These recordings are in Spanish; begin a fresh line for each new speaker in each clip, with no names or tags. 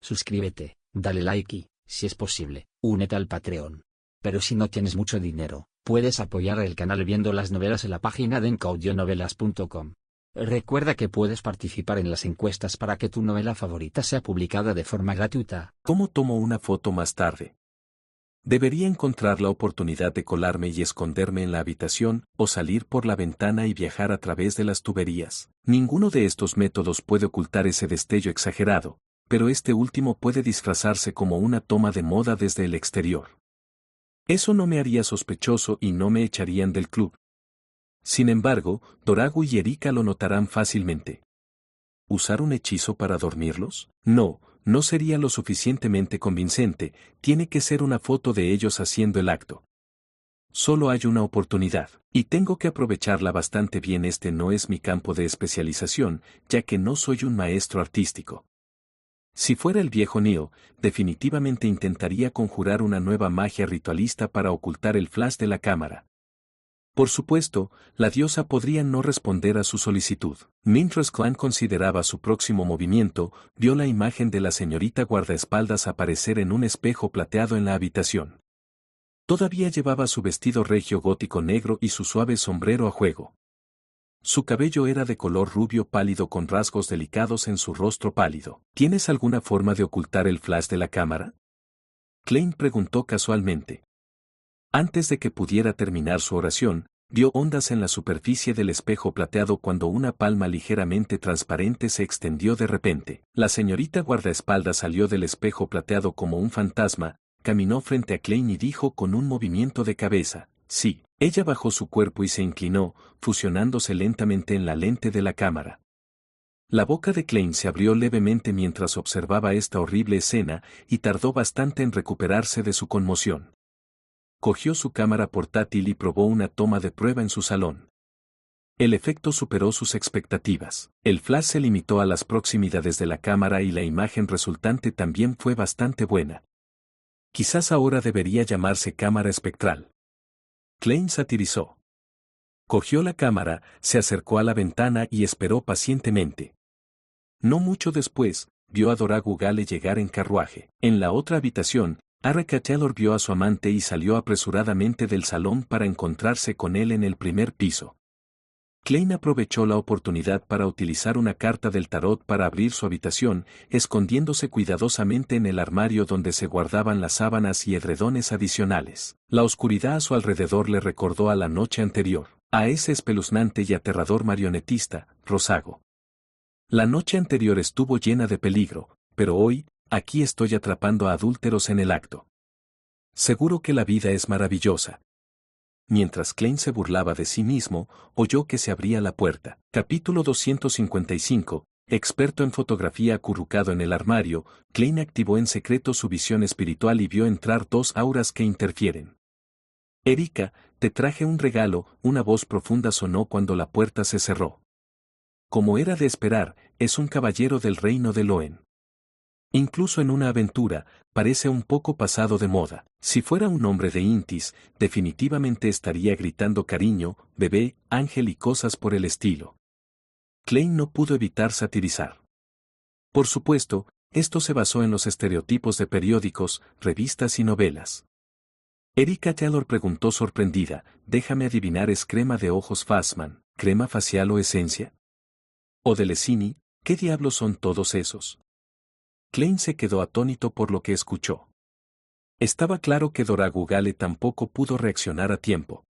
suscríbete, dale like y, si es posible, únete al Patreon. Pero si no tienes mucho dinero, puedes apoyar el canal viendo las novelas en la página de encaudionovelas.com. Recuerda que puedes participar en las encuestas para que tu novela favorita sea publicada de forma gratuita.
¿Cómo tomo una foto más tarde? Debería encontrar la oportunidad de colarme y esconderme en la habitación, o salir por la ventana y viajar a través de las tuberías. Ninguno de estos métodos puede ocultar ese destello exagerado, pero este último puede disfrazarse como una toma de moda desde el exterior. Eso no me haría sospechoso y no me echarían del club. Sin embargo, Doragu y Erika lo notarán fácilmente. ¿Usar un hechizo para dormirlos? No sería lo suficientemente convincente, tiene que ser una foto de ellos haciendo el acto. Solo hay una oportunidad, y tengo que aprovecharla bastante bien. Este no es mi campo de especialización, ya que no soy un maestro artístico. Si fuera el viejo Neil, definitivamente intentaría conjurar una nueva magia ritualista para ocultar el flash de la cámara. Por supuesto, la diosa podría no responder a su solicitud. Mientras Clan consideraba su próximo movimiento, vio la imagen de la señorita guardaespaldas aparecer en un espejo plateado en la habitación. Todavía llevaba su vestido regio gótico negro y su suave sombrero a juego. Su cabello era de color rubio pálido con rasgos delicados en su rostro pálido. ¿Tienes alguna forma de ocultar el flash de la cámara? Klein preguntó casualmente. Antes de que pudiera terminar su oración, vio ondas en la superficie del espejo plateado cuando una palma ligeramente transparente se extendió de repente. La señorita guardaespaldas salió del espejo plateado como un fantasma, caminó frente a Klein y dijo con un movimiento de cabeza, sí. Ella bajó su cuerpo y se inclinó, fusionándose lentamente en la lente de la cámara. La boca de Klein se abrió levemente mientras observaba esta horrible escena y tardó bastante en recuperarse de su conmoción. Cogió su cámara portátil y probó una toma de prueba en su salón. El efecto superó sus expectativas. El flash se limitó a las proximidades de la cámara y la imagen resultante también fue bastante buena. Quizás ahora debería llamarse cámara espectral. Klein satirizó. Cogió la cámara, se acercó a la ventana y esperó pacientemente. No mucho después, vio a Doragu Gale llegar en carruaje. En la otra habitación, Araka Taylor vio a su amante y salió apresuradamente del salón para encontrarse con él en el primer piso. Klein aprovechó la oportunidad para utilizar una carta del tarot para abrir su habitación, escondiéndose cuidadosamente en el armario donde se guardaban las sábanas y edredones adicionales. La oscuridad a su alrededor le recordó a la noche anterior, a ese espeluznante y aterrador marionetista, Rosago. La noche anterior estuvo llena de peligro, pero hoy, aquí estoy atrapando a adúlteros en el acto. Seguro que la vida es maravillosa. Mientras Klein se burlaba de sí mismo, oyó que se abría la puerta. Capítulo 255, experto en fotografía acurrucado en el armario, Klein activó en secreto su visión espiritual y vio entrar dos auras que interfieren. Erika, te traje un regalo, una voz profunda sonó cuando la puerta se cerró. Como era de esperar, es un caballero del reino de Loen. Incluso en una aventura, parece un poco pasado de moda. Si fuera un hombre de Intis, definitivamente estaría gritando cariño, bebé, ángel y cosas por el estilo. Klein no pudo evitar satirizar. Por supuesto, esto se basó en los estereotipos de periódicos, revistas y novelas. Erika Taylor preguntó sorprendida, déjame adivinar, ¿es crema de ojos Fassman, crema facial o esencia? ¿O de Lesini? ¿Qué diablos son todos esos? Klein se quedó atónito por lo que escuchó. Estaba claro que Doragu Gale tampoco pudo reaccionar a tiempo.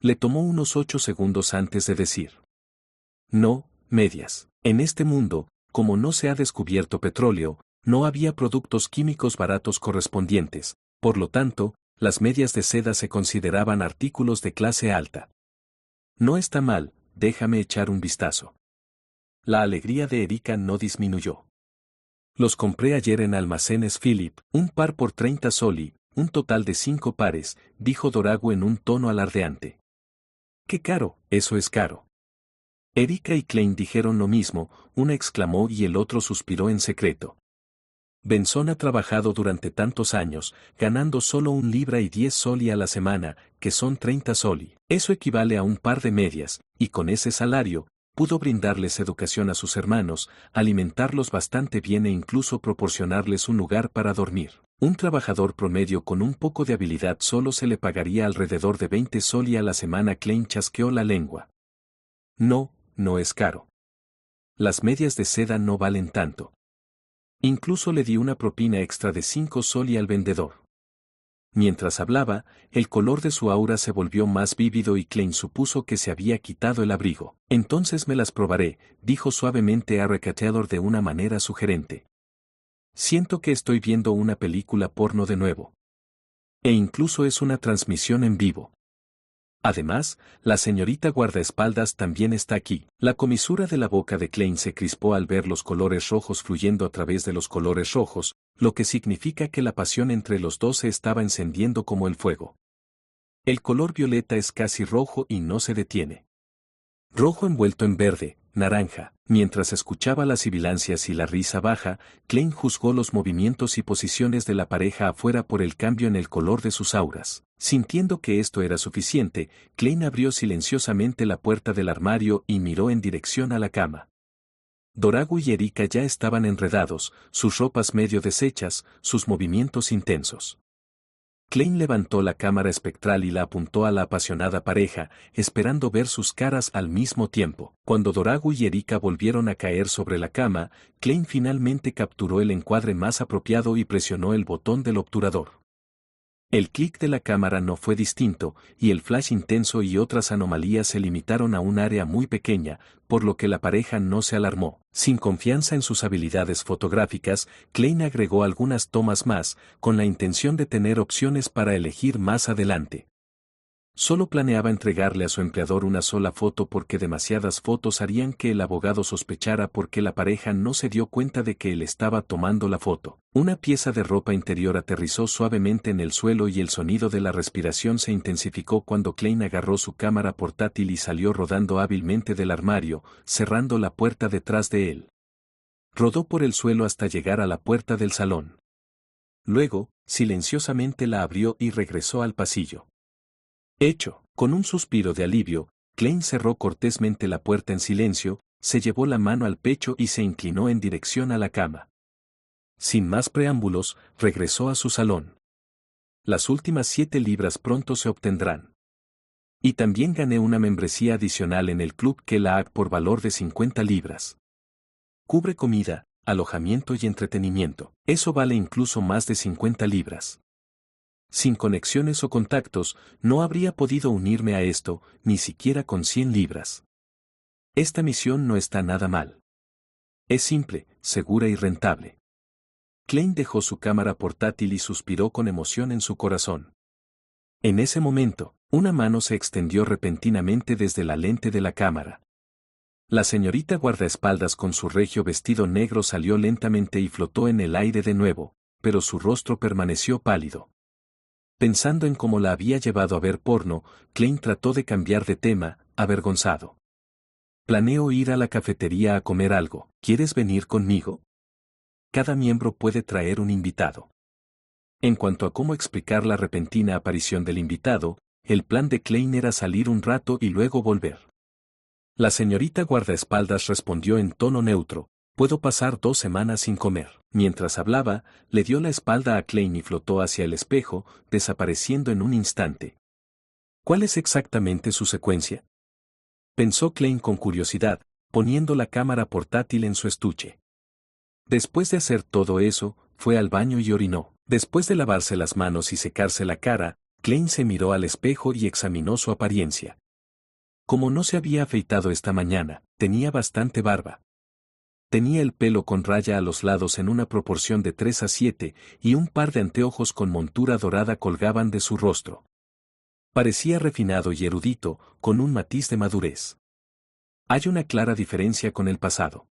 Le tomó unos 8 segundos antes de decir. No, medias. En este mundo, como no se ha descubierto petróleo, no había productos químicos baratos correspondientes, por lo tanto, las medias de seda se consideraban artículos de clase alta. No está mal, déjame echar un vistazo. La alegría de Erika no disminuyó. Los compré ayer en Almacenes Philip, un par por 30 soli, un total de 5 pares, dijo Doragu en un tono alardeante. ¡Qué caro! Eso es caro. Erika y Klein dijeron lo mismo, una exclamó y el otro suspiró en secreto. Benson ha trabajado durante tantos años, ganando solo 1 libra y 10 soli a la semana, que son 30 soli. Eso equivale a un par de medias, y con ese salario, pudo brindarles educación a sus hermanos, alimentarlos bastante bien e incluso proporcionarles un lugar para dormir. Un trabajador promedio con un poco de habilidad solo se le pagaría alrededor de 20 soli a la semana. Klein chasqueó la lengua. No, no es caro. Las medias de seda no valen tanto. Incluso le di una propina extra de 5 soli al vendedor. Mientras hablaba, el color de su aura se volvió más vívido y Klein supuso que se había quitado el abrigo. Entonces me las probaré, dijo suavemente a Recatador de una manera sugerente. Siento que estoy viendo una película porno de nuevo. E incluso es una transmisión en vivo. Además, la señorita guardaespaldas también está aquí. La comisura de la boca de Klein se crispó al ver los colores rojos fluyendo a través de los colores rojos, lo que significa que la pasión entre los dos se estaba encendiendo como el fuego. El color violeta es casi rojo y no se detiene. Rojo envuelto en verde, naranja. Mientras escuchaba las sibilancias y la risa baja, Klein juzgó los movimientos y posiciones de la pareja afuera por el cambio en el color de sus auras. Sintiendo que esto era suficiente, Klein abrió silenciosamente la puerta del armario y miró en dirección a la cama. Doragu y Erika ya estaban enredados, sus ropas medio deshechas, sus movimientos intensos. Klein levantó la cámara espectral y la apuntó a la apasionada pareja, esperando ver sus caras al mismo tiempo. Cuando Doragu y Erika volvieron a caer sobre la cama, Klein finalmente capturó el encuadre más apropiado y presionó el botón del obturador. El clic de la cámara no fue distinto, y el flash intenso y otras anomalías se limitaron a un área muy pequeña, por lo que la pareja no se alarmó. Sin confianza en sus habilidades fotográficas, Klein agregó algunas tomas más, con la intención de tener opciones para elegir más adelante. Solo planeaba entregarle a su empleador una sola foto porque demasiadas fotos harían que el abogado sospechara porque la pareja no se dio cuenta de que él estaba tomando la foto. Una pieza de ropa interior aterrizó suavemente en el suelo y el sonido de la respiración se intensificó cuando Klein agarró su cámara portátil y salió rodando hábilmente del armario, cerrando la puerta detrás de él. Rodó por el suelo hasta llegar a la puerta del salón. Luego, silenciosamente la abrió y regresó al pasillo. Hecho, con un suspiro de alivio, Klein cerró cortésmente la puerta en silencio, se llevó la mano al pecho y se inclinó en dirección a la cama. Sin más preámbulos, regresó a su salón. Las últimas 7 libras pronto se obtendrán. Y también gané una membresía adicional en el club Kelag por valor de 50 libras. Cubre comida, alojamiento y entretenimiento. Eso vale incluso más de 50 libras. Sin conexiones o contactos, no habría podido unirme a esto, ni siquiera con 100 libras. Esta misión no está nada mal. Es simple, segura y rentable. Klein dejó su cámara portátil y suspiró con emoción en su corazón. En ese momento, una mano se extendió repentinamente desde la lente de la cámara. La señorita guardaespaldas con su regio vestido negro salió lentamente y flotó en el aire de nuevo, pero su rostro permaneció pálido. Pensando en cómo la había llevado a ver porno, Klein trató de cambiar de tema, avergonzado. Planeo ir a la cafetería a comer algo. ¿Quieres venir conmigo? Cada miembro puede traer un invitado. En cuanto a cómo explicar la repentina aparición del invitado, el plan de Klein era salir un rato y luego volver. La señorita guardaespaldas respondió en tono neutro. Puedo pasar 2 semanas sin comer. Mientras hablaba, le dio la espalda a Klein y flotó hacia el espejo, desapareciendo en un instante. ¿Cuál es exactamente su secuencia? Pensó Klein con curiosidad, poniendo la cámara portátil en su estuche. Después de hacer todo eso, fue al baño y orinó. Después de lavarse las manos y secarse la cara, Klein se miró al espejo y examinó su apariencia. Como no se había afeitado esta mañana, tenía bastante barba. Tenía el pelo con raya a los lados en una proporción de 3:7, y un par de anteojos con montura dorada colgaban de su rostro. Parecía refinado y erudito, con un matiz de madurez. Hay una clara diferencia con el pasado.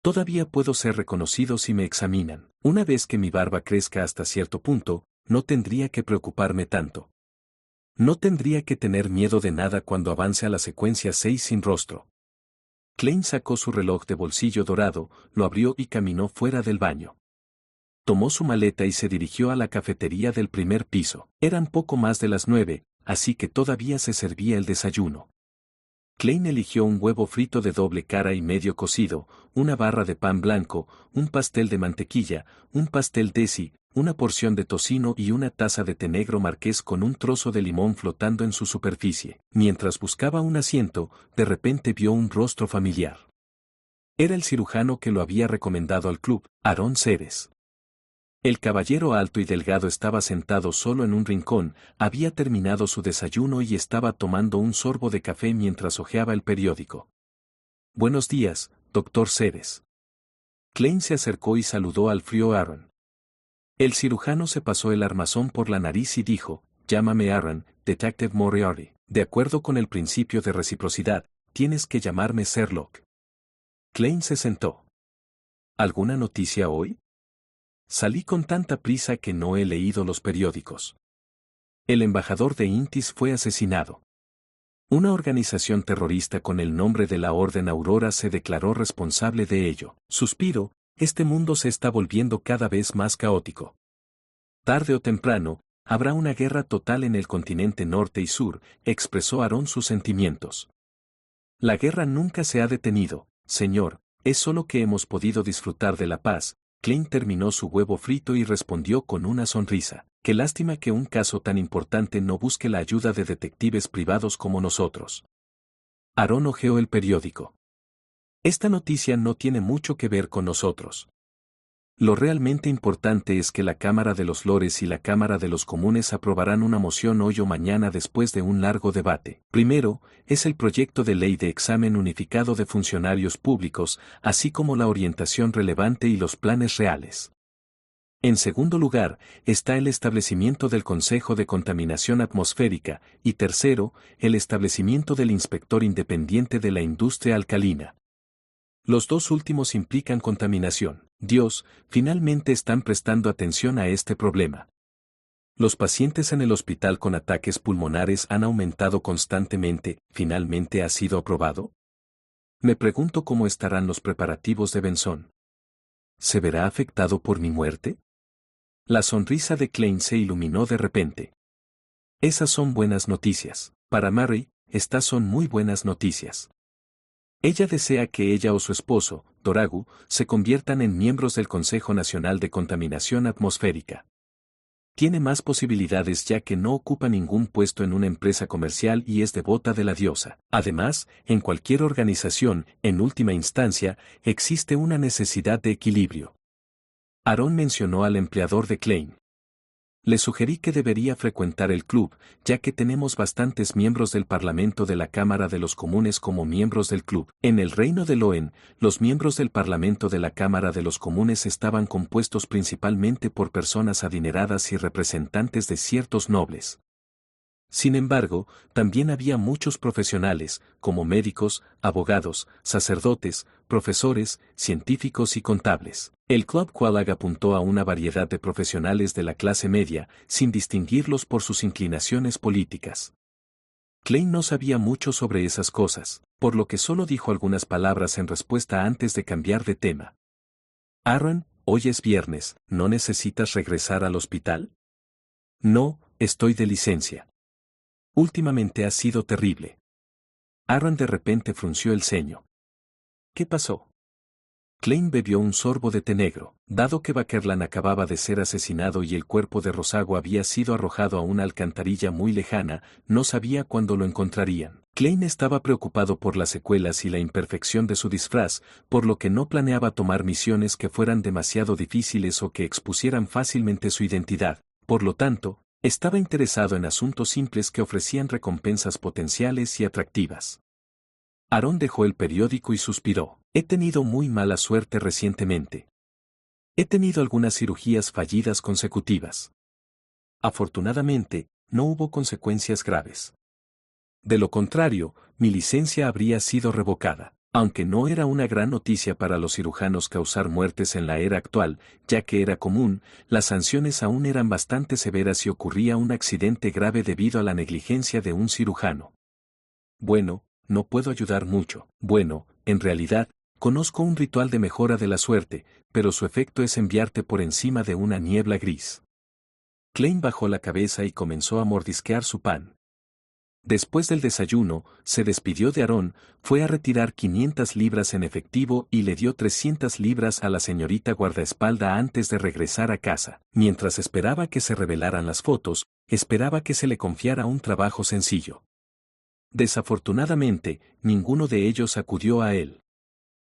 Todavía puedo ser reconocido si me examinan. Una vez que mi barba crezca hasta cierto punto, no tendría que preocuparme tanto. No tendría que tener miedo de nada cuando avance a la secuencia 6 sin rostro. Klein sacó su reloj de bolsillo dorado, lo abrió y caminó fuera del baño. Tomó su maleta y se dirigió a la cafetería del primer piso. Eran poco más de las 9, así que todavía se servía el desayuno. Klein eligió un huevo frito de doble cara y medio cocido, una barra de pan blanco, un pastel de mantequilla, un pastel desi, una porción de tocino y una taza de té negro marqués con un trozo de limón flotando en su superficie. Mientras buscaba un asiento, de repente vio un rostro familiar. Era el cirujano que lo había recomendado al club, Aaron Ceres. El caballero alto y delgado estaba sentado solo en un rincón, había terminado su desayuno y estaba tomando un sorbo de café mientras hojeaba el periódico. «Buenos días, doctor Ceres». Klein se acercó y saludó al frío Aaron. El cirujano se pasó el armazón por la nariz y dijo, «Llámame Aaron, Detective Moriarty. De acuerdo con el principio de reciprocidad, tienes que llamarme Sherlock». Klein se sentó. «¿Alguna noticia hoy?» Salí con tanta prisa que no he leído los periódicos. El embajador de Intis fue asesinado. Una organización terrorista con el nombre de la Orden Aurora se declaró responsable de ello. Suspiro, este mundo se está volviendo cada vez más caótico. Tarde o temprano, habrá una guerra total en el continente norte y sur, expresó Aaron sus sentimientos. La guerra nunca se ha detenido, señor, es solo que hemos podido disfrutar de la paz. Klein terminó su huevo frito y respondió con una sonrisa. Qué lástima que un caso tan importante no busque la ayuda de detectives privados como nosotros. Aaron hojeó el periódico. Esta noticia no tiene mucho que ver con nosotros. Lo realmente importante es que la Cámara de los Lores y la Cámara de los Comunes aprobarán una moción hoy o mañana después de un largo debate. Primero, es el proyecto de ley de examen unificado de funcionarios públicos, así como la orientación relevante y los planes reales. En segundo lugar, está el establecimiento del Consejo de Contaminación Atmosférica, y tercero, el establecimiento del Inspector Independiente de la Industria Alcalina. Los dos últimos implican contaminación. Dios, finalmente están prestando atención a este problema. Los pacientes en el hospital con ataques pulmonares han aumentado constantemente, ¿finalmente ha sido aprobado? Me pregunto cómo estarán los preparativos de Benson. ¿Se verá afectado por mi muerte? La sonrisa de Klein se iluminó de repente. Esas son buenas noticias. Para Mary, estas son muy buenas noticias. Ella desea que ella o su esposo, Doragu, se conviertan en miembros del Consejo Nacional de Contaminación Atmosférica. Tiene más posibilidades ya que no ocupa ningún puesto en una empresa comercial y es devota de la diosa. Además, en cualquier organización, en última instancia, existe una necesidad de equilibrio. Aaron mencionó al empleador de Klein. Le sugerí que debería frecuentar el club, ya que tenemos bastantes miembros del Parlamento de la Cámara de los Comunes como miembros del club. En el reino de Loen, los miembros del Parlamento de la Cámara de los Comunes estaban compuestos principalmente por personas adineradas y representantes de ciertos nobles. Sin embargo, también había muchos profesionales, como médicos, abogados, sacerdotes, profesores, científicos y contables. El Club Qualag apuntó a una variedad de profesionales de la clase media, sin distinguirlos por sus inclinaciones políticas. Klein no sabía mucho sobre esas cosas, por lo que solo dijo algunas palabras en respuesta antes de cambiar de tema. Aaron, hoy es viernes, ¿no necesitas regresar al hospital? No, estoy de licencia. Últimamente ha sido terrible. Aaron de repente frunció el ceño. ¿Qué pasó? Klein bebió un sorbo de té negro. Dado que Bakerland acababa de ser asesinado y el cuerpo de Rosago había sido arrojado a una alcantarilla muy lejana, no sabía cuándo lo encontrarían. Klein estaba preocupado por las secuelas y la imperfección de su disfraz, por lo que no planeaba tomar misiones que fueran demasiado difíciles o que expusieran fácilmente su identidad. Por lo tanto, estaba interesado en asuntos simples que ofrecían recompensas potenciales y atractivas. Aaron dejó el periódico y suspiró. He tenido muy mala suerte recientemente. He tenido algunas cirugías fallidas consecutivas. Afortunadamente, no hubo consecuencias graves. De lo contrario, mi licencia habría sido revocada. Aunque no era una gran noticia para los cirujanos causar muertes en la era actual, ya que era común, las sanciones aún eran bastante severas si ocurría un accidente grave debido a la negligencia de un cirujano. Bueno, no puedo ayudar mucho. Bueno, en realidad, conozco un ritual de mejora de la suerte, pero su efecto es enviarte por encima de una niebla gris. Klein bajó la cabeza y comenzó a mordisquear su pan. Después del desayuno, se despidió de Aaron, fue a retirar 500 libras en efectivo y le dio 300 libras a la señorita guardaespaldas antes de regresar a casa. Mientras esperaba que se revelaran las fotos, esperaba que se le confiara un trabajo sencillo. Desafortunadamente, ninguno de ellos acudió a él.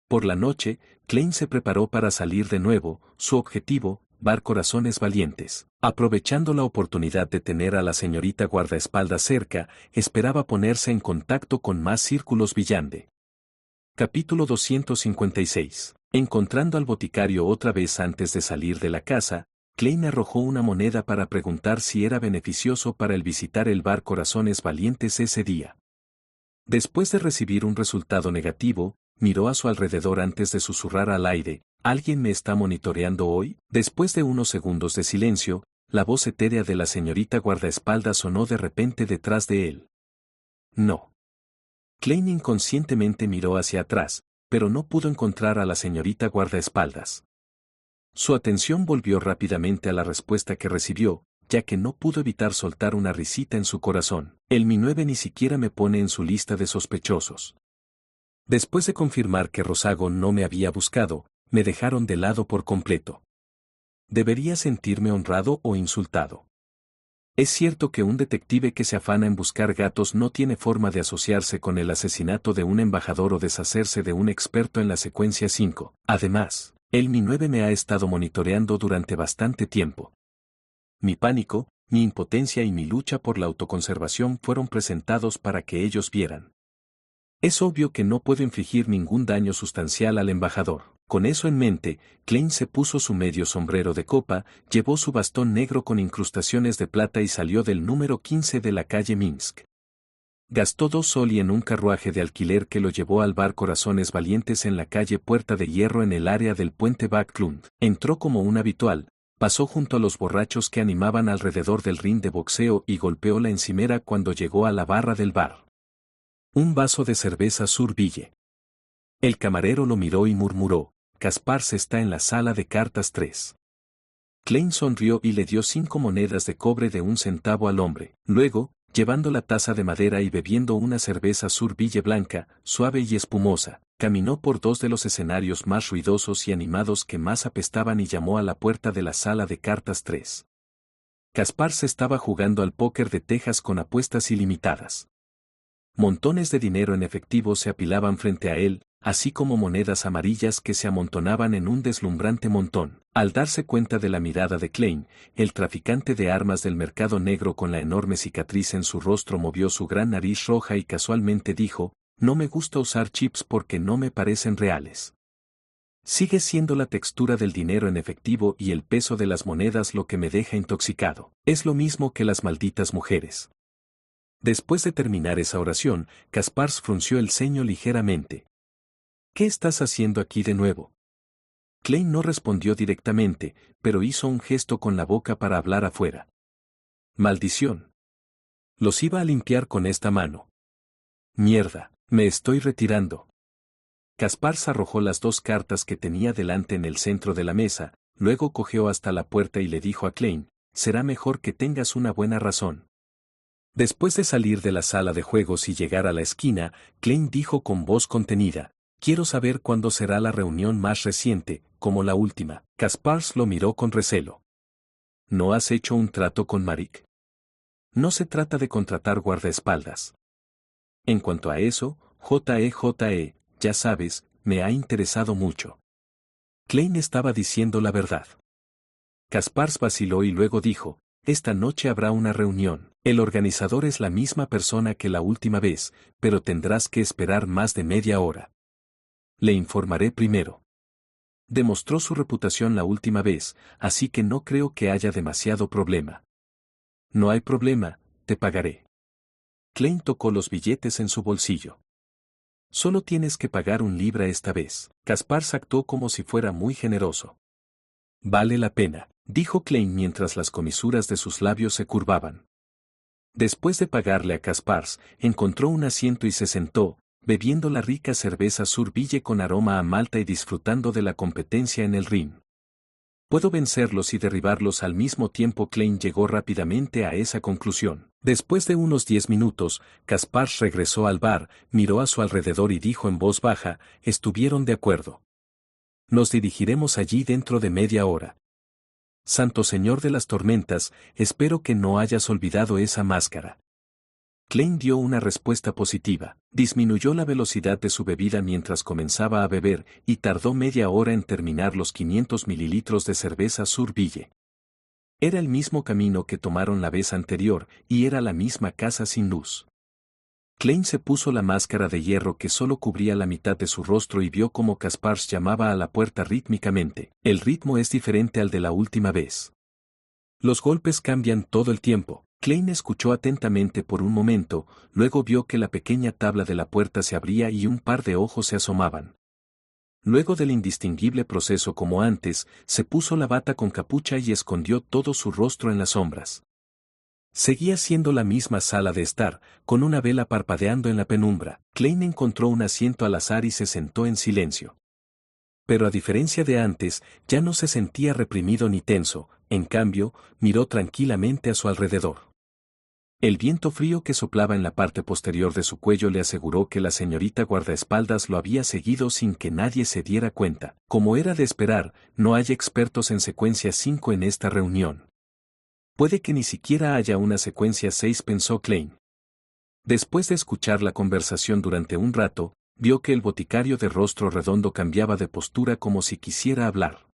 Por la noche, Klein se preparó para salir de nuevo, su objetivo, Bar Corazones Valientes. Aprovechando la oportunidad de tener a la señorita guardaespaldas cerca, esperaba ponerse en contacto con más círculos Villande. Capítulo 256. Encontrando al boticario otra vez antes de salir de la casa, Klein arrojó una moneda para preguntar si era beneficioso para él visitar el Bar Corazones Valientes ese día. Después de recibir un resultado negativo, miró a su alrededor antes de susurrar al aire: ¿alguien me está monitoreando hoy? Después de unos segundos de silencio, la voz etérea de la señorita guardaespaldas sonó de repente detrás de él. No. Klein inconscientemente miró hacia atrás, pero no pudo encontrar a la señorita guardaespaldas. Su atención volvió rápidamente a la respuesta que recibió, ya que no pudo evitar soltar una risita en su corazón. El Mi 9 ni siquiera me pone en su lista de sospechosos. Después de confirmar que Rosago no me había buscado, me dejaron de lado por completo. ¿Debería sentirme honrado o insultado? Es cierto que un detective que se afana en buscar gatos no tiene forma de asociarse con el asesinato de un embajador o deshacerse de un experto en la secuencia 5. Además, el Mi 9 me ha estado monitoreando durante bastante tiempo. Mi pánico, mi impotencia y mi lucha por la autoconservación fueron presentados para que ellos vieran. Es obvio que no puedo infligir ningún daño sustancial al embajador. Con eso en mente, Klein se puso su medio sombrero de copa, llevó su bastón negro con incrustaciones de plata y salió del número 15 de la calle Minsk. Gastó 2 soli en un carruaje de alquiler que lo llevó al Bar Corazones Valientes en la calle Puerta de Hierro en el área del puente Backlund. Entró como un habitual, pasó junto a los borrachos que animaban alrededor del ring de boxeo y golpeó la encimera cuando llegó a la barra del bar. Un vaso de cerveza Surville. El camarero lo miró y murmuró: Caspars está en la sala de cartas 3. Klein sonrió y le dio 5 monedas de cobre de 1 centavo al hombre. Luego, llevando la taza de madera y bebiendo una cerveza Surville blanca, suave y espumosa, caminó por 2 de los escenarios más ruidosos y animados que más apestaban y llamó a la puerta de la sala de cartas 3. Caspars estaba jugando al póker de Texas con apuestas ilimitadas. Montones de dinero en efectivo se apilaban frente a él, así como monedas amarillas que se amontonaban en un deslumbrante montón. Al darse cuenta de la mirada de Klein, el traficante de armas del mercado negro con la enorme cicatriz en su rostro movió su gran nariz roja y casualmente dijo: no me gusta usar chips porque no me parecen reales. Sigue siendo la textura del dinero en efectivo y el peso de las monedas lo que me deja intoxicado. Es lo mismo que las malditas mujeres. Después de terminar esa oración, Caspars frunció el ceño ligeramente. ¿Qué estás haciendo aquí de nuevo? Klein no respondió directamente, pero hizo un gesto con la boca para hablar afuera. Maldición. Los iba a limpiar con esta mano. Mierda, me estoy retirando. Caspars arrojó las 2 cartas que tenía delante en el centro de la mesa, luego cogió hasta la puerta y le dijo a Klein: será mejor que tengas una buena razón. Después de salir de la sala de juegos y llegar a la esquina, Klein dijo con voz contenida: quiero saber cuándo será la reunión más reciente, como la última. Caspars lo miró con recelo. ¿No has hecho un trato con Marik? No se trata de contratar guardaespaldas. En cuanto a eso, JE, ya sabes, me ha interesado mucho. Klein estaba diciendo la verdad. Caspars vaciló y luego dijo: esta noche habrá una reunión. El organizador es la misma persona que la última vez, pero tendrás que esperar más de media hora. Le informaré primero. Demostró su reputación la última vez, así que no creo que haya demasiado problema. No hay problema, te pagaré. Klein tocó los billetes en su bolsillo. Solo tienes que pagar 1 libra esta vez. Caspars actuó como si fuera muy generoso. Vale la pena, dijo Klein mientras las comisuras de sus labios se curvaban. Después de pagarle a Caspars, encontró un asiento y se sentó, bebiendo la rica cerveza Surville con aroma a malta y disfrutando de la competencia en el ring. Puedo vencerlos y derribarlos al mismo tiempo. Klein llegó rápidamente a esa conclusión. Después de unos 10 minutos, Kaspar regresó al bar, miró a su alrededor y dijo en voz baja, estuvieron de acuerdo. Nos dirigiremos allí dentro de media hora. Santo Señor de las Tormentas, espero que no hayas olvidado esa máscara. Klein dio una respuesta positiva, disminuyó la velocidad de su bebida mientras comenzaba a beber y tardó media hora en terminar los 500 mililitros de cerveza Sur Ville. Era el mismo camino que tomaron la vez anterior y era la misma casa sin luz. Klein se puso la máscara de hierro que solo cubría la mitad de su rostro y vio cómo Kaspars llamaba a la puerta rítmicamente. El ritmo es diferente al de la última vez. Los golpes cambian todo el tiempo. Klein escuchó atentamente por un momento, luego vio que la pequeña tabla de la puerta se abría y un par de ojos se asomaban. Luego del indistinguible proceso como antes, se puso la bata con capucha y escondió todo su rostro en las sombras. Seguía siendo la misma sala de estar, con una vela parpadeando en la penumbra. Klein encontró un asiento al azar y se sentó en silencio. Pero a diferencia de antes, ya no se sentía reprimido ni tenso, en cambio, miró tranquilamente a su alrededor. El viento frío que soplaba en la parte posterior de su cuello le aseguró que la señorita guardaespaldas lo había seguido sin que nadie se diera cuenta. Como era de esperar, no hay expertos en secuencia 5 en esta reunión. Puede que ni siquiera haya una secuencia 6, pensó Klein. Después de escuchar la conversación durante un rato, vio que el boticario de rostro redondo cambiaba de postura como si quisiera hablar.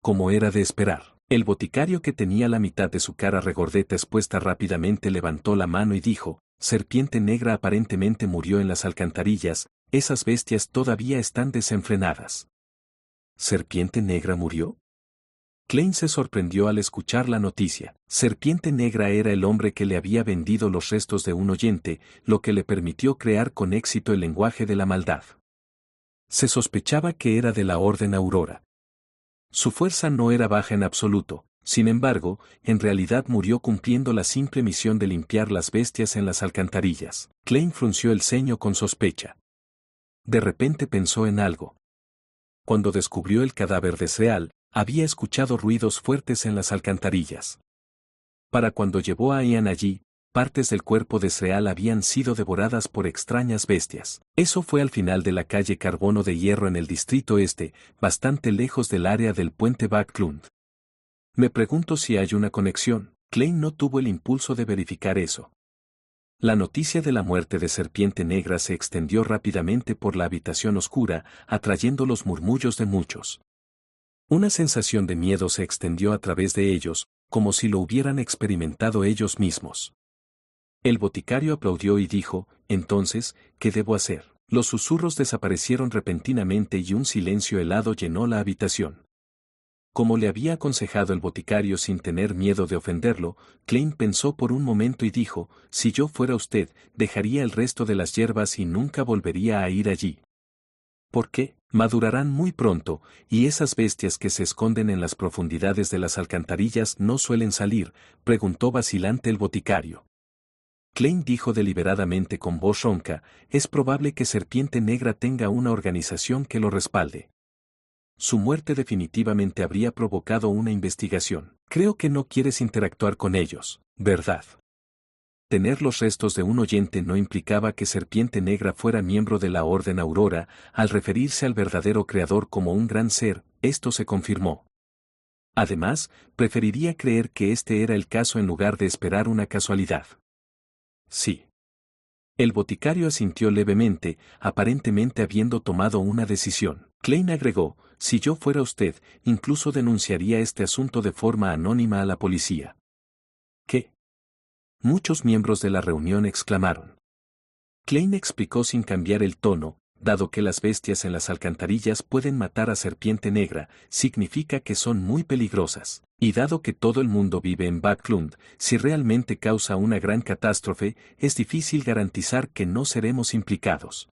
Como era de esperar, el boticario que tenía la mitad de su cara regordeta expuesta rápidamente levantó la mano y dijo, Serpiente Negra aparentemente murió en las alcantarillas, esas bestias todavía están desenfrenadas. ¿Serpiente Negra murió? Klein se sorprendió al escuchar la noticia. Serpiente Negra era el hombre que le había vendido los restos de un oyente, lo que le permitió crear con éxito el lenguaje de la maldad. Se sospechaba que era de la Orden Aurora. Su fuerza no era baja en absoluto, sin embargo, en realidad murió cumpliendo la simple misión de limpiar las bestias en las alcantarillas. Klein frunció el ceño con sospecha. De repente pensó en algo. Cuando descubrió el cadáver de Sreal, había escuchado ruidos fuertes en las alcantarillas. Para cuando llevó a Ian allí, partes del cuerpo de Sreal habían sido devoradas por extrañas bestias. Eso fue al final de la calle Carbono de Hierro en el distrito este, bastante lejos del área del puente Backlund. Me pregunto si hay una conexión. Klein no tuvo el impulso de verificar eso. La noticia de la muerte de Serpiente Negra se extendió rápidamente por la habitación oscura, atrayendo los murmullos de muchos. Una sensación de miedo se extendió a través de ellos, como si lo hubieran experimentado ellos mismos. El boticario aplaudió y dijo, entonces, ¿qué debo hacer? Los susurros desaparecieron repentinamente y un silencio helado llenó la habitación. Como le había aconsejado el boticario sin tener miedo de ofenderlo, Klein pensó por un momento y dijo, si yo fuera usted, dejaría el resto de las hierbas y nunca volvería a ir allí. ¿Por qué? Madurarán muy pronto, y esas bestias que se esconden en las profundidades de las alcantarillas no suelen salir, preguntó vacilante el boticario. Klein dijo deliberadamente con voz ronca, es probable que Serpiente Negra tenga una organización que lo respalde. Su muerte definitivamente habría provocado una investigación. Creo que no quieres interactuar con ellos, ¿verdad? Tener los restos de un oyente no implicaba que Serpiente Negra fuera miembro de la Orden Aurora, al referirse al verdadero creador como un gran ser, esto se confirmó. Además, preferiría creer que este era el caso en lugar de esperar una casualidad. Sí. El boticario asintió levemente, aparentemente habiendo tomado una decisión. Klein agregó, si yo fuera usted, incluso denunciaría este asunto de forma anónima a la policía. ¿Qué? Muchos miembros de la reunión exclamaron. Klein explicó sin cambiar el tono, dado que las bestias en las alcantarillas pueden matar a Serpiente Negra, significa que son muy peligrosas. Y dado que todo el mundo vive en Backlund, si realmente causa una gran catástrofe, es difícil garantizar que no seremos implicados.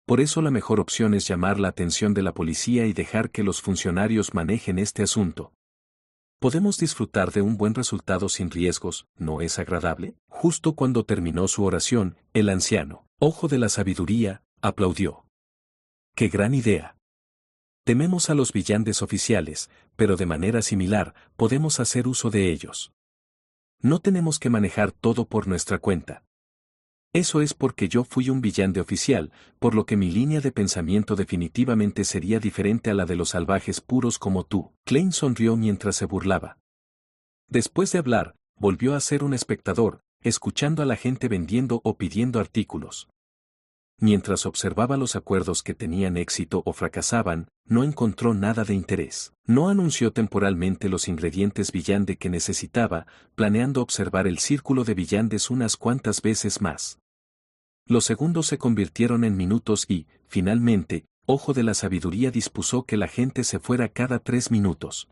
Por eso la mejor opción es llamar la atención de la policía y dejar que los funcionarios manejen este asunto. Podemos disfrutar de un buen resultado sin riesgos, ¿no es agradable? Justo cuando terminó su oración, el anciano, ojo de la sabiduría, aplaudió. ¡Qué gran idea! Tememos a los villanes oficiales, pero de manera similar, podemos hacer uso de ellos. No tenemos que manejar todo por nuestra cuenta. Eso es porque yo fui un villane oficial, por lo que mi línea de pensamiento definitivamente sería diferente a la de los salvajes puros como tú. Klein sonrió mientras se burlaba. Después de hablar, volvió a ser un espectador, escuchando a la gente vendiendo o pidiendo artículos. Mientras observaba los acuerdos que tenían éxito o fracasaban, no encontró nada de interés. No anunció temporalmente los ingredientes villande que necesitaba, planeando observar el círculo de villandes unas cuantas veces más. Los segundos se convirtieron en minutos y, finalmente, Ojo de la Sabiduría dispuso que la gente se fuera cada 3 minutos.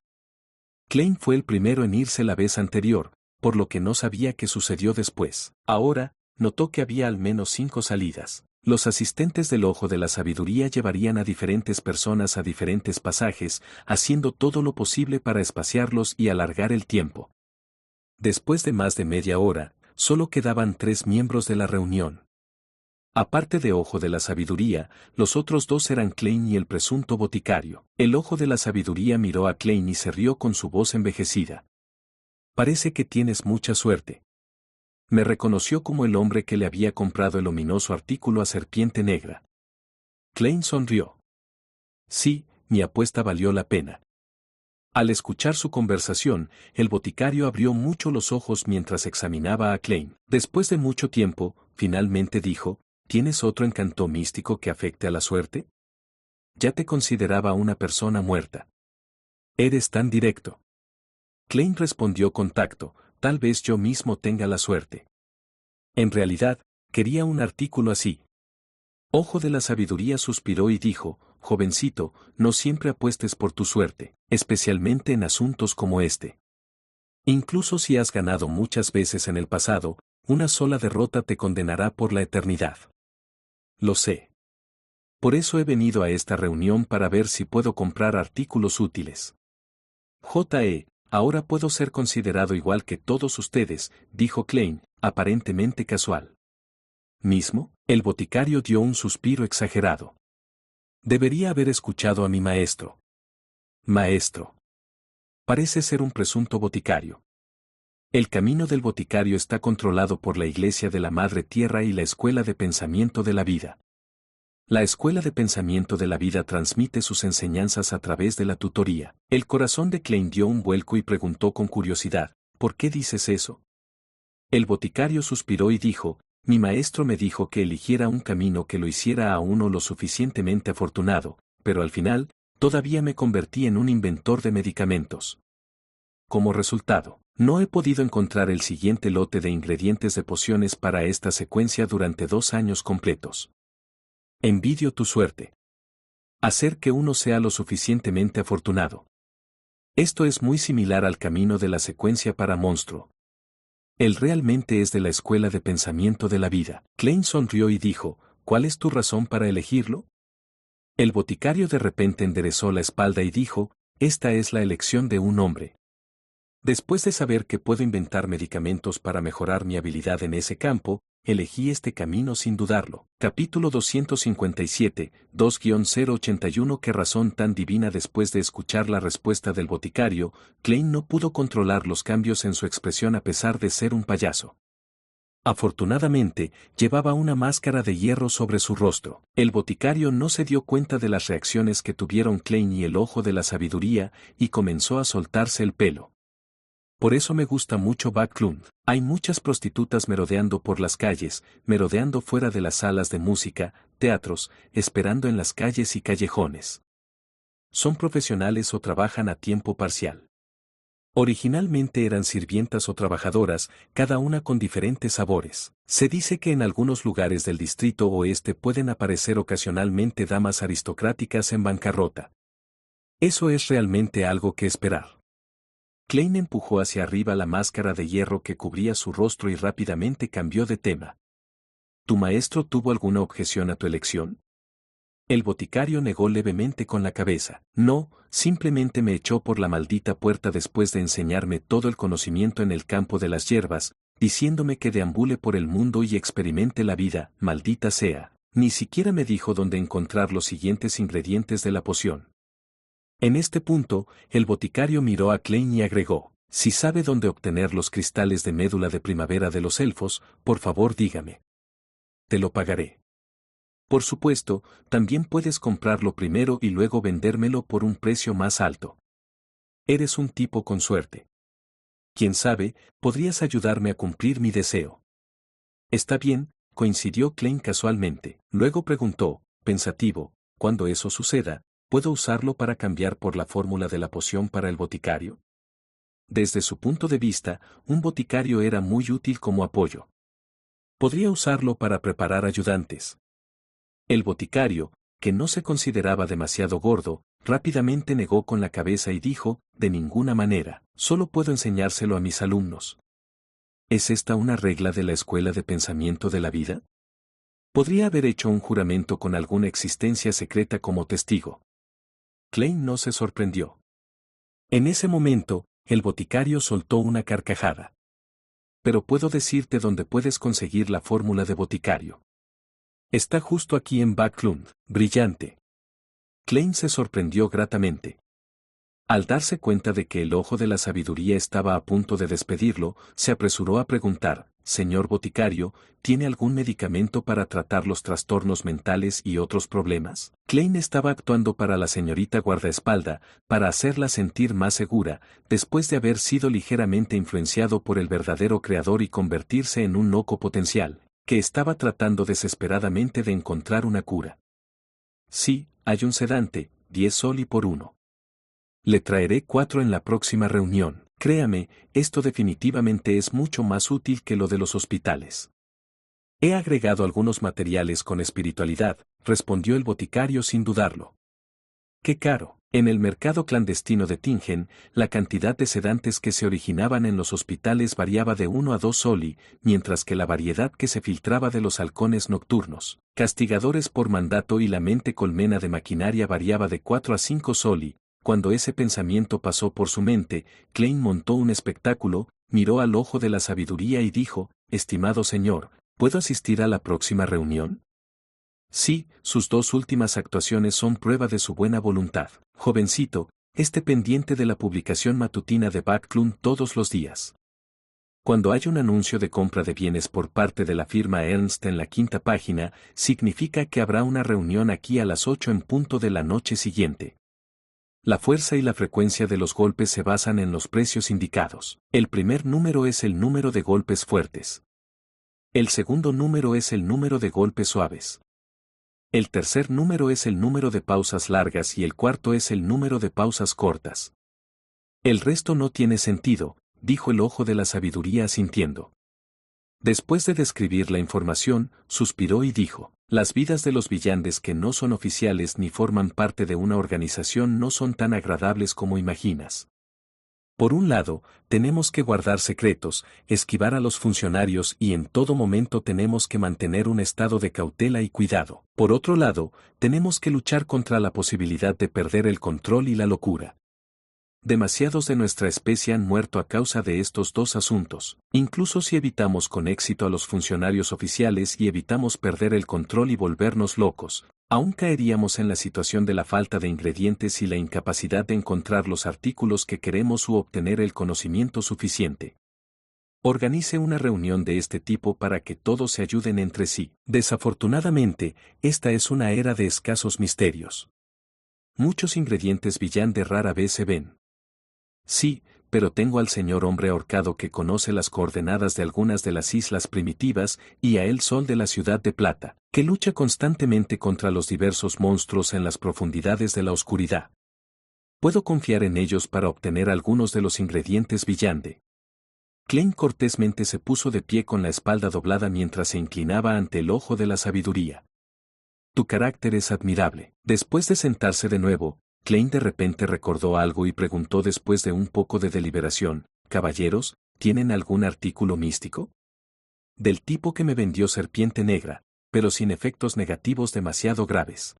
Klein fue el primero en irse la vez anterior, por lo que no sabía qué sucedió después. Ahora, notó que había al menos 5 salidas. Los asistentes del Ojo de la Sabiduría llevarían a diferentes personas a diferentes pasajes, haciendo todo lo posible para espaciarlos y alargar el tiempo. Después de más de media hora, solo quedaban 3 miembros de la reunión. Aparte de Ojo de la Sabiduría, los otros 2 eran Klein y el presunto boticario. El Ojo de la Sabiduría miró a Klein y se rió con su voz envejecida. Parece que tienes mucha suerte. Me reconoció como el hombre que le había comprado el ominoso artículo a Serpiente Negra. Klein sonrió. Sí, mi apuesta valió la pena. Al escuchar su conversación, el boticario abrió mucho los ojos mientras examinaba a Klein. Después de mucho tiempo, finalmente dijo, ¿tienes otro encanto místico que afecte a la suerte? Ya te consideraba una persona muerta. Eres tan directo. Klein respondió con tacto, tal vez yo mismo tenga la suerte. En realidad, quería un artículo así. Ojo de la Sabiduría suspiró y dijo, jovencito, no siempre apuestes por tu suerte, especialmente en asuntos como este. Incluso si has ganado muchas veces en el pasado, una sola derrota te condenará por la eternidad. Lo sé. Por eso he venido a esta reunión para ver si puedo comprar artículos útiles. Ahora puedo ser considerado igual que todos ustedes, dijo Klein, aparentemente casual. ¿Mismo? El boticario dio un suspiro exagerado. Debería haber escuchado a mi maestro. Maestro. Parece ser un presunto boticario. El camino del boticario está controlado por la Iglesia de la Madre Tierra y la Escuela de Pensamiento de la Vida. La Escuela de Pensamiento de la Vida transmite sus enseñanzas a través de la tutoría. El corazón de Klein dio un vuelco y preguntó con curiosidad, ¿por qué dices eso? El boticario suspiró y dijo, mi maestro me dijo que eligiera un camino que lo hiciera a uno lo suficientemente afortunado, pero al final, todavía me convertí en un inventor de medicamentos. Como resultado, no he podido encontrar el siguiente lote de ingredientes de pociones para esta secuencia durante 2 años completos. Envidio tu suerte. Hacer que uno sea lo suficientemente afortunado. Esto es muy similar al camino de la secuencia para monstruo. Él realmente es de la escuela de pensamiento de la vida. Klein sonrió y dijo, ¿cuál es tu razón para elegirlo? El boticario de repente enderezó la espalda y dijo, esta es la elección de un hombre. Después de saber que puedo inventar medicamentos para mejorar mi habilidad en ese campo, elegí este camino sin dudarlo. Capítulo 257, 2-081. ¿Qué razón tan divina? Después de escuchar la respuesta del boticario, Klein no pudo controlar los cambios en su expresión a pesar de ser un payaso. Afortunadamente, llevaba una máscara de hierro sobre su rostro. El boticario no se dio cuenta de las reacciones que tuvieron Klein y el Ojo de la Sabiduría, y comenzó a soltarse el pelo. Por eso me gusta mucho Backlund. Hay muchas prostitutas merodeando por las calles, merodeando fuera de las salas de música, teatros, esperando en las calles y callejones. Son profesionales o trabajan a tiempo parcial. Originalmente eran sirvientas o trabajadoras, cada una con diferentes sabores. Se dice que en algunos lugares del distrito oeste pueden aparecer ocasionalmente damas aristocráticas en bancarrota. Eso es realmente algo que esperar. Klein empujó hacia arriba la máscara de hierro que cubría su rostro y rápidamente cambió de tema. ¿Tu maestro tuvo alguna objeción a tu elección? El boticario negó levemente con la cabeza. No, simplemente me echó por la maldita puerta después de enseñarme todo el conocimiento en el campo de las hierbas, diciéndome que deambule por el mundo y experimente la vida, maldita sea. Ni siquiera me dijo dónde encontrar los siguientes ingredientes de la poción. En este punto, el boticario miró a Klein y agregó, si sabe dónde obtener los cristales de médula de primavera de los elfos, por favor dígame. Te lo pagaré. Por supuesto, también puedes comprarlo primero y luego vendérmelo por un precio más alto. Eres un tipo con suerte. Quién sabe, podrías ayudarme a cumplir mi deseo. Está bien, coincidió Klein casualmente. Luego preguntó, pensativo, cuando eso suceda, ¿puedo usarlo para cambiar por la fórmula de la poción para el boticario? Desde su punto de vista, un boticario era muy útil como apoyo. Podría usarlo para preparar ayudantes. El boticario, que no se consideraba demasiado gordo, rápidamente negó con la cabeza y dijo, de ninguna manera, solo puedo enseñárselo a mis alumnos. ¿Es esta una regla de la escuela de pensamiento de la vida? Podría haber hecho un juramento con alguna existencia secreta como testigo. Klein no se sorprendió. En ese momento, el boticario soltó una carcajada. Pero puedo decirte dónde puedes conseguir la fórmula de boticario. Está justo aquí en Backlund, brillante. Klein se sorprendió gratamente. Al darse cuenta de que el ojo de la sabiduría estaba a punto de despedirlo, se apresuró a preguntar, señor boticario, ¿tiene algún medicamento para tratar los trastornos mentales y otros problemas? Klein estaba actuando para la señorita guardaespalda, para hacerla sentir más segura, después de haber sido ligeramente influenciado por el verdadero creador y convertirse en un loco potencial, que estaba tratando desesperadamente de encontrar una cura. Sí, hay un sedante, 10 soli por uno. Le traeré 4 en la próxima reunión. Créame, esto definitivamente es mucho más útil que lo de los hospitales. He agregado algunos materiales con espiritualidad, respondió el boticario sin dudarlo. ¡Qué caro! En el mercado clandestino de Tingen, la cantidad de sedantes que se originaban en los hospitales variaba de 1 a 2 soli, mientras que la variedad que se filtraba de los halcones nocturnos, castigadores por mandato y la mente colmena de maquinaria variaba de 4 a 5 soli. Cuando ese pensamiento pasó por su mente, Klein montó un espectáculo, miró al ojo de la sabiduría y dijo, estimado señor, ¿puedo asistir a la próxima reunión? Sí, sus 2 últimas actuaciones son prueba de su buena voluntad. Jovencito, esté pendiente de la publicación matutina de Backlund todos los días. Cuando hay un anuncio de compra de bienes por parte de la firma Ernst en la 5ª página, significa que habrá una reunión aquí a las 8 en punto de la noche siguiente. La fuerza y la frecuencia de los golpes se basan en los precios indicados. El primer número es el número de golpes fuertes. El segundo número es el número de golpes suaves. El tercer número es el número de pausas largas y el cuarto es el número de pausas cortas. El resto no tiene sentido, dijo el ojo de la sabiduría asintiendo. Después de describir la información, suspiró y dijo, las vidas de los villanes que no son oficiales ni forman parte de una organización no son tan agradables como imaginas. Por un lado, tenemos que guardar secretos, esquivar a los funcionarios y en todo momento tenemos que mantener un estado de cautela y cuidado. Por otro lado, tenemos que luchar contra la posibilidad de perder el control y la locura. Demasiados de nuestra especie han muerto a causa de estos 2 asuntos. Incluso si evitamos con éxito a los funcionarios oficiales y evitamos perder el control y volvernos locos, aún caeríamos en la situación de la falta de ingredientes y la incapacidad de encontrar los artículos que queremos u obtener el conocimiento suficiente. Organice una reunión de este tipo para que todos se ayuden entre sí. Desafortunadamente, esta es una era de escasos misterios. Muchos ingredientes villande rara vez se ven. Sí, pero tengo al señor hombre ahorcado que conoce las coordenadas de algunas de las islas primitivas y a el sol de la ciudad de plata, que lucha constantemente contra los diversos monstruos en las profundidades de la oscuridad. Puedo confiar en ellos para obtener algunos de los ingredientes villande. Klein cortésmente se puso de pie con la espalda doblada mientras se inclinaba ante el ojo de la sabiduría. Tu carácter es admirable. Después de sentarse de nuevo, Klein de repente recordó algo y preguntó después de un poco de deliberación, «Caballeros, ¿tienen algún artículo místico?» Del tipo que me vendió Serpiente Negra, pero sin efectos negativos demasiado graves.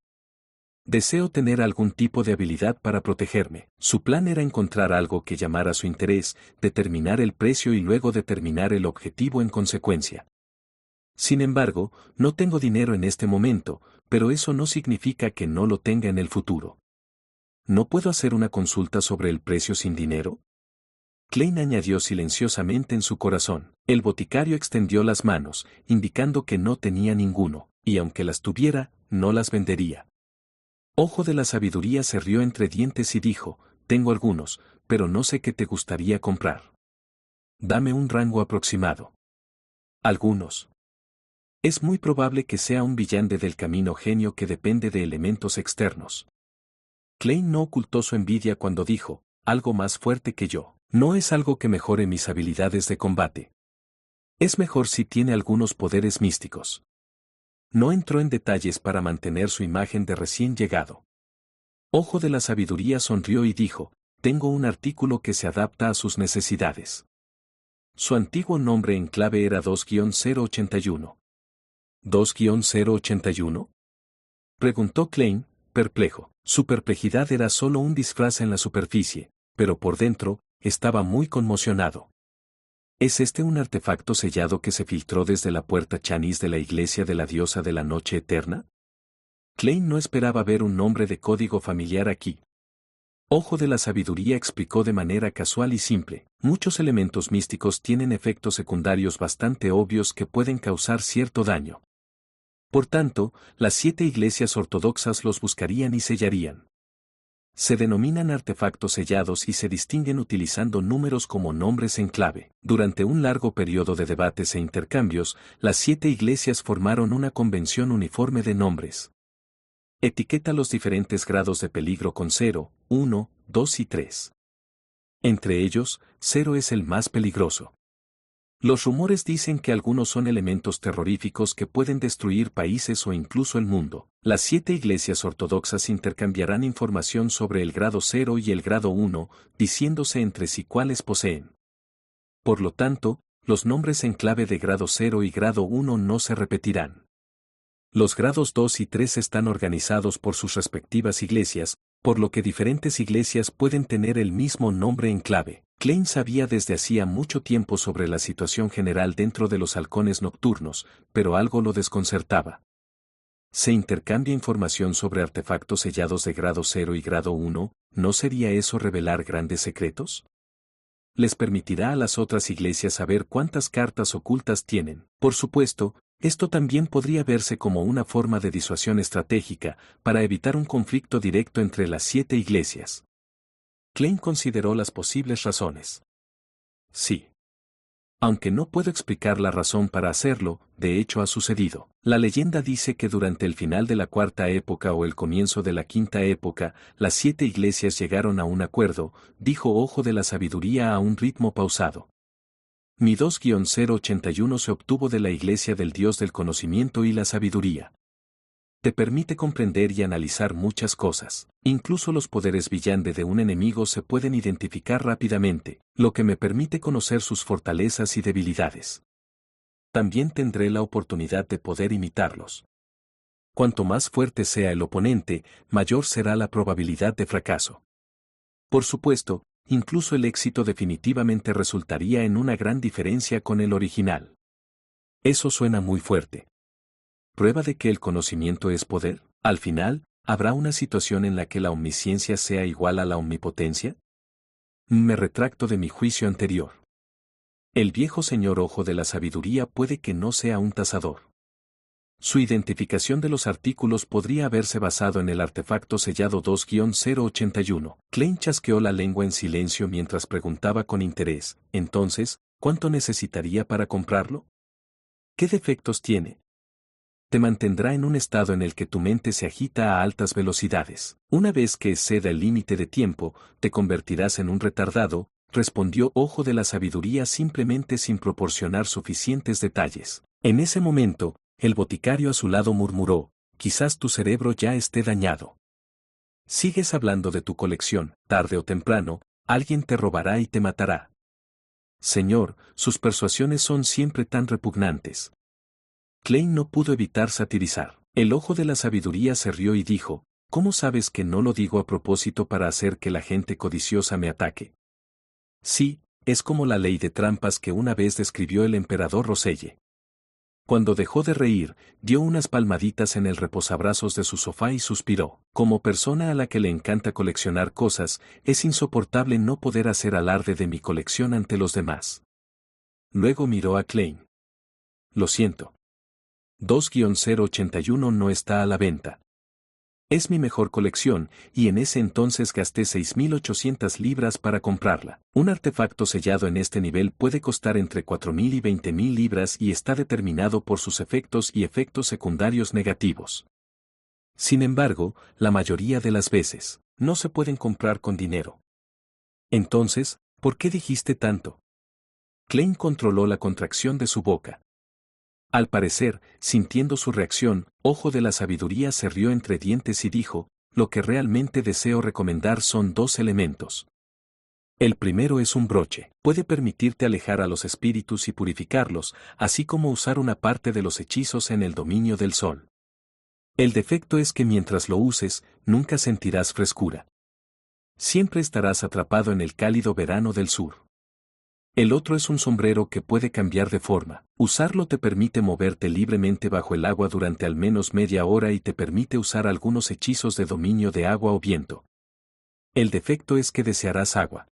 Deseo tener algún tipo de habilidad para protegerme. Su plan era encontrar algo que llamara su interés, determinar el precio y luego determinar el objetivo en consecuencia. Sin embargo, no tengo dinero en este momento, pero eso no significa que no lo tenga en el futuro. ¿no puedo hacer una consulta sobre el precio sin dinero? Klein añadió silenciosamente en su corazón. El boticario extendió las manos, indicando que no tenía ninguno, y aunque las tuviera, no las vendería. Ojo de la Sabiduría se rió entre dientes y dijo, tengo algunos, pero no sé qué te gustaría comprar. Dame un rango aproximado. Algunos. Es muy probable que sea un villante del camino genio que depende de elementos externos. Klein no ocultó su envidia cuando dijo, algo más fuerte que yo. No es algo que mejore mis habilidades de combate. Es mejor si tiene algunos poderes místicos. No entró en detalles para mantener su imagen de recién llegado. Ojo de la Sabiduría sonrió y dijo, tengo un artículo que se adapta a sus necesidades. Su antiguo nombre en clave era 2-081. ¿2-081? Preguntó Klein, perplejo. Su perplejidad era solo un disfraz en la superficie, pero por dentro, estaba muy conmocionado. ¿Es este un artefacto sellado que se filtró desde la puerta Chanis de la iglesia de la diosa de la noche eterna? Klein no esperaba ver un nombre de código familiar aquí. Ojo de la Sabiduría explicó de manera casual y simple, muchos elementos místicos tienen efectos secundarios bastante obvios que pueden causar cierto daño. Por tanto, las 7 iglesias ortodoxas los buscarían y sellarían. Se denominan artefactos sellados y se distinguen utilizando números como nombres en clave. Durante un largo periodo de debates e intercambios, las 7 iglesias formaron una convención uniforme de nombres. Etiqueta los diferentes grados de peligro con 0, 1, 2 y 3. Entre ellos, 0 es el más peligroso. Los rumores dicen que algunos son elementos terroríficos que pueden destruir países o incluso el mundo. Las 7 iglesias ortodoxas intercambiarán información sobre el grado 0 y el grado 1, diciéndose entre sí cuáles poseen. Por lo tanto, los nombres en clave de grado 0 y grado 1 no se repetirán. Los grados 2 y 3 están organizados por sus respectivas iglesias, por lo que diferentes iglesias pueden tener el mismo nombre en clave. Klein sabía desde hacía mucho tiempo sobre la situación general dentro de los halcones nocturnos, pero algo lo desconcertaba. ¿Se intercambia información sobre artefactos sellados de grado 0 y grado 1? ¿No sería eso revelar grandes secretos? Les permitirá a las otras iglesias saber cuántas cartas ocultas tienen. Por supuesto, esto también podría verse como una forma de disuasión estratégica, para evitar un conflicto directo entre las 7 iglesias. Klein consideró las posibles razones. Sí. Aunque no puedo explicar la razón para hacerlo, de hecho ha sucedido. La leyenda dice que durante el final de la cuarta época o el comienzo de la quinta época, las 7 iglesias llegaron a un acuerdo, dijo Ojo de la Sabiduría a un ritmo pausado. Mi 2-081 se obtuvo de la iglesia del Dios del conocimiento y la sabiduría. Te permite comprender y analizar muchas cosas. Incluso los poderes villante de un enemigo se pueden identificar rápidamente, lo que me permite conocer sus fortalezas y debilidades. También tendré la oportunidad de poder imitarlos. Cuanto más fuerte sea el oponente, mayor será la probabilidad de fracaso. Por supuesto, incluso el éxito definitivamente resultaría en una gran diferencia con el original. Eso suena muy fuerte. ¿Prueba de que el conocimiento es poder? Al final, ¿habrá una situación en la que la omnisciencia sea igual a la omnipotencia? Me retracto de mi juicio anterior. El viejo señor Ojo de la Sabiduría puede que no sea un tasador. Su identificación de los artículos podría haberse basado en el artefacto sellado 2-081. Klein chasqueó la lengua en silencio mientras preguntaba con interés, entonces, ¿cuánto necesitaría para comprarlo? ¿Qué defectos tiene? Te mantendrá en un estado en el que tu mente se agita a altas velocidades. Una vez que exceda el límite de tiempo, te convertirás en un retardado, respondió Ojo de la Sabiduría simplemente sin proporcionar suficientes detalles. En ese momento, el boticario a su lado murmuró, quizás tu cerebro ya esté dañado. Sigues hablando de tu colección, tarde o temprano, alguien te robará y te matará. Señor, sus persuasiones son siempre tan repugnantes. Klein no pudo evitar satirizar. El Ojo de la Sabiduría se rió y dijo, ¿cómo sabes que no lo digo a propósito para hacer que la gente codiciosa me ataque? Sí, es como la ley de trampas que una vez describió el emperador Roselle. Cuando dejó de reír, dio unas palmaditas en el reposabrazos de su sofá y suspiró. Como persona a la que le encanta coleccionar cosas, es insoportable no poder hacer alarde de mi colección ante los demás. Luego miró a Klein. Lo siento. 2-081 no está a la venta. Es mi mejor colección, y en ese entonces gasté 6.800 libras para comprarla. Un artefacto sellado en este nivel puede costar entre 4.000 y 20.000 libras y está determinado por sus efectos y efectos secundarios negativos. Sin embargo, la mayoría de las veces, no se pueden comprar con dinero. Entonces, ¿por qué dijiste tanto? Klein controló la contracción de su boca. Al parecer, sintiendo su reacción, Ojo de la Sabiduría se rió entre dientes y dijo, lo que realmente deseo recomendar son 2 elementos. El primero es un broche. Puede permitirte alejar a los espíritus y purificarlos, así como usar una parte de los hechizos en el dominio del sol. El defecto es que mientras lo uses, nunca sentirás frescura. Siempre estarás atrapado en el cálido verano del sur. El otro es un sombrero que puede cambiar de forma. Usarlo te permite moverte libremente bajo el agua durante al menos media hora y te permite usar algunos hechizos de dominio de agua o viento. El defecto es que desearás agua.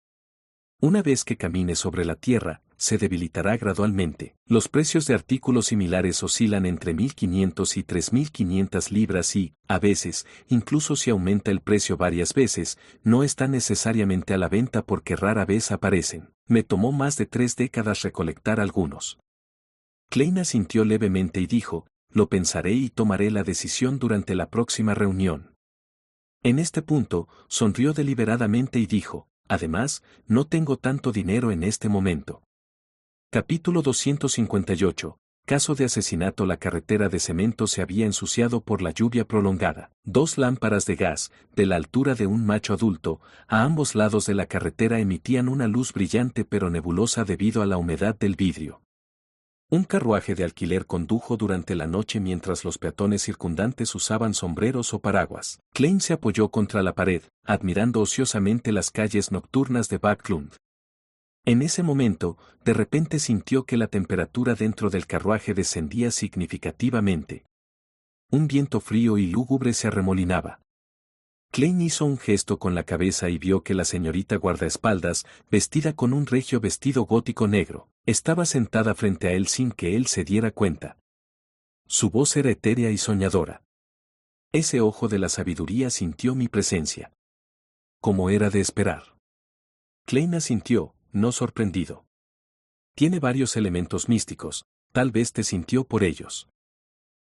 Una vez que camines sobre la tierra, se debilitará gradualmente. Los precios de artículos similares oscilan entre 1.500 y 3.500 libras y, a veces, incluso si aumenta el precio varias veces, no están necesariamente a la venta porque rara vez aparecen. Me tomó más de 3 décadas recolectar algunos. Klein asintió levemente y dijo, lo pensaré y tomaré la decisión durante la próxima reunión. En este punto, sonrió deliberadamente y dijo, además, no tengo tanto dinero en este momento. Capítulo 258. Caso de asesinato. La carretera de cemento se había ensuciado por la lluvia prolongada. 2 lámparas de gas, de la altura de un macho adulto, a ambos lados de la carretera emitían una luz brillante pero nebulosa debido a la humedad del vidrio. Un carruaje de alquiler condujo durante la noche mientras los peatones circundantes usaban sombreros o paraguas. Klein se apoyó contra la pared, admirando ociosamente las calles nocturnas de Backlund. En ese momento, de repente sintió que la temperatura dentro del carruaje descendía significativamente. Un viento frío y lúgubre se arremolinaba. Klein hizo un gesto con la cabeza y vio que la señorita guardaespaldas, vestida con un regio vestido gótico negro, estaba sentada frente a él sin que él se diera cuenta. Su voz era etérea y soñadora. Ese ojo de la sabiduría sintió mi presencia. Como era de esperar. Klein asintió, no sorprendido. Tiene varios elementos místicos, tal vez te sintió por ellos.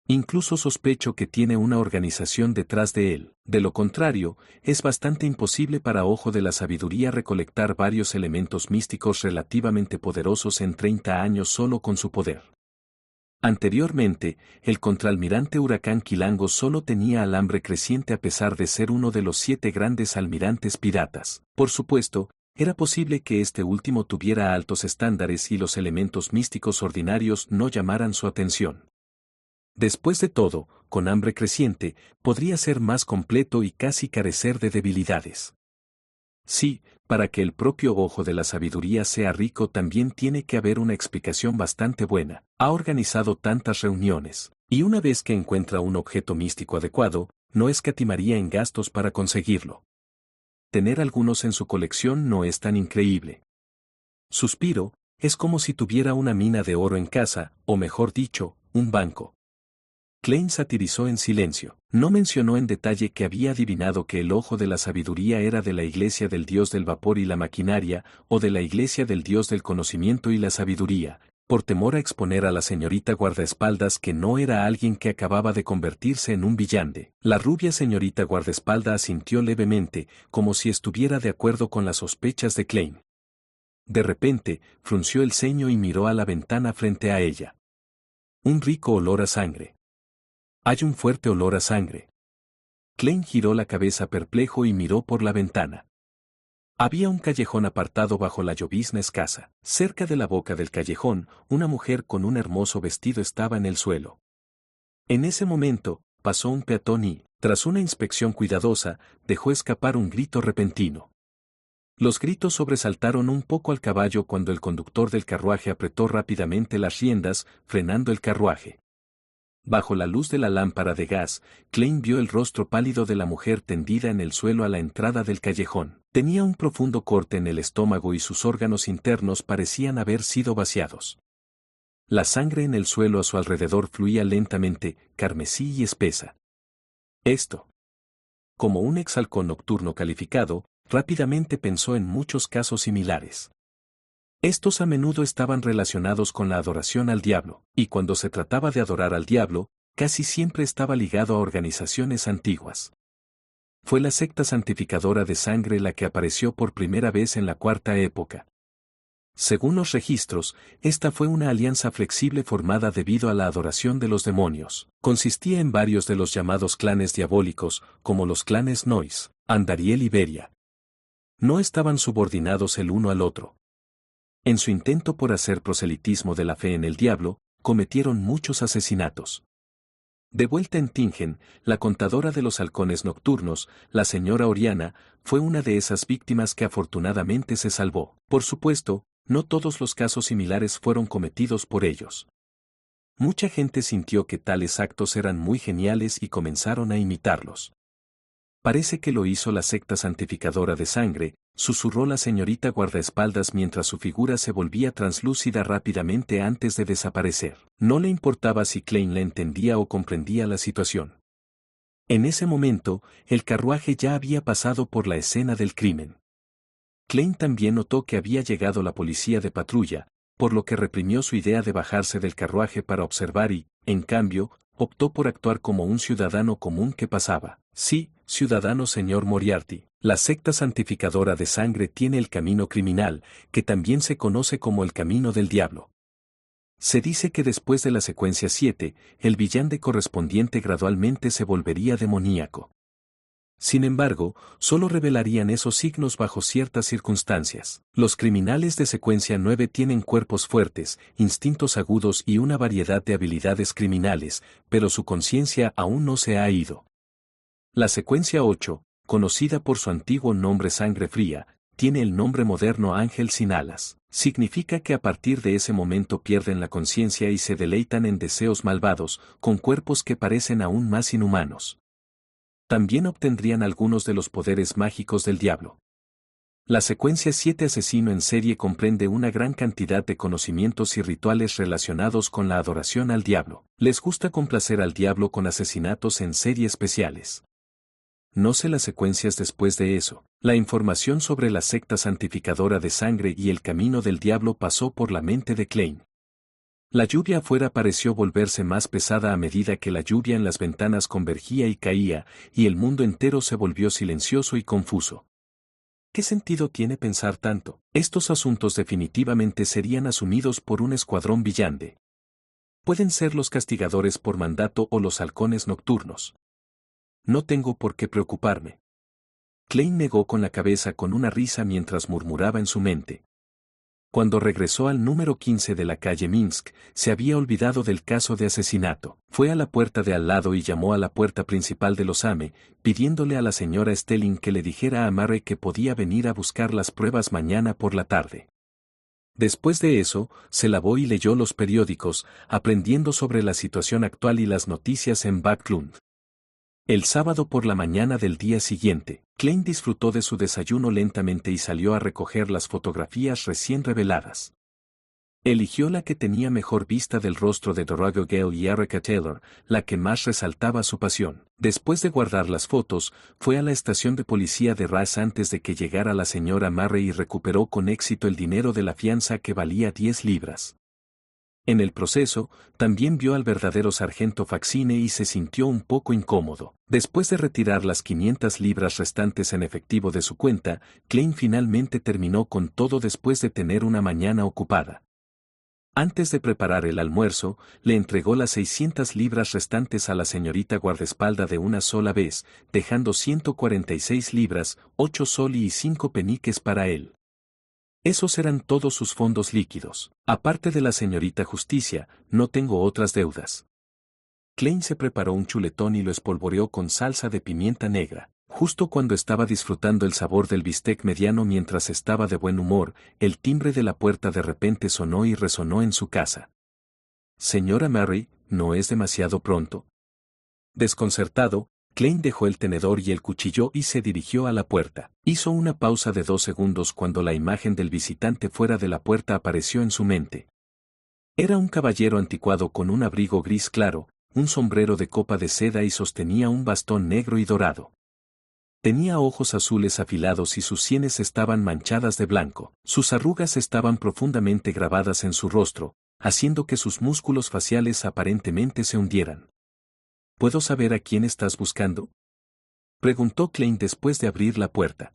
Incluso sospecho que tiene una organización detrás de él. De lo contrario, es bastante imposible para Ojo de la Sabiduría recolectar varios elementos místicos relativamente poderosos en 30 años solo con su poder. Anteriormente, el contraalmirante Huracán Quilango solo tenía alambre creciente a pesar de ser uno de los 7 grandes almirantes piratas. Por supuesto, era posible que este último tuviera altos estándares y los elementos místicos ordinarios no llamaran su atención. Después de todo, con hambre creciente, podría ser más completo y casi carecer de debilidades. Sí, para que el propio Ojo de la Sabiduría sea rico también tiene que haber una explicación bastante buena. Ha organizado tantas reuniones, y una vez que encuentra un objeto místico adecuado, no escatimaría en gastos para conseguirlo. Tener algunos en su colección no es tan increíble. Suspiro, es como si tuviera una mina de oro en casa, o mejor dicho, un banco. Klein satirizó en silencio. No mencionó en detalle que había adivinado que el Ojo de la Sabiduría era de la Iglesia del Dios del Vapor y la Maquinaria, o de la Iglesia del Dios del Conocimiento y la Sabiduría, por temor a exponer a la señorita guardaespaldas que no era alguien que acababa de convertirse en un villante. La rubia señorita guardaespaldas asintió levemente, como si estuviera de acuerdo con las sospechas de Klein. De repente, frunció el ceño y miró a la ventana frente a ella. Un rico olor a sangre. Hay un fuerte olor a sangre. Klein giró la cabeza perplejo y miró por la ventana. Había un callejón apartado bajo la llovizna escasa. Cerca de la boca del callejón, una mujer con un hermoso vestido estaba en el suelo. En ese momento, pasó un peatón y, tras una inspección cuidadosa, dejó escapar un grito repentino. Los gritos sobresaltaron un poco al caballo cuando el conductor del carruaje apretó rápidamente las riendas, frenando el carruaje. Bajo la luz de la lámpara de gas, Klein vio el rostro pálido de la mujer tendida en el suelo a la entrada del callejón. Tenía un profundo corte en el estómago y sus órganos internos parecían haber sido vaciados. La sangre en el suelo a su alrededor fluía lentamente, carmesí y espesa. Esto. Como un exhalcón nocturno calificado, rápidamente pensó en muchos casos similares. Estos a menudo estaban relacionados con la adoración al diablo, y cuando se trataba de adorar al diablo, casi siempre estaba ligado a organizaciones antiguas. Fue la secta santificadora de sangre la que apareció por primera vez en la Cuarta Época. Según los registros, esta fue una alianza flexible formada debido a la adoración de los demonios. Consistía en varios de los llamados clanes diabólicos, como los clanes Nois, Andariel y Beria. No estaban subordinados el uno al otro. En su intento por hacer proselitismo de la fe en el diablo, cometieron muchos asesinatos. De vuelta en Tingen, la contadora de los halcones nocturnos, la señora Oriana, fue una de esas víctimas que afortunadamente se salvó. Por supuesto, no todos los casos similares fueron cometidos por ellos. Mucha gente sintió que tales actos eran muy geniales y comenzaron a imitarlos. Parece que lo hizo la secta santificadora de sangre, susurró la señorita guardaespaldas mientras su figura se volvía translúcida rápidamente antes de desaparecer. No le importaba si Klein le entendía o comprendía la situación. En ese momento, el carruaje ya había pasado por la escena del crimen. Klein también notó que había llegado la policía de patrulla, por lo que reprimió su idea de bajarse del carruaje para observar y, en cambio, optó por actuar como un ciudadano común que pasaba. Sí, ciudadano señor Moriarty, la secta santificadora de sangre tiene el camino criminal, que también se conoce como el camino del diablo. Se dice que después de la secuencia 7, el villano correspondiente gradualmente se volvería demoníaco. Sin embargo, solo revelarían esos signos bajo ciertas circunstancias. Los criminales de secuencia 9 tienen cuerpos fuertes, instintos agudos y una variedad de habilidades criminales, pero su conciencia aún no se ha ido. La secuencia 8, conocida por su antiguo nombre Sangre Fría, tiene el nombre moderno Ángel sin alas. Significa que a partir de ese momento pierden la conciencia y se deleitan en deseos malvados, con cuerpos que parecen aún más inhumanos. También obtendrían algunos de los poderes mágicos del diablo. La secuencia 7 asesino en serie comprende una gran cantidad de conocimientos y rituales relacionados con la adoración al diablo. Les gusta complacer al diablo con asesinatos en serie especiales. No sé las secuencias después de eso. La información sobre la secta santificadora de sangre y el camino del diablo pasó por la mente de Klein. La lluvia afuera pareció volverse más pesada a medida que la lluvia en las ventanas convergía y caía, y el mundo entero se volvió silencioso y confuso. ¿Qué sentido tiene pensar tanto? Estos asuntos definitivamente serían asumidos por un escuadrón villante. Pueden ser los castigadores por mandato o los halcones nocturnos. No tengo por qué preocuparme. Klein negó con la cabeza con una risa mientras murmuraba en su mente. Cuando regresó al número 15 de la calle Minsk, se había olvidado del caso de asesinato. Fue a la puerta de al lado y llamó a la puerta principal de los AME, pidiéndole a la señora Stelling que le dijera a Murray que podía venir a buscar las pruebas mañana por la tarde. Después de eso, se lavó y leyó los periódicos, aprendiendo sobre la situación actual y las noticias en Backlund. El sábado por la mañana del día siguiente, Klein disfrutó de su desayuno lentamente y salió a recoger las fotografías recién reveladas. Eligió la que tenía mejor vista del rostro de Dorothy Gale y Erica Taylor, la que más resaltaba su pasión. Después de guardar las fotos, fue a la estación de policía de Ras antes de que llegara la señora Murray y recuperó con éxito el dinero de la fianza que valía 10 libras. En el proceso, también vio al verdadero sargento Faxine y se sintió un poco incómodo. Después de retirar las 500 libras restantes en efectivo de su cuenta, Klein finalmente terminó con todo después de tener una mañana ocupada. Antes de preparar el almuerzo, le entregó las 600 libras restantes a la señorita guardaespaldas de una sola vez, dejando 146 libras, 8 soli y 5 peniques para él. Esos eran todos sus fondos líquidos. Aparte de la señorita Justicia, no tengo otras deudas. Klein se preparó un chuletón y lo espolvoreó con salsa de pimienta negra. Justo cuando estaba disfrutando el sabor del bistec mediano mientras estaba de buen humor, el timbre de la puerta de repente sonó y resonó en su casa. Señora Mary, ¿no es demasiado pronto? Desconcertado, Klein dejó el tenedor y el cuchillo y se dirigió a la puerta. Hizo una pausa de 2 segundos cuando la imagen del visitante fuera de la puerta apareció en su mente. Era un caballero anticuado con un abrigo gris claro, un sombrero de copa de seda y sostenía un bastón negro y dorado. Tenía ojos azules afilados y sus sienes estaban manchadas de blanco. Sus arrugas estaban profundamente grabadas en su rostro, haciendo que sus músculos faciales aparentemente se hundieran. ¿Puedo saber a quién estás buscando? Preguntó Klein después de abrir la puerta.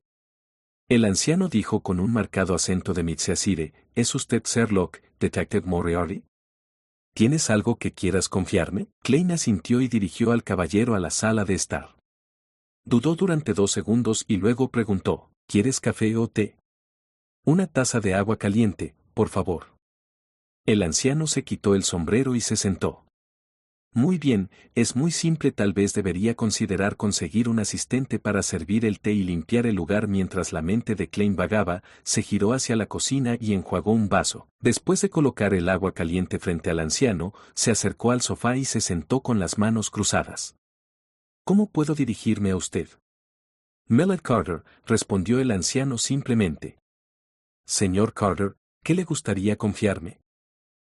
El anciano dijo con un marcado acento de Midseaside, ¿es usted Sherlock, Detective Moriarty? ¿Tienes algo que quieras confiarme? Klein asintió y dirigió al caballero a la sala de estar. Dudó durante 2 segundos y luego preguntó, ¿quieres café o té? Una taza de agua caliente, por favor. El anciano se quitó el sombrero y se sentó. Muy bien, es muy simple, tal vez debería considerar conseguir un asistente para servir el té y limpiar el lugar. Mientras la mente de Klein vagaba, se giró hacia la cocina y enjuagó un vaso. Después de colocar el agua caliente frente al anciano, se acercó al sofá y se sentó con las manos cruzadas. ¿Cómo puedo dirigirme a usted? Mellett Carter, respondió el anciano simplemente. Señor Carter, ¿qué le gustaría confiarme?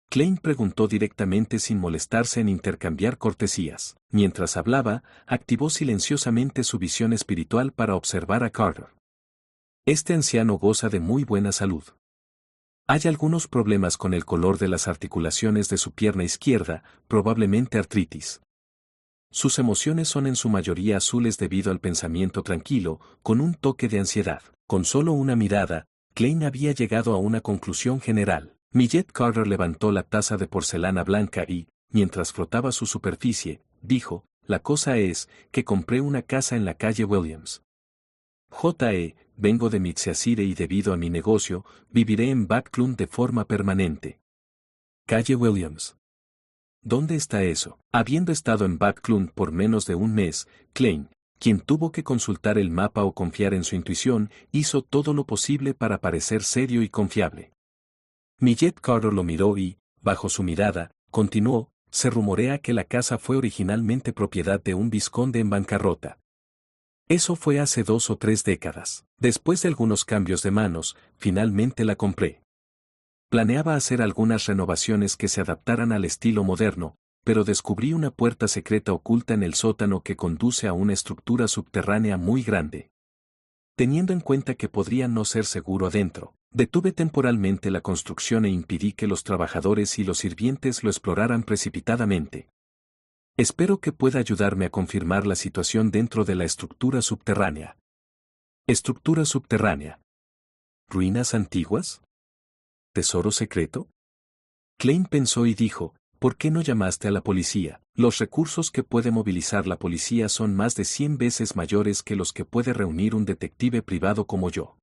Klein preguntó directamente sin molestarse en intercambiar cortesías. Mientras hablaba, activó silenciosamente su visión espiritual para observar a Carter. Este anciano goza de muy buena salud. Hay algunos problemas con el color de las articulaciones de su pierna izquierda, probablemente artritis. Sus emociones son en su mayoría azules debido al pensamiento tranquilo, con un toque de ansiedad. Con solo una mirada, Klein había llegado a una conclusión general. Millette Carter levantó la taza de porcelana blanca y, mientras frotaba su superficie, dijo, la cosa es, que compré una casa en la calle Williams. Vengo de Midseaside y debido a mi negocio, viviré en Backlund de forma permanente. Calle Williams. ¿Dónde está eso? Habiendo estado en Backlund por menos de un mes, Klein, quien tuvo que consultar el mapa o confiar en su intuición, hizo todo lo posible para parecer serio y confiable. Millette Carter lo miró y, bajo su mirada, continuó, se rumorea que la casa fue originalmente propiedad de un vizconde en bancarrota. Eso fue hace 2 o 3 décadas. Después de algunos cambios de manos, finalmente la compré. Planeaba hacer algunas renovaciones que se adaptaran al estilo moderno, pero descubrí una puerta secreta oculta en el sótano que conduce a una estructura subterránea muy grande. Teniendo en cuenta que podría no ser seguro adentro, detuve temporalmente la construcción e impidí que los trabajadores y los sirvientes lo exploraran precipitadamente. Espero que pueda ayudarme a confirmar la situación dentro de la estructura subterránea. Estructura subterránea. ¿Ruinas antiguas? ¿Tesoro secreto? Klein pensó y dijo, ¿por qué no llamaste a la policía? Los recursos que puede movilizar la policía son más de 100 veces mayores que los que puede reunir un detective privado como yo.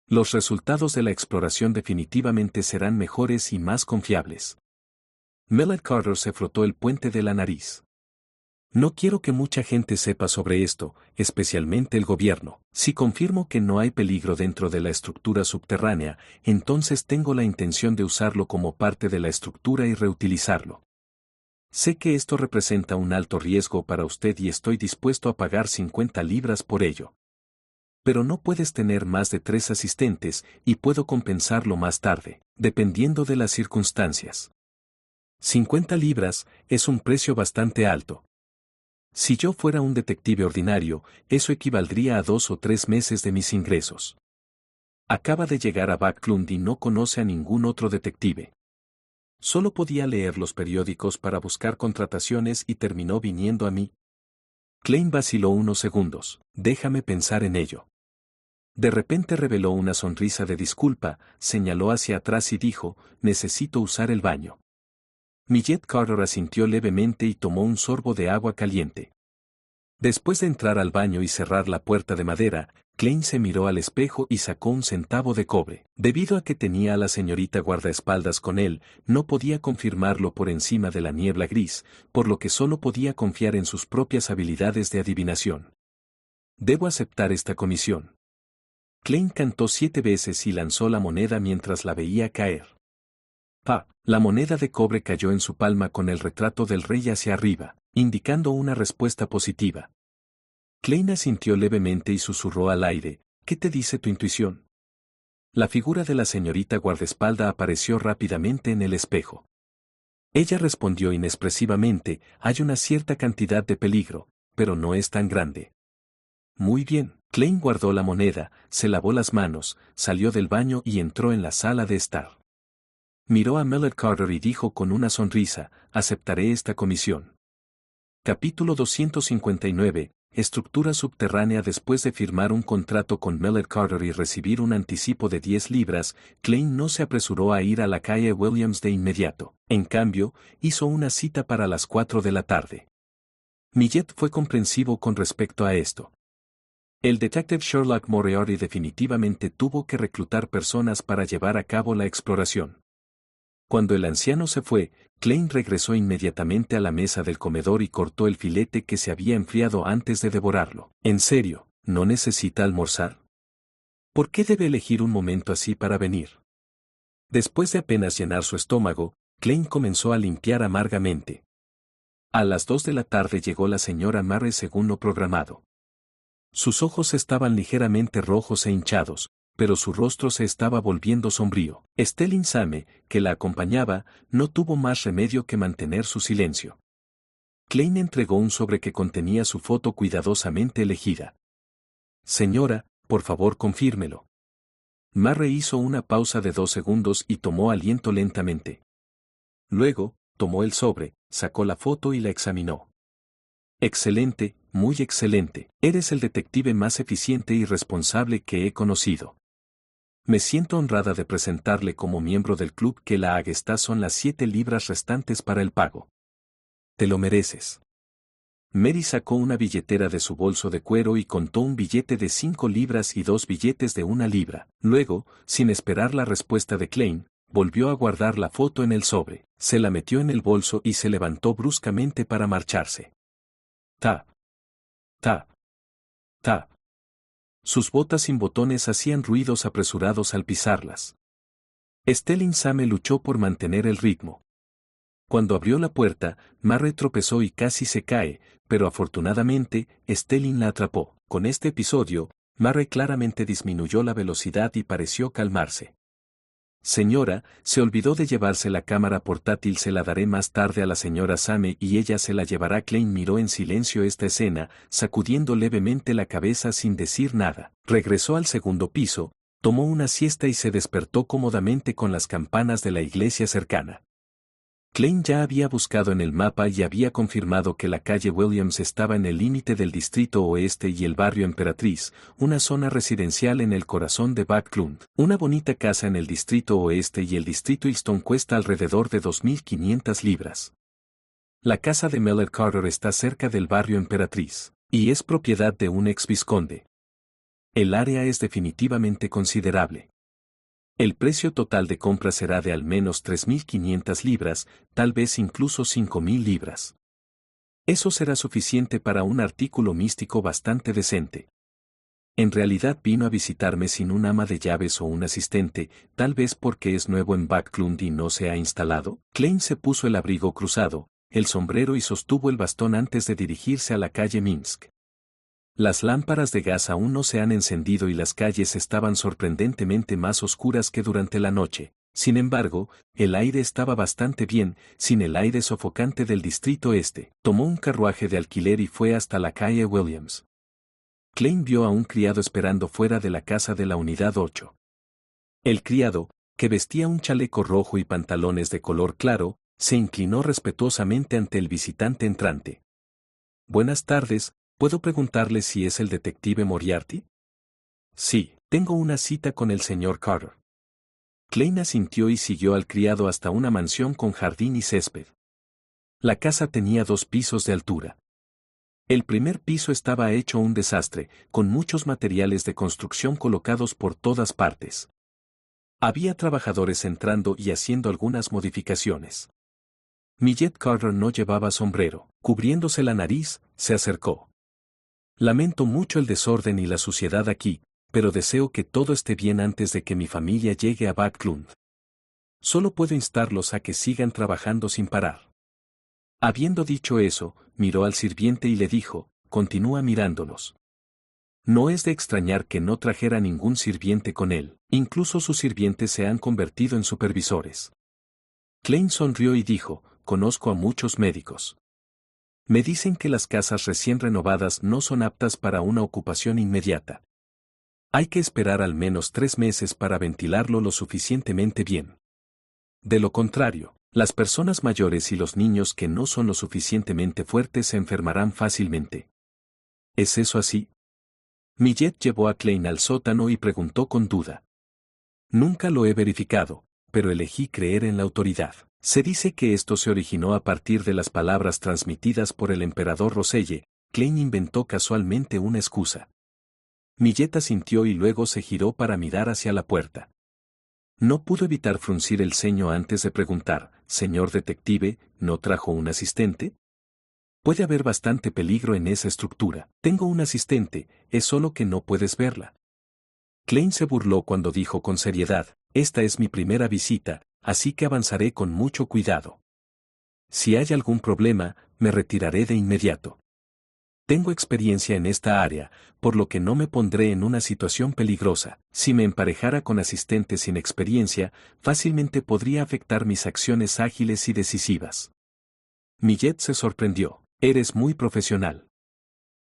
Los resultados de la exploración definitivamente serán mejores y más confiables. Mellett Carter se frotó el puente de la nariz. No quiero que mucha gente sepa sobre esto, especialmente el gobierno. Si confirmo que no hay peligro dentro de la estructura subterránea, entonces tengo la intención de usarlo como parte de la estructura y reutilizarlo. Sé que esto representa un alto riesgo para usted y estoy dispuesto a pagar 50 libras por ello. Pero no puedes tener más de 3 asistentes y puedo compensarlo más tarde, dependiendo de las circunstancias. 50 libras es un precio bastante alto. Si yo fuera un detective ordinario, eso equivaldría a 2 o 3 meses de mis ingresos. Acaba de llegar a Backlund y no conoce a ningún otro detective. Solo podía leer los periódicos para buscar contrataciones y terminó viniendo a mí. Klein vaciló unos segundos, déjame pensar en ello. De repente reveló una sonrisa de disculpa, señaló hacia atrás y dijo, necesito usar el baño. Millette Carter asintió levemente y tomó un sorbo de agua caliente. Después de entrar al baño y cerrar la puerta de madera, Klein se miró al espejo y sacó un centavo de cobre. Debido a que tenía a la señorita guardaespaldas con él, no podía confirmarlo por encima de la niebla gris, por lo que solo podía confiar en sus propias habilidades de adivinación. Debo aceptar esta comisión. Klein cantó 7 veces y lanzó la moneda mientras la veía caer. ¡Pa! La moneda de cobre cayó en su palma con el retrato del rey hacia arriba, indicando una respuesta positiva. Klein asintió levemente y susurró al aire, ¿qué te dice tu intuición? La figura de la señorita guardaespaldas apareció rápidamente en el espejo. Ella respondió inexpresivamente, hay una cierta cantidad de peligro, pero no es tan grande. Muy bien, Klein guardó la moneda, se lavó las manos, salió del baño y entró en la sala de estar. Miró a Miller Carter y dijo con una sonrisa, aceptaré esta comisión. Capítulo 259, Estructura subterránea. Después de firmar un contrato con Miller Carter y recibir un anticipo de 10 libras, Klein no se apresuró a ir a la calle Williams de inmediato. En cambio, hizo una cita para las 4 de la tarde. Millet fue comprensivo con respecto a esto. El detective Sherlock Moriarty definitivamente tuvo que reclutar personas para llevar a cabo la exploración. Cuando el anciano se fue, Klein regresó inmediatamente a la mesa del comedor y cortó el filete que se había enfriado antes de devorarlo. ¿En serio, no necesita almorzar? ¿Por qué debe elegir un momento así para venir? Después de apenas llenar su estómago, Klein comenzó a limpiar amargamente. A las 2 de la tarde llegó la señora Murray según lo programado. Sus ojos estaban ligeramente rojos e hinchados, pero su rostro se estaba volviendo sombrío. Stelling Same, que la acompañaba, no tuvo más remedio que mantener su silencio. Klein entregó un sobre que contenía su foto cuidadosamente elegida. Señora, por favor confírmelo. Murray hizo una pausa de 2 segundos y tomó aliento lentamente. Luego, tomó el sobre, sacó la foto y la examinó. Excelente, muy excelente. Eres el detective más eficiente y responsable que he conocido. Me siento honrada de presentarle como miembro del club que la agesta son las 7 libras restantes para el pago. Te lo mereces. Mary sacó una billetera de su bolso de cuero y contó un billete de 5 libras y 2 billetes de 1 libra. Luego, sin esperar la respuesta de Klein, volvió a guardar la foto en el sobre, se la metió en el bolso y se levantó bruscamente para marcharse. Tap. Tap. Tap. Sus botas sin botones hacían ruidos apresurados al pisarlas. Stelling Same luchó por mantener el ritmo. Cuando abrió la puerta, Murray tropezó y casi se cae, pero afortunadamente, Stelling la atrapó. Con este episodio, Murray claramente disminuyó la velocidad y pareció calmarse. Señora, se olvidó de llevarse la cámara portátil, se la daré más tarde a la señora Same y ella se la llevará. Klein miró en silencio esta escena, sacudiendo levemente la cabeza sin decir nada. Regresó al segundo piso, tomó una siesta y se despertó cómodamente con las campanas de la iglesia cercana. Klein ya había buscado en el mapa y había confirmado que la calle Williams estaba en el límite del distrito oeste y el barrio Emperatriz, una zona residencial en el corazón de Backlund. Una bonita casa en el distrito oeste y el distrito Easton cuesta alrededor de 2.500 libras. La casa de Miller Carter está cerca del barrio Emperatriz, y es propiedad de un ex vizconde. El área es definitivamente considerable. El precio total de compra será de al menos 3.500 libras, tal vez incluso 5.000 libras. Eso será suficiente para un artículo místico bastante decente. En realidad vino a visitarme sin un ama de llaves o un asistente, tal vez porque es nuevo en Backlund y no se ha instalado. Klein se puso el abrigo cruzado, el sombrero y sostuvo el bastón antes de dirigirse a la calle Minsk. Las lámparas de gas aún no se han encendido y las calles estaban sorprendentemente más oscuras que durante la noche. Sin embargo, el aire estaba bastante bien, sin el aire sofocante del distrito este. Tomó un carruaje de alquiler y fue hasta la calle Williams. Klein vio a un criado esperando fuera de la casa de la unidad 8. El criado, que vestía un chaleco rojo y pantalones de color claro, se inclinó respetuosamente ante el visitante entrante. Buenas tardes. ¿Puedo preguntarle si es el detective Moriarty? Sí, tengo una cita con el señor Carter. Klein asintió y siguió al criado hasta una mansión con jardín y césped. La casa tenía 2 pisos de altura. El primer piso estaba hecho un desastre, con muchos materiales de construcción colocados por todas partes. Había trabajadores entrando y haciendo algunas modificaciones. Millet Carter no llevaba sombrero. Cubriéndose la nariz, se acercó. Lamento mucho el desorden y la suciedad aquí, pero deseo que todo esté bien antes de que mi familia llegue a Backlund. Solo puedo instarlos a que sigan trabajando sin parar. Habiendo dicho eso, miró al sirviente y le dijo, continúa mirándolos. No es de extrañar que no trajera ningún sirviente con él, incluso sus sirvientes se han convertido en supervisores. Klein sonrió y dijo, conozco a muchos médicos. Me dicen que las casas recién renovadas no son aptas para una ocupación inmediata. Hay que esperar al menos 3 meses para ventilarlo lo suficientemente bien. De lo contrario, las personas mayores y los niños que no son lo suficientemente fuertes se enfermarán fácilmente. ¿Es eso así? Millet llevó a Klein al sótano y preguntó con duda. Nunca lo he verificado, pero elegí creer en la autoridad. Se dice que esto se originó a partir de las palabras transmitidas por el emperador Roselle. Klein inventó casualmente una excusa. Millet asintió y luego se giró para mirar hacia la puerta. No pudo evitar fruncir el ceño antes de preguntar, señor detective, ¿no trajo un asistente? Puede haber bastante peligro en esa estructura. Tengo un asistente, es solo que no puedes verla. Klein se burló cuando dijo con seriedad, esta es mi primera visita, así que avanzaré con mucho cuidado. Si hay algún problema, me retiraré de inmediato. Tengo experiencia en esta área, por lo que no me pondré en una situación peligrosa. Si me emparejara con asistentes sin experiencia, fácilmente podría afectar mis acciones ágiles y decisivas. Millet se sorprendió. Eres muy profesional.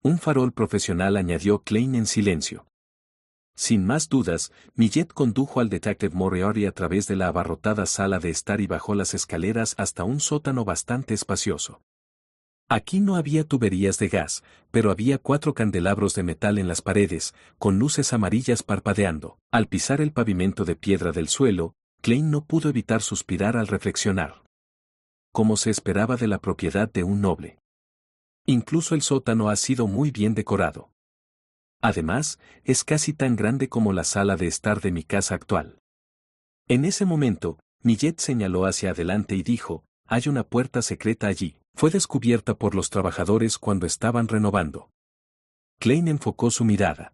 Un farol profesional, añadió Klein en silencio. Sin más dudas, Millet condujo al detective Moriarty a través de la abarrotada sala de estar y bajó las escaleras hasta un sótano bastante espacioso. Aquí no había tuberías de gas, pero había 4 candelabros de metal en las paredes, con luces amarillas parpadeando. Al pisar el pavimento de piedra del suelo, Klein no pudo evitar suspirar al reflexionar. Como se esperaba de la propiedad de un noble. Incluso el sótano ha sido muy bien decorado. Además, es casi tan grande como la sala de estar de mi casa actual. En ese momento, Millet señaló hacia adelante y dijo, hay una puerta secreta allí. Fue descubierta por los trabajadores cuando estaban renovando. Klein enfocó su mirada.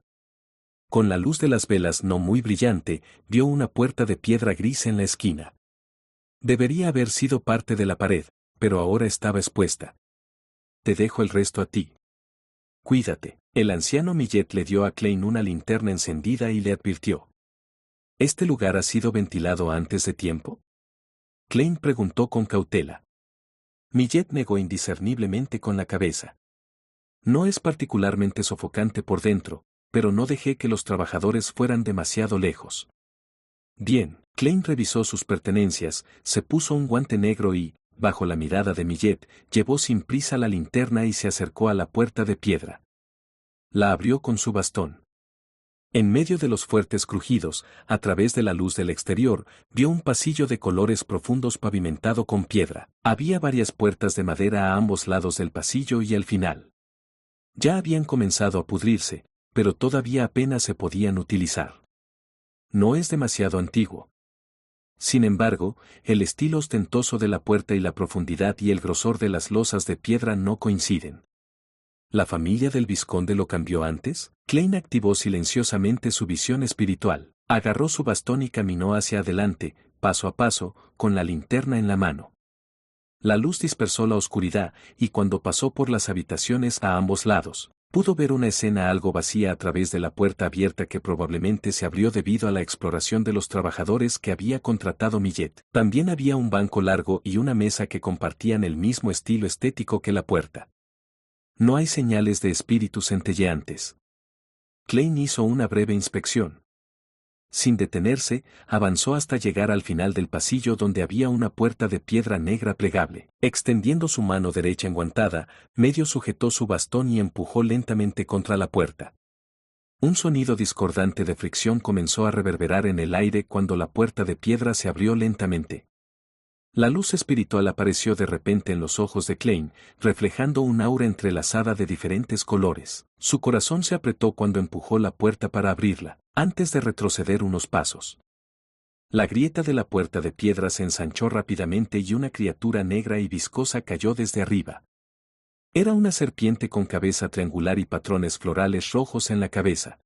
Con la luz de las velas no muy brillante, vio una puerta de piedra gris en la esquina. Debería haber sido parte de la pared, pero ahora estaba expuesta. Te dejo el resto a ti. Cuídate. El anciano Millet le dio a Klein una linterna encendida y le advirtió. ¿Este lugar ha sido ventilado antes de tiempo? Klein preguntó con cautela. Millet negó indiscerniblemente con la cabeza. No es particularmente sofocante por dentro, pero no dejé que los trabajadores fueran demasiado lejos. Bien, Klein revisó sus pertenencias, se puso un guante negro y, bajo la mirada de Millet, llevó sin prisa la linterna y se acercó a la puerta de piedra. La abrió con su bastón. En medio de los fuertes crujidos, a través de la luz del exterior, vio un pasillo de colores profundos pavimentado con piedra. Había varias puertas de madera a ambos lados del pasillo y al final. Ya habían comenzado a pudrirse, pero todavía apenas se podían utilizar. No es demasiado antiguo. Sin embargo, el estilo ostentoso de la puerta y la profundidad y el grosor de las losas de piedra no coinciden. ¿La familia del vizconde lo cambió antes? Klein activó silenciosamente su visión espiritual, agarró su bastón y caminó hacia adelante, paso a paso, con la linterna en la mano. La luz dispersó la oscuridad, y cuando pasó por las habitaciones a ambos lados, pudo ver una escena algo vacía a través de la puerta abierta que probablemente se abrió debido a la exploración de los trabajadores que había contratado Millet. También había un banco largo y una mesa que compartían el mismo estilo estético que la puerta. No hay señales de espíritus centelleantes. Klein hizo una breve inspección. Sin detenerse, avanzó hasta llegar al final del pasillo donde había una puerta de piedra negra plegable. Extendiendo su mano derecha enguantada, medio sujetó su bastón y empujó lentamente contra la puerta. Un sonido discordante de fricción comenzó a reverberar en el aire cuando la puerta de piedra se abrió lentamente. La luz espiritual apareció de repente en los ojos de Klein, reflejando un aura entrelazada de diferentes colores. Su corazón se apretó cuando empujó la puerta para abrirla, antes de retroceder unos pasos. La grieta de la puerta de piedra se ensanchó rápidamente y una criatura negra y viscosa cayó desde arriba. Era una serpiente con cabeza triangular y patrones florales rojos en la cabeza.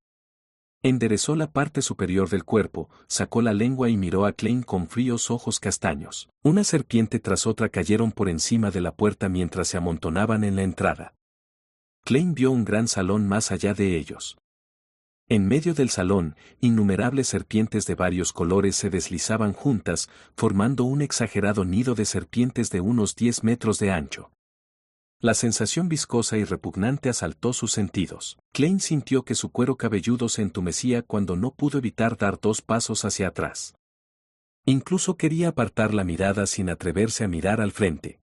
Enderezó la parte superior del cuerpo, sacó la lengua y miró a Klein con fríos ojos castaños. Una serpiente tras otra cayeron por encima de la puerta mientras se amontonaban en la entrada. Klein vio un gran salón más allá de ellos. En medio del salón, innumerables serpientes de varios colores se deslizaban juntas, formando un exagerado nido de serpientes de unos 10 metros de ancho. La sensación viscosa y repugnante asaltó sus sentidos. Klein sintió que su cuero cabelludo se entumecía cuando no pudo evitar dar 2 pasos hacia atrás. Incluso quería apartar la mirada sin atreverse a mirar al frente.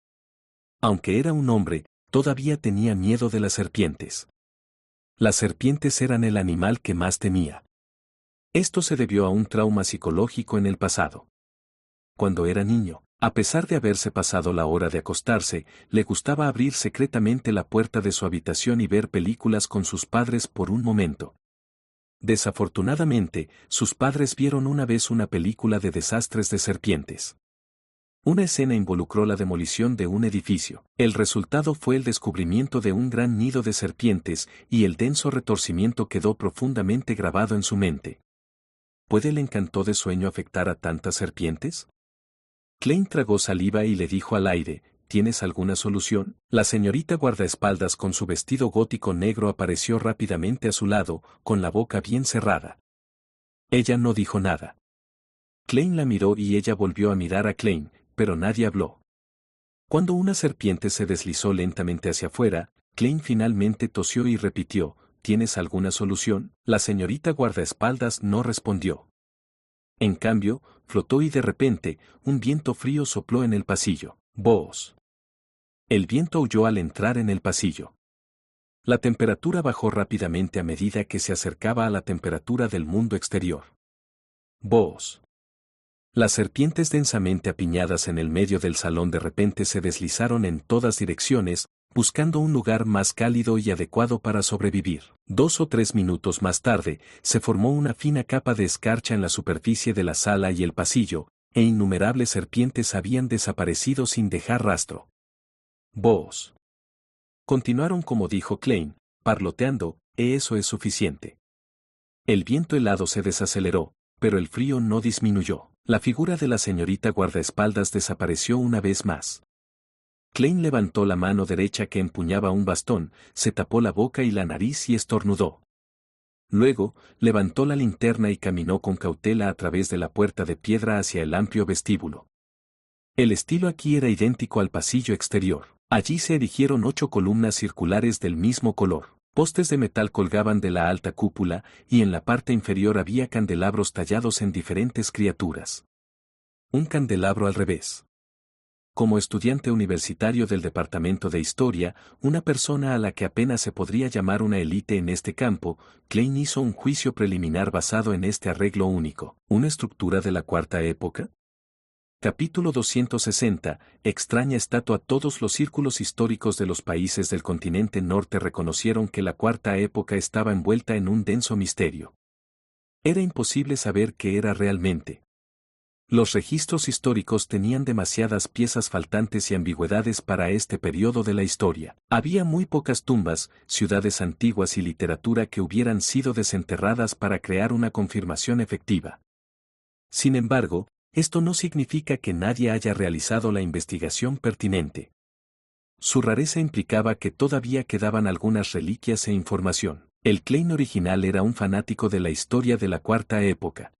Aunque era un hombre, todavía tenía miedo de las serpientes. Las serpientes eran el animal que más temía. Esto se debió a un trauma psicológico en el pasado. Cuando era niño, a pesar de haberse pasado la hora de acostarse, le gustaba abrir secretamente la puerta de su habitación y ver películas con sus padres por un momento. Desafortunadamente, sus padres vieron una vez una película de desastres de serpientes. Una escena involucró la demolición de un edificio. El resultado fue el descubrimiento de un gran nido de serpientes, y el denso retorcimiento quedó profundamente grabado en su mente. ¿Puede el encanto de sueño afectar a tantas serpientes? Klein tragó saliva y le dijo al aire, ¿tienes alguna solución? La señorita guardaespaldas con su vestido gótico negro apareció rápidamente a su lado, con la boca bien cerrada. Ella no dijo nada. Klein la miró y ella volvió a mirar a Klein, pero nadie habló. Cuando una serpiente se deslizó lentamente hacia afuera, Klein finalmente tosió y repitió, ¿tienes alguna solución? La señorita guardaespaldas no respondió. En cambio, flotó y de repente, un viento frío sopló en el pasillo. ¡Boos! El viento aulló al entrar en el pasillo. La temperatura bajó rápidamente a medida que se acercaba a la temperatura del mundo exterior. ¡Boos! Las serpientes densamente apiñadas en el medio del salón de repente se deslizaron en todas direcciones, buscando un lugar más cálido y adecuado para sobrevivir. 2 o 3 minutos más tarde, se formó una fina capa de escarcha en la superficie de la sala y el pasillo, e innumerables serpientes habían desaparecido sin dejar rastro. «Boos». Continuaron como dijo Klein, parloteando, «Eso es suficiente». El viento helado se desaceleró, pero el frío no disminuyó. La figura de la señorita guardaespaldas desapareció una vez más. Klein levantó la mano derecha que empuñaba un bastón, se tapó la boca y la nariz y estornudó. Luego, levantó la linterna y caminó con cautela a través de la puerta de piedra hacia el amplio vestíbulo. El estilo aquí era idéntico al pasillo exterior. Allí se erigieron 8 columnas circulares del mismo color. Postes de metal colgaban de la alta cúpula, y en la parte inferior había candelabros tallados en diferentes criaturas. Un candelabro al revés. Como estudiante universitario del Departamento de Historia, una persona a la que apenas se podría llamar una élite en este campo, Klein hizo un juicio preliminar basado en este arreglo único. ¿Una estructura de la cuarta época? Capítulo 260. Extraña estatua. Todos los círculos históricos de los países del continente norte reconocieron que la cuarta época estaba envuelta en un denso misterio. Era imposible saber qué era realmente. Los registros históricos tenían demasiadas piezas faltantes y ambigüedades para este periodo de la historia. Había muy pocas tumbas, ciudades antiguas y literatura que hubieran sido desenterradas para crear una confirmación efectiva. Sin embargo, esto no significa que nadie haya realizado la investigación pertinente. Su rareza implicaba que todavía quedaban algunas reliquias e información. El Klein original era un fanático de la historia de la cuarta época.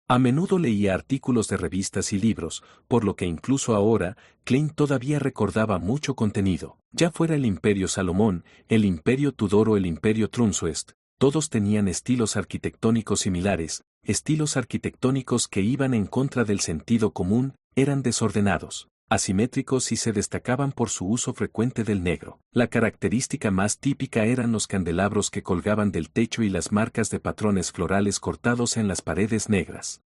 A menudo leía artículos de revistas y libros, por lo que incluso ahora, Klein todavía recordaba mucho contenido. Ya fuera el Imperio Salomón, el Imperio Tudor o el Imperio Trunsuest, todos tenían estilos arquitectónicos similares, estilos arquitectónicos que iban en contra del sentido común, eran desordenados, asimétricos y se destacaban por su uso frecuente del negro. La característica más típica eran los candelabros que colgaban del techo y las marcas de patrones florales cortados en las paredes negras.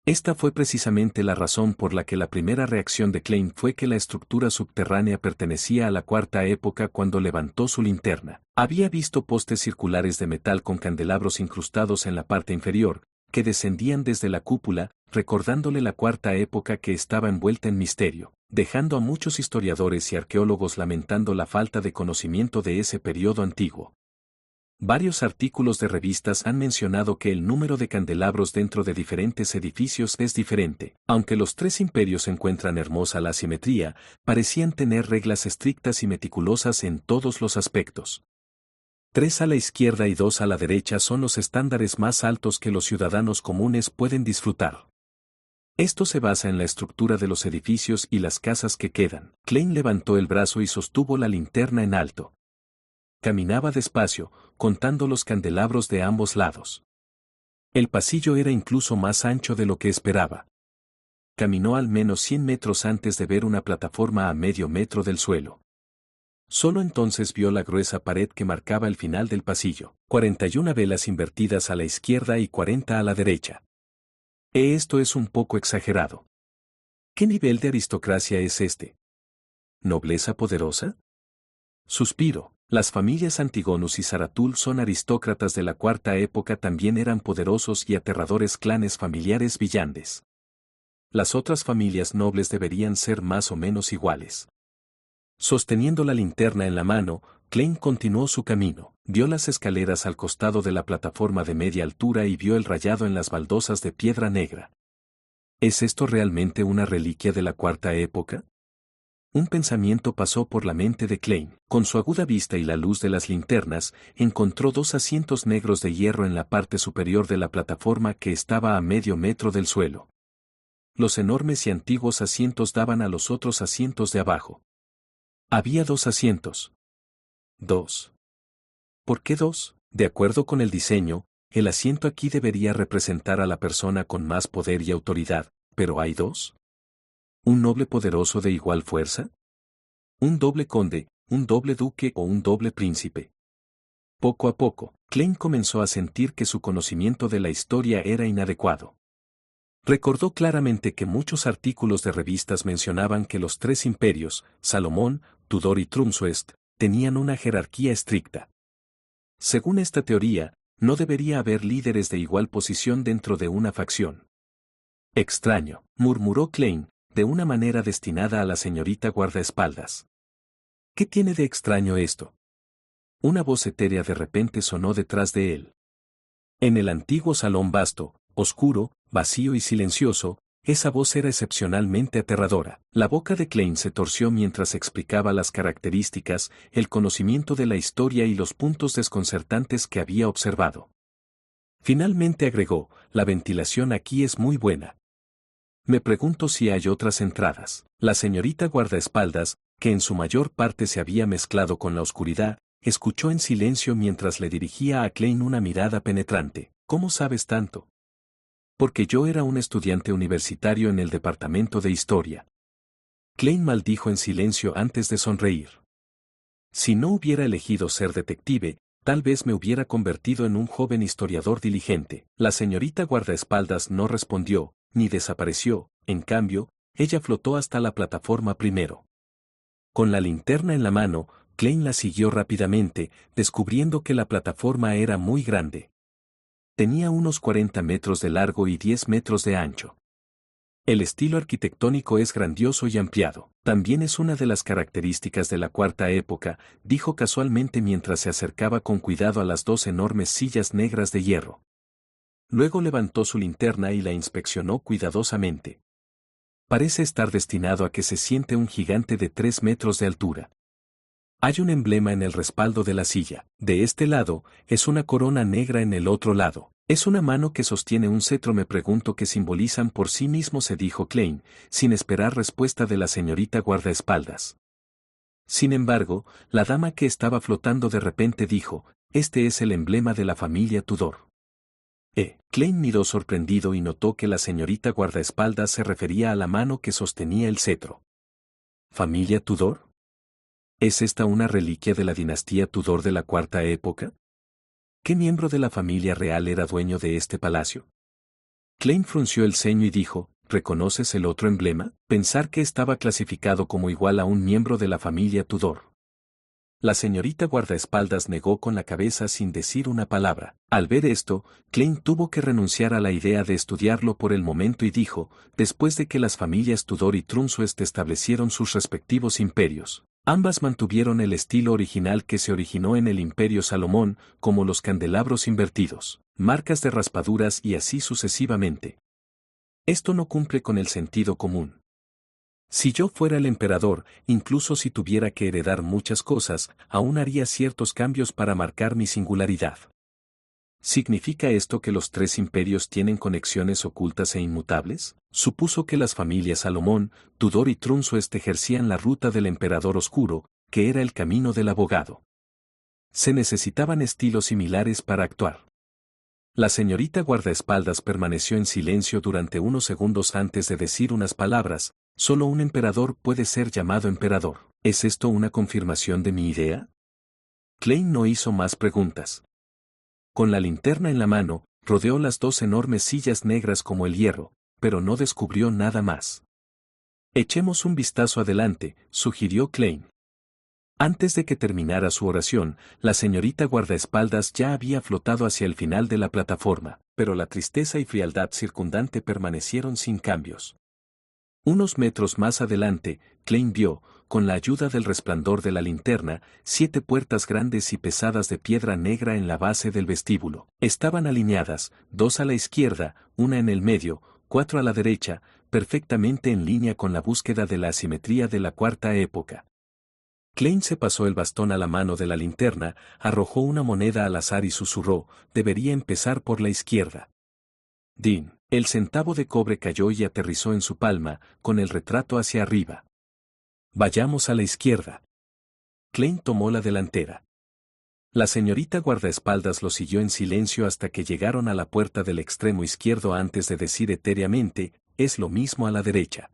Esta fue precisamente la razón por la que la primera reacción de Klein fue que la estructura subterránea pertenecía a la cuarta época cuando levantó su linterna. Había visto postes circulares de metal con candelabros incrustados en la parte inferior, que descendían desde la cúpula, recordándole la cuarta época que estaba envuelta en misterio. dejando a muchos historiadores y arqueólogos lamentando la falta de conocimiento de ese periodo antiguo. Varios artículos de revistas han mencionado que el número de candelabros dentro de diferentes edificios es diferente. Aunque los tres imperios encuentran hermosa la simetría, parecían tener reglas estrictas y meticulosas en todos los aspectos. 3 a la izquierda y 2 a la derecha son los estándares más altos que los ciudadanos comunes pueden disfrutar. Esto se basa en la estructura de los edificios y las casas que quedan. Klein levantó el brazo y sostuvo la linterna en alto. Caminaba despacio, contando los candelabros de ambos lados. El pasillo era incluso más ancho de lo que esperaba. Caminó al menos 100 metros antes de ver una plataforma a medio metro del suelo. Solo entonces vio la gruesa pared que marcaba el final del pasillo. 41 velas invertidas a la izquierda y 40 a la derecha. Esto es un poco exagerado. ¿Qué nivel de aristocracia es este? ¿Nobleza poderosa? Suspiro. Las familias Antigonus y Zaratul son aristócratas de la cuarta época, también eran poderosos y aterradores clanes familiares villandes. Las otras familias nobles deberían ser más o menos iguales. Sosteniendo la linterna en la mano, Klein continuó su camino. Vio las escaleras al costado de la plataforma de media altura y vio el rayado en las baldosas de piedra negra. ¿Es esto realmente una reliquia de la cuarta época? Un pensamiento pasó por la mente de Klein. Con su aguda vista y la luz de las linternas, encontró 2 asientos negros de hierro en la parte superior de la plataforma que estaba a medio metro del suelo. Los enormes y antiguos asientos daban a los otros asientos de abajo. Había 2 asientos. 2. ¿Por qué 2? De acuerdo con el diseño, el asiento aquí debería representar a la persona con más poder y autoridad, pero hay 2. ¿Un noble poderoso de igual fuerza? ¿Un doble conde, un doble duque o un doble príncipe? Poco a poco, Klein comenzó a sentir que su conocimiento de la historia era inadecuado. Recordó claramente que muchos artículos de revistas mencionaban que los 3 imperios, Salomón, Tudor y Trumsuest, tenían una jerarquía estricta. Según esta teoría, no debería haber líderes de igual posición dentro de una facción. Extraño, murmuró Klein, de una manera destinada a la señorita guardaespaldas. ¿Qué tiene de extraño esto? Una voz etérea de repente sonó detrás de él. En el antiguo salón vasto, oscuro, vacío y silencioso, esa voz era excepcionalmente aterradora. La boca de Klein se torció mientras explicaba las características, el conocimiento de la historia y los puntos desconcertantes que había observado. Finalmente agregó, la ventilación aquí es muy buena. Me pregunto si hay otras entradas. La señorita guardaespaldas, que en su mayor parte se había mezclado con la oscuridad, escuchó en silencio mientras le dirigía a Klein una mirada penetrante. ¿Cómo sabes tanto? Porque yo era un estudiante universitario en el departamento de historia. Klein maldijo en silencio antes de sonreír. Si no hubiera elegido ser detective, tal vez me hubiera convertido en un joven historiador diligente. La señorita guardaespaldas no respondió, ni desapareció, en cambio, ella flotó hasta la plataforma primero. Con la linterna en la mano, Klein la siguió rápidamente, descubriendo que la plataforma era muy grande. Tenía unos 40 metros de largo y 10 metros de ancho. El estilo arquitectónico es grandioso y ampliado. También es una de las características de la cuarta época, dijo casualmente mientras se acercaba con cuidado a las 2 enormes sillas negras de hierro. Luego levantó su linterna y la inspeccionó cuidadosamente. Parece estar destinado a que se siente un gigante de 3 metros de altura. Hay un emblema en el respaldo de la silla. De este lado, es una corona negra en el otro lado. Es una mano que sostiene un cetro. Me pregunto qué simbolizan por sí mismos, se dijo Klein, sin esperar respuesta de la señorita guardaespaldas. Sin embargo, la dama que estaba flotando de repente dijo, este es el emblema de la familia Tudor. Klein miró sorprendido y notó que la señorita guardaespaldas se refería a la mano que sostenía el cetro. ¿Familia Tudor? ¿Es esta una reliquia de la dinastía Tudor de la cuarta época? ¿Qué miembro de la familia real era dueño de este palacio? Klein frunció el ceño y dijo, ¿reconoces el otro emblema? Pensar que estaba clasificado como igual a un miembro de la familia Tudor. La señorita guardaespaldas negó con la cabeza sin decir una palabra. Al ver esto, Klein tuvo que renunciar a la idea de estudiarlo por el momento y dijo, después de que las familias Tudor y Trunsuest establecieron sus respectivos imperios, ambas mantuvieron el estilo original que se originó en el Imperio Salomón, como los candelabros invertidos, marcas de raspaduras y así sucesivamente. Esto no cumple con el sentido común. Si yo fuera el emperador, incluso si tuviera que heredar muchas cosas, aún haría ciertos cambios para marcar mi singularidad. ¿Significa esto que los tres imperios tienen conexiones ocultas e inmutables? Supuso que las familias Salomón, Tudor y Trunsuest ejercían la ruta del emperador oscuro, que era el camino del abogado. Se necesitaban estilos similares para actuar. La señorita guardaespaldas permaneció en silencio durante unos segundos antes de decir unas palabras. Solo un emperador puede ser llamado emperador. ¿Es esto una confirmación de mi idea? Klein no hizo más preguntas. Con la linterna en la mano, rodeó las dos enormes sillas negras como el hierro, pero no descubrió nada más. Echemos un vistazo adelante, sugirió Klein. Antes de que terminara su oración, la señorita guardaespaldas ya había flotado hacia el final de la plataforma, pero la tristeza y frialdad circundante permanecieron sin cambios. Unos metros más adelante, Klein vio, con la ayuda del resplandor de la linterna, 7 puertas grandes y pesadas de piedra negra en la base del vestíbulo. Estaban alineadas, 2 a la izquierda, una en el medio, 4 a la derecha, perfectamente en línea con la búsqueda de la asimetría de la cuarta época. Klein se pasó el bastón a la mano de la linterna, arrojó una moneda al azar y susurró, debería empezar por la izquierda. Din. El centavo de cobre cayó y aterrizó en su palma, con el retrato hacia arriba. Vayamos a la izquierda. Klein tomó la delantera. La señorita guardaespaldas lo siguió en silencio hasta que llegaron a la puerta del extremo izquierdo antes de decir etéreamente, es lo mismo a la derecha.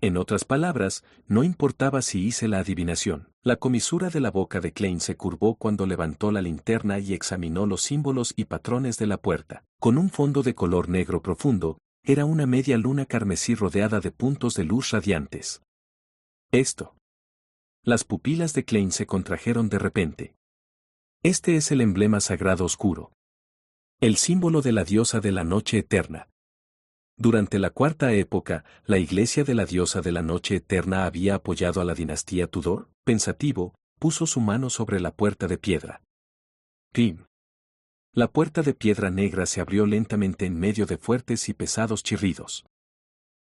En otras palabras, no importaba si hice la adivinación. La comisura de la boca de Klein se curvó cuando levantó la linterna y examinó los símbolos y patrones de la puerta. Con un fondo de color negro profundo, era una media luna carmesí rodeada de puntos de luz radiantes. Esto. Las pupilas de Klein se contrajeron de repente. Este es el emblema sagrado oscuro. El símbolo de la diosa de la noche eterna. Durante la cuarta época, la iglesia de la diosa de la noche eterna había apoyado a la dinastía Tudor. Pensativo, puso su mano sobre la puerta de piedra. ¡Pim! La puerta de piedra negra se abrió lentamente en medio de fuertes y pesados chirridos.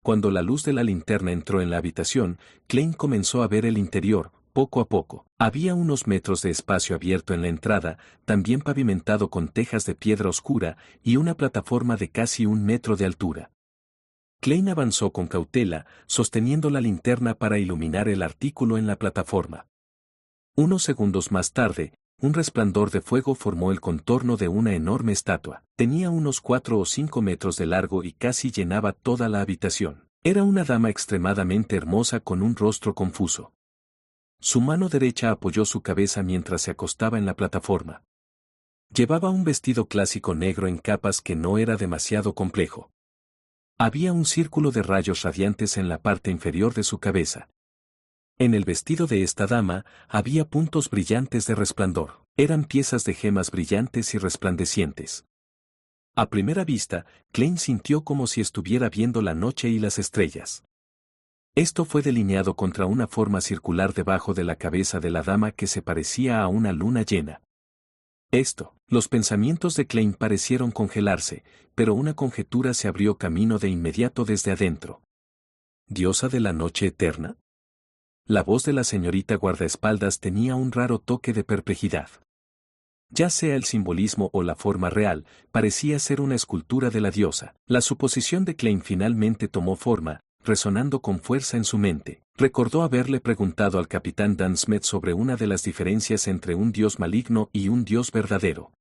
Cuando la luz de la linterna entró en la habitación, Klein comenzó a ver el interior, poco a poco. Había unos metros de espacio abierto en la entrada, también pavimentado con tejas de piedra oscura, y una plataforma de casi 1 metro de altura. Klein avanzó con cautela, sosteniendo la linterna para iluminar el artículo en la plataforma. Unos segundos más tarde, un resplandor de fuego formó el contorno de una enorme estatua. Tenía unos 4 o 5 metros de largo y casi llenaba toda la habitación. Era una dama extremadamente hermosa con un rostro confuso. Su mano derecha apoyó su cabeza mientras se acostaba en la plataforma. Llevaba un vestido clásico negro en capas que no era demasiado complejo. Había un círculo de rayos radiantes en la parte inferior de su cabeza. En el vestido de esta dama, había puntos brillantes de resplandor. Eran piezas de gemas brillantes y resplandecientes. A primera vista, Klein sintió como si estuviera viendo la noche y las estrellas. Esto fue delineado contra una forma circular debajo de la cabeza de la dama que se parecía a una luna llena. Los pensamientos de Klein parecieron congelarse, pero una conjetura se abrió camino de inmediato desde adentro. ¿Diosa de la noche eterna? La voz de la señorita guardaespaldas tenía un raro toque de perplejidad. Ya sea el simbolismo o la forma real, parecía ser una escultura de la diosa. La suposición de Klein finalmente tomó forma, resonando con fuerza en su mente. Recordó haberle preguntado al capitán Dan Smith sobre una de las diferencias entre un dios maligno y un dios verdadero.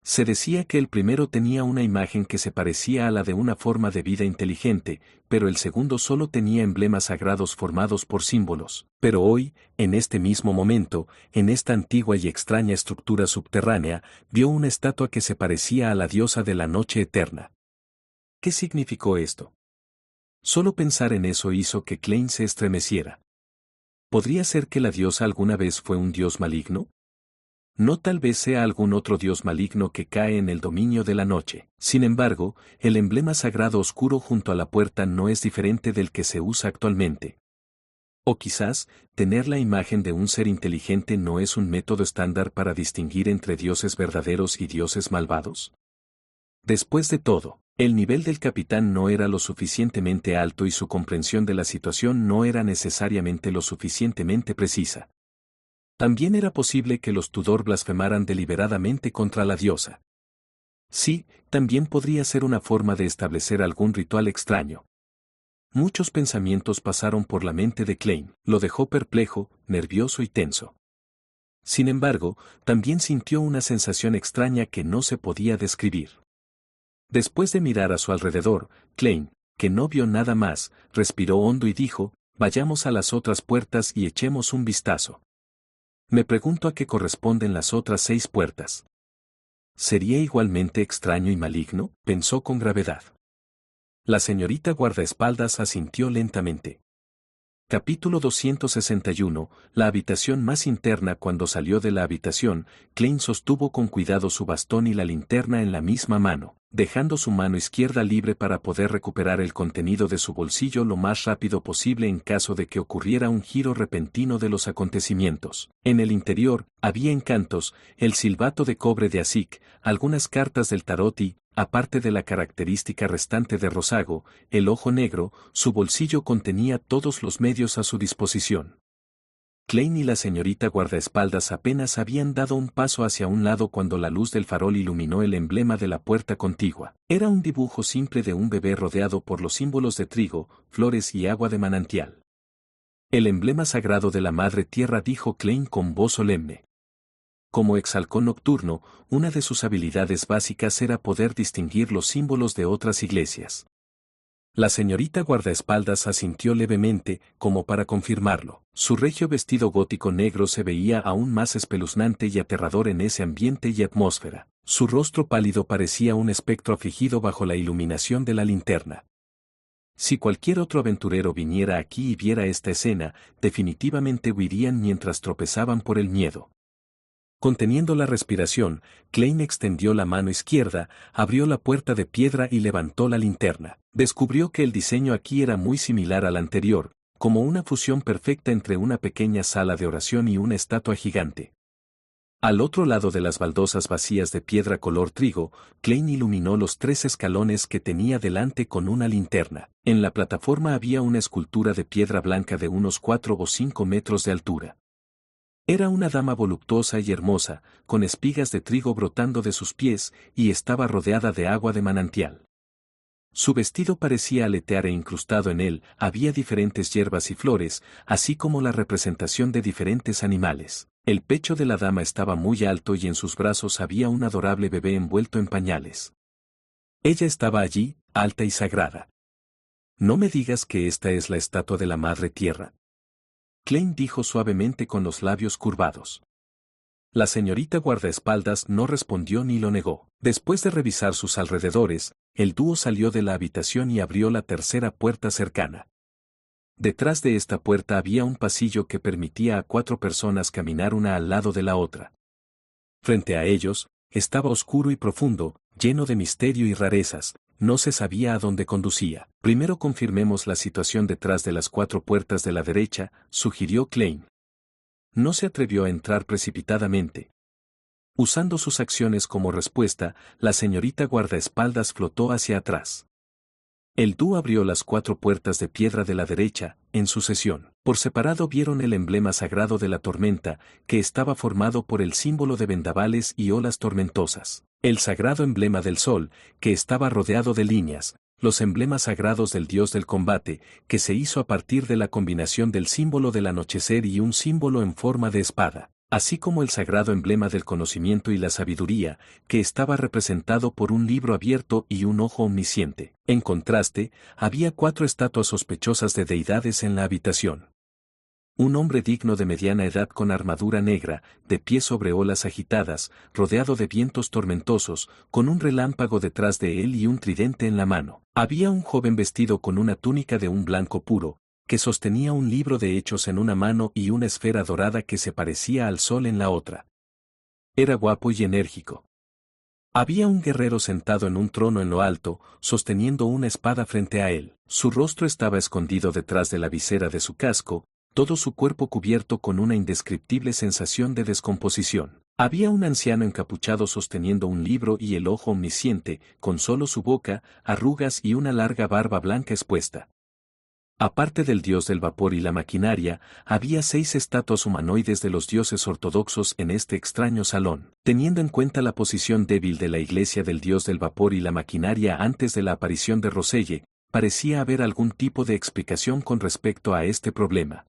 Se decía que el primero tenía una imagen que se parecía a la de una forma de vida inteligente, pero el segundo solo tenía emblemas sagrados formados por símbolos. Pero hoy, en este mismo momento, en esta antigua y extraña estructura subterránea, vio una estatua que se parecía a la diosa de la noche eterna. ¿Qué significó esto? Solo pensar en eso hizo que Klein se estremeciera. ¿Podría ser que la diosa alguna vez fue un dios maligno? No, tal vez sea algún otro dios maligno que cae en el dominio de la noche. Sin embargo, el emblema sagrado oscuro junto a la puerta no es diferente del que se usa actualmente. O quizás, tener la imagen de un ser inteligente no es un método estándar para distinguir entre dioses verdaderos y dioses malvados. Después de todo, el nivel del capitán no era lo suficientemente alto y su comprensión de la situación no era necesariamente lo suficientemente precisa. También era posible que los Tudor blasfemaran deliberadamente contra la diosa. Sí, también podría ser una forma de establecer algún ritual extraño. Muchos pensamientos pasaron por la mente de Klein, lo dejó perplejo, nervioso y tenso. Sin embargo, también sintió una sensación extraña que no se podía describir. Después de mirar a su alrededor, Klein, que no vio nada más, respiró hondo y dijo, vayamos a las otras puertas y echemos un vistazo. Me pregunto a qué corresponden las otras 6 puertas. ¿Sería igualmente extraño y maligno?, pensó con gravedad. La señorita guardaespaldas asintió lentamente. Capítulo 261, la habitación más interna. Cuando salió de la habitación, Klein sostuvo con cuidado su bastón y la linterna en la misma mano, dejando su mano izquierda libre para poder recuperar el contenido de su bolsillo lo más rápido posible en caso de que ocurriera un giro repentino de los acontecimientos. En el interior, había encantos, el silbato de cobre de Asik, algunas cartas del tarot y, aparte de la característica restante de Rosago, el ojo negro, su bolsillo contenía todos los medios a su disposición. Klein y la señorita guardaespaldas apenas habían dado un paso hacia un lado cuando la luz del farol iluminó el emblema de la puerta contigua. Era un dibujo simple de un bebé rodeado por los símbolos de trigo, flores y agua de manantial. El emblema sagrado de la Madre Tierra, dijo Klein con voz solemne. Como exhalcón nocturno, una de sus habilidades básicas era poder distinguir los símbolos de otras iglesias. La señorita guardaespaldas asintió levemente, como para confirmarlo. Su regio vestido gótico negro se veía aún más espeluznante y aterrador en ese ambiente y atmósfera. Su rostro pálido parecía un espectro afligido bajo la iluminación de la linterna. Si cualquier otro aventurero viniera aquí y viera esta escena, definitivamente huirían mientras tropezaban por el miedo. Conteniendo la respiración, Klein extendió la mano izquierda, abrió la puerta de piedra y levantó la linterna. Descubrió que el diseño aquí era muy similar al anterior, como una fusión perfecta entre una pequeña sala de oración y una estatua gigante. Al otro lado de las baldosas vacías de piedra color trigo, Klein iluminó los 3 escalones que tenía delante con una linterna. En la plataforma había una escultura de piedra blanca de unos 4 o 5 metros de altura. Era una dama voluptuosa y hermosa, con espigas de trigo brotando de sus pies, y estaba rodeada de agua de manantial. Su vestido parecía aletear e incrustado en él había diferentes hierbas y flores, así como la representación de diferentes animales. El pecho de la dama estaba muy alto y en sus brazos había un adorable bebé envuelto en pañales. Ella estaba allí, alta y sagrada. No me digas que esta es la estatua de la Madre Tierra. Klein dijo suavemente con los labios curvados. La señorita guardaespaldas no respondió ni lo negó. Después de revisar sus alrededores, el dúo salió de la habitación y abrió la tercera puerta cercana. Detrás de esta puerta había un pasillo que permitía a 4 personas caminar una al lado de la otra. Frente a ellos, estaba oscuro y profundo, lleno de misterio y rarezas. No se sabía a dónde conducía. Primero confirmemos la situación detrás de las 4 puertas de la derecha, sugirió Klein. No se atrevió a entrar precipitadamente. Usando sus acciones como respuesta, la señorita guardaespaldas flotó hacia atrás. El dúo abrió las 4 puertas de piedra de la derecha, en sucesión. Por separado vieron el emblema sagrado de la tormenta, que estaba formado por el símbolo de vendavales y olas tormentosas. El sagrado emblema del sol, que estaba rodeado de líneas. Los emblemas sagrados del dios del combate, que se hizo a partir de la combinación del símbolo del anochecer y un símbolo en forma de espada. Así como el sagrado emblema del conocimiento y la sabiduría, que estaba representado por un libro abierto y un ojo omnisciente. En contraste, había 4 estatuas sospechosas de deidades en la habitación. Un hombre digno de mediana edad con armadura negra, de pie sobre olas agitadas, rodeado de vientos tormentosos, con un relámpago detrás de él y un tridente en la mano. Había un joven vestido con una túnica de un blanco puro, que sostenía un libro de hechos en una mano y una esfera dorada que se parecía al sol en la otra. Era guapo y enérgico. Había un guerrero sentado en un trono en lo alto, sosteniendo una espada frente a él. Su rostro estaba escondido detrás de la visera de su casco, todo su cuerpo cubierto con una indescriptible sensación de descomposición. Había un anciano encapuchado sosteniendo un libro y el ojo omnisciente, con solo su boca, arrugas y una larga barba blanca expuesta. Aparte del dios del vapor y la maquinaria, había 6 estatuas humanoides de los dioses ortodoxos en este extraño salón. Teniendo en cuenta la posición débil de la iglesia del dios del vapor y la maquinaria antes de la aparición de Roselle, parecía haber algún tipo de explicación con respecto a este problema.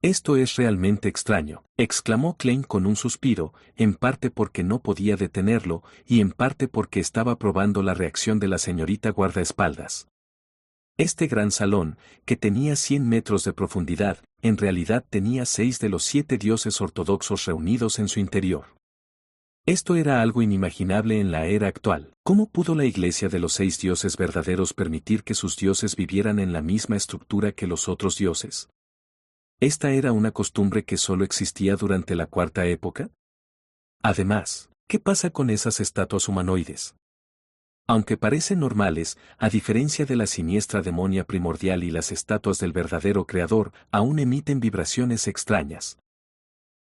«Esto es realmente extraño», exclamó Klein con un suspiro, en parte porque no podía detenerlo, y en parte porque estaba probando la reacción de la señorita guardaespaldas. Este gran salón, que tenía 100 metros de profundidad, en realidad tenía 6 de los 7 dioses ortodoxos reunidos en su interior. Esto era algo inimaginable en la era actual. ¿Cómo pudo la iglesia de los 6 dioses verdaderos permitir que sus dioses vivieran en la misma estructura que los otros dioses? ¿Esta era una costumbre que solo existía durante la cuarta época? Además, ¿qué pasa con esas estatuas humanoides? Aunque parecen normales, a diferencia de la siniestra demonia primordial y las estatuas del verdadero creador, aún emiten vibraciones extrañas.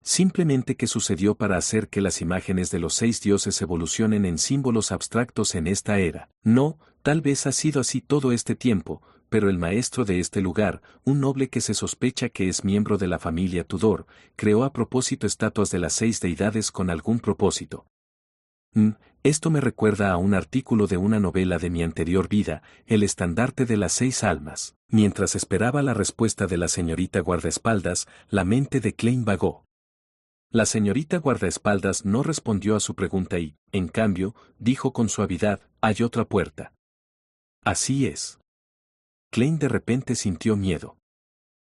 Simplemente ¿qué sucedió para hacer que las imágenes de los 6 dioses evolucionen en símbolos abstractos en esta era? No, tal vez ha sido así todo este tiempo, pero el maestro de este lugar, un noble que se sospecha que es miembro de la familia Tudor, creó a propósito estatuas de las 6 deidades con algún propósito. Esto me recuerda a un artículo de una novela de mi anterior vida, El estandarte de las 6 almas. Mientras esperaba la respuesta de la señorita guardaespaldas, la mente de Klein vagó. La señorita guardaespaldas no respondió a su pregunta y, en cambio, dijo con suavidad, «Hay otra puerta». Así es. Klein de repente sintió miedo.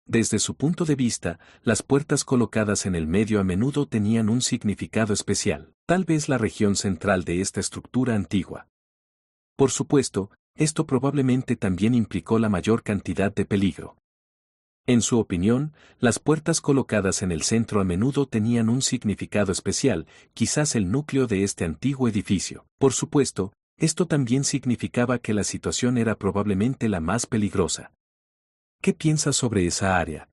Desde su punto de vista, las puertas colocadas en el medio a menudo tenían un significado especial, tal vez la región central de esta estructura antigua. Por supuesto, esto probablemente también implicó la mayor cantidad de peligro. En su opinión, las puertas colocadas en el centro a menudo tenían un significado especial, quizás el núcleo de este antiguo edificio. Por supuesto, esto también significaba que la situación era probablemente la más peligrosa. ¿Qué piensas sobre esa área?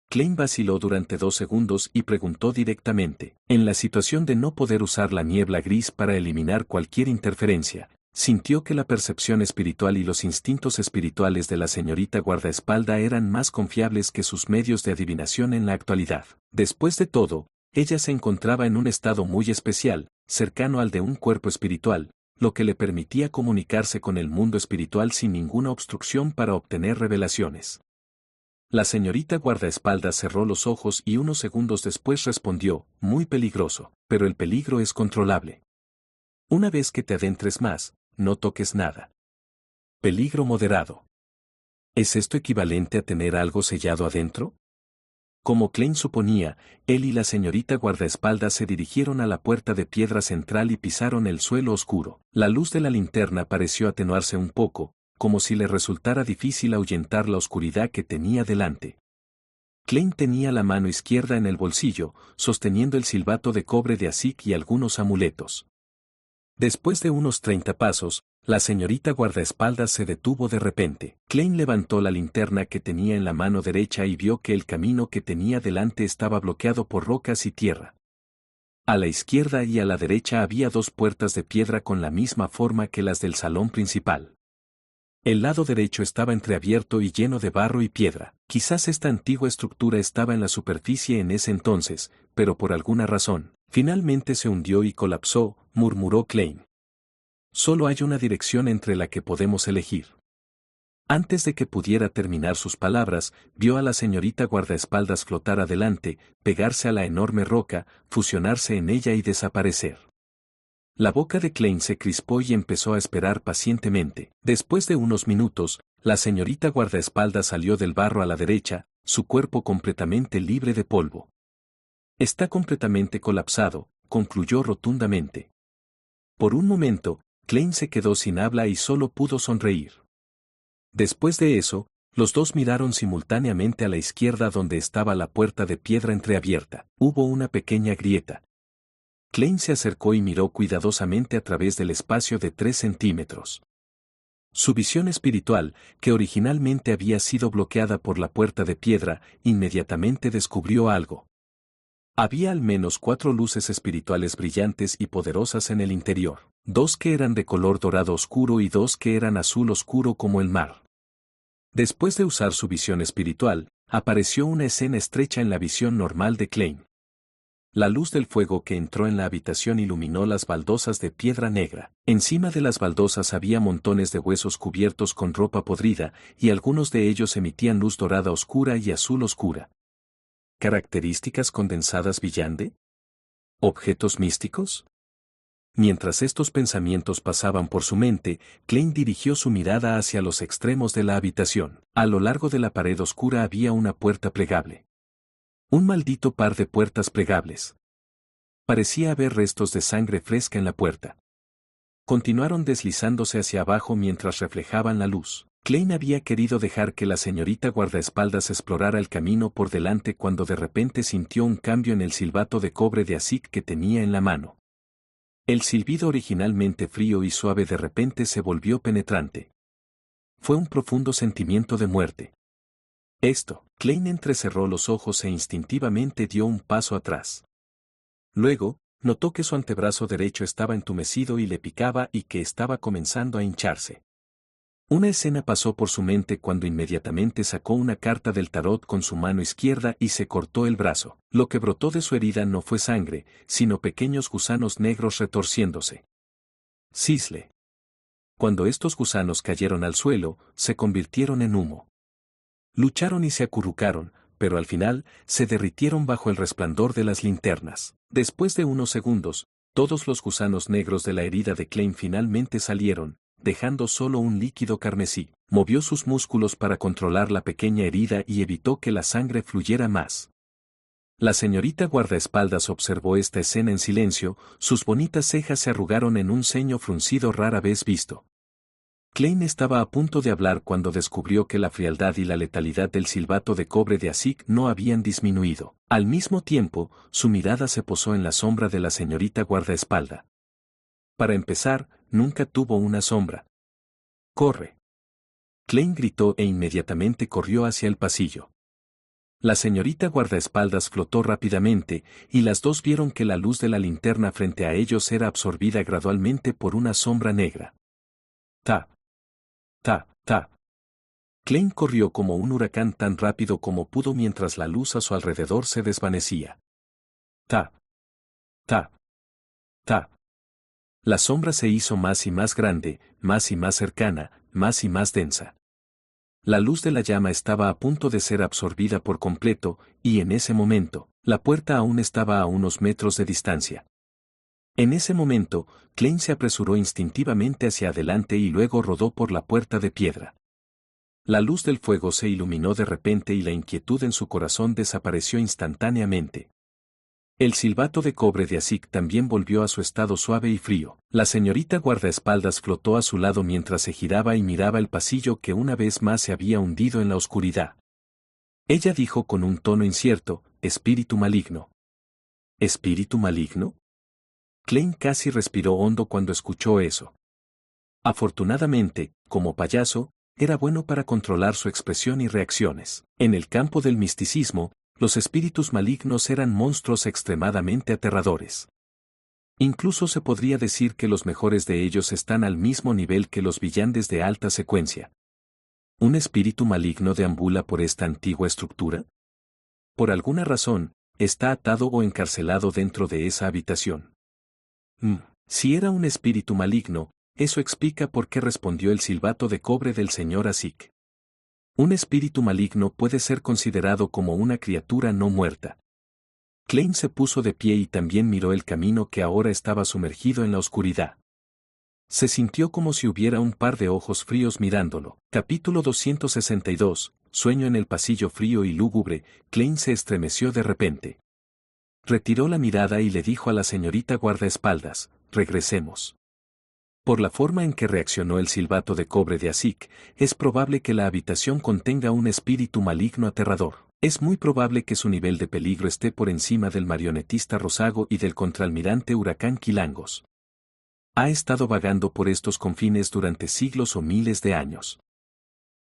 Klein vaciló durante 2 segundos y preguntó directamente. En la situación de no poder usar la niebla gris para eliminar cualquier interferencia, sintió que la percepción espiritual y los instintos espirituales de la señorita guardaespalda eran más confiables que sus medios de adivinación en la actualidad. Después de todo, ella se encontraba en un estado muy especial, cercano al de un cuerpo espiritual, lo que le permitía comunicarse con el mundo espiritual sin ninguna obstrucción para obtener revelaciones. La señorita guardaespaldas cerró los ojos y unos segundos después respondió, muy peligroso, pero el peligro es controlable. Una vez que te adentres más, no toques nada. Peligro moderado. ¿Es esto equivalente a tener algo sellado adentro? Como Klein suponía, él y la señorita guardaespaldas se dirigieron a la puerta de piedra central y pisaron el suelo oscuro. La luz de la linterna pareció atenuarse un poco, como si le resultara difícil ahuyentar la oscuridad que tenía delante. Klein tenía la mano izquierda en el bolsillo, sosteniendo el silbato de cobre de Asik y algunos amuletos. Después de unos 30 pasos, la señorita guardaespaldas se detuvo de repente. Klein levantó la linterna que tenía en la mano derecha y vio que el camino que tenía delante estaba bloqueado por rocas y tierra. A la izquierda y a la derecha había 2 puertas de piedra con la misma forma que las del salón principal. El lado derecho estaba entreabierto y lleno de barro y piedra. Quizás esta antigua estructura estaba en la superficie en ese entonces, pero por alguna razón, finalmente se hundió y colapsó, murmuró Klein. Solo hay una dirección entre la que podemos elegir. Antes de que pudiera terminar sus palabras, vio a la señorita guardaespaldas flotar adelante, pegarse a la enorme roca, fusionarse en ella y desaparecer. La boca de Klein se crispó y empezó a esperar pacientemente. Después de unos minutos, la señorita guardaespaldas salió del barro a la derecha, su cuerpo completamente libre de polvo. Está completamente colapsado, concluyó rotundamente. Por un momento, Klein se quedó sin habla y solo pudo sonreír. Después de eso, Los dos miraron simultáneamente a la izquierda donde estaba la puerta de piedra entreabierta. Hubo una pequeña grieta. Klein se acercó y miró cuidadosamente a través del espacio de 3 centímetros. Su visión espiritual, que originalmente había sido bloqueada por la puerta de piedra, inmediatamente descubrió algo. Había al menos 4 luces espirituales brillantes y poderosas en el interior, 2 que eran de color dorado oscuro y 2 que eran azul oscuro como el mar. Después de usar su visión espiritual, apareció una escena estrecha en la visión normal de Klein. La luz del fuego que entró en la habitación iluminó las baldosas de piedra negra. Encima de las baldosas había montones de huesos cubiertos con ropa podrida, y algunos de ellos emitían luz dorada oscura y azul oscura. ¿Características condensadas Villande? ¿Objetos místicos? Mientras estos pensamientos pasaban por su mente, Klein dirigió su mirada hacia los extremos de la habitación. A lo largo de la pared oscura había una puerta plegable. Un maldito par de puertas plegables. Parecía haber restos de sangre fresca en la puerta. Continuaron deslizándose hacia abajo mientras reflejaban la luz. Klein había querido dejar que la señorita guardaespaldas explorara el camino por delante cuando de repente sintió un cambio en el silbato de cobre de Asik que tenía en la mano. El silbido originalmente frío y suave de repente se volvió penetrante. Fue un profundo sentimiento de muerte. Klein entrecerró los ojos e instintivamente dio un paso atrás. Luego, notó que su antebrazo derecho estaba entumecido y le picaba y que estaba comenzando a hincharse. Una escena pasó por su mente cuando inmediatamente sacó una carta del tarot con su mano izquierda y se cortó el brazo. Lo que brotó de su herida no fue sangre, sino pequeños gusanos negros retorciéndose. Cisle. Cuando estos gusanos cayeron al suelo, se convirtieron en humo. Lucharon y se acurrucaron, pero al final, se derritieron bajo el resplandor de las linternas. Después de unos segundos, todos los gusanos negros de la herida de Klein finalmente salieron, dejando solo un líquido carmesí. Movió sus músculos para controlar la pequeña herida y evitó que la sangre fluyera más. La señorita guardaespaldas observó esta escena en silencio, sus bonitas cejas se arrugaron en un ceño fruncido rara vez visto. Klein estaba a punto de hablar cuando descubrió que la frialdad y la letalidad del silbato de cobre de Asik no habían disminuido. Al mismo tiempo, su mirada se posó en la sombra de la señorita guardaespaldas. Para empezar, nunca tuvo una sombra. ¡Corre! Klein gritó e inmediatamente corrió hacia el pasillo. La señorita guardaespaldas flotó rápidamente, y las dos vieron que la luz de la linterna frente a ellos era absorbida gradualmente por una sombra negra. ¡Tap! ¡Tap! ¡Tap! Klein corrió como un huracán tan rápido como pudo mientras la luz a su alrededor se desvanecía. ¡Tap! ¡Tap! ¡Tap! La sombra se hizo más y más grande, más y más cercana, más y más densa. La luz de la llama estaba a punto de ser absorbida por completo, y en ese momento, la puerta aún estaba a unos metros de distancia. En ese momento, Klein se apresuró instintivamente hacia adelante y luego rodó por la puerta de piedra. La luz del fuego se iluminó de repente y la inquietud en su corazón desapareció instantáneamente. El silbato de cobre de Asik también volvió a su estado suave y frío. La señorita guardaespaldas flotó a su lado mientras se giraba y miraba el pasillo que una vez más se había hundido en la oscuridad. Ella dijo con un tono incierto, «¿Espíritu maligno?» ¿Espíritu maligno? Klein casi respiró hondo cuando escuchó eso. Afortunadamente, como payaso, era bueno para controlar su expresión y reacciones. En el campo del misticismo, los espíritus malignos eran monstruos extremadamente aterradores. Incluso se podría decir que los mejores de ellos están al mismo nivel que los villandes de alta secuencia. ¿Un espíritu maligno deambula por esta antigua estructura? Por alguna razón, está atado o encarcelado dentro de esa habitación. Si era un espíritu maligno, eso explica por qué respondió el silbato de cobre del señor Asik. Un espíritu maligno puede ser considerado como una criatura no muerta. Klein se puso de pie y también miró el camino que ahora estaba sumergido en la oscuridad. Se sintió como si hubiera un par de ojos fríos mirándolo. Capítulo 262, Sueño en el pasillo frío y lúgubre. Klein se estremeció de repente. Retiró la mirada y le dijo a la señorita guardaespaldas, «Regresemos». Por la forma en que reaccionó el silbato de cobre de Asik, es probable que la habitación contenga un espíritu maligno aterrador. Es muy probable que su nivel de peligro esté por encima del marionetista Rosago y del contraalmirante Huracán Quilangos. Ha estado vagando por estos confines durante siglos o miles de años.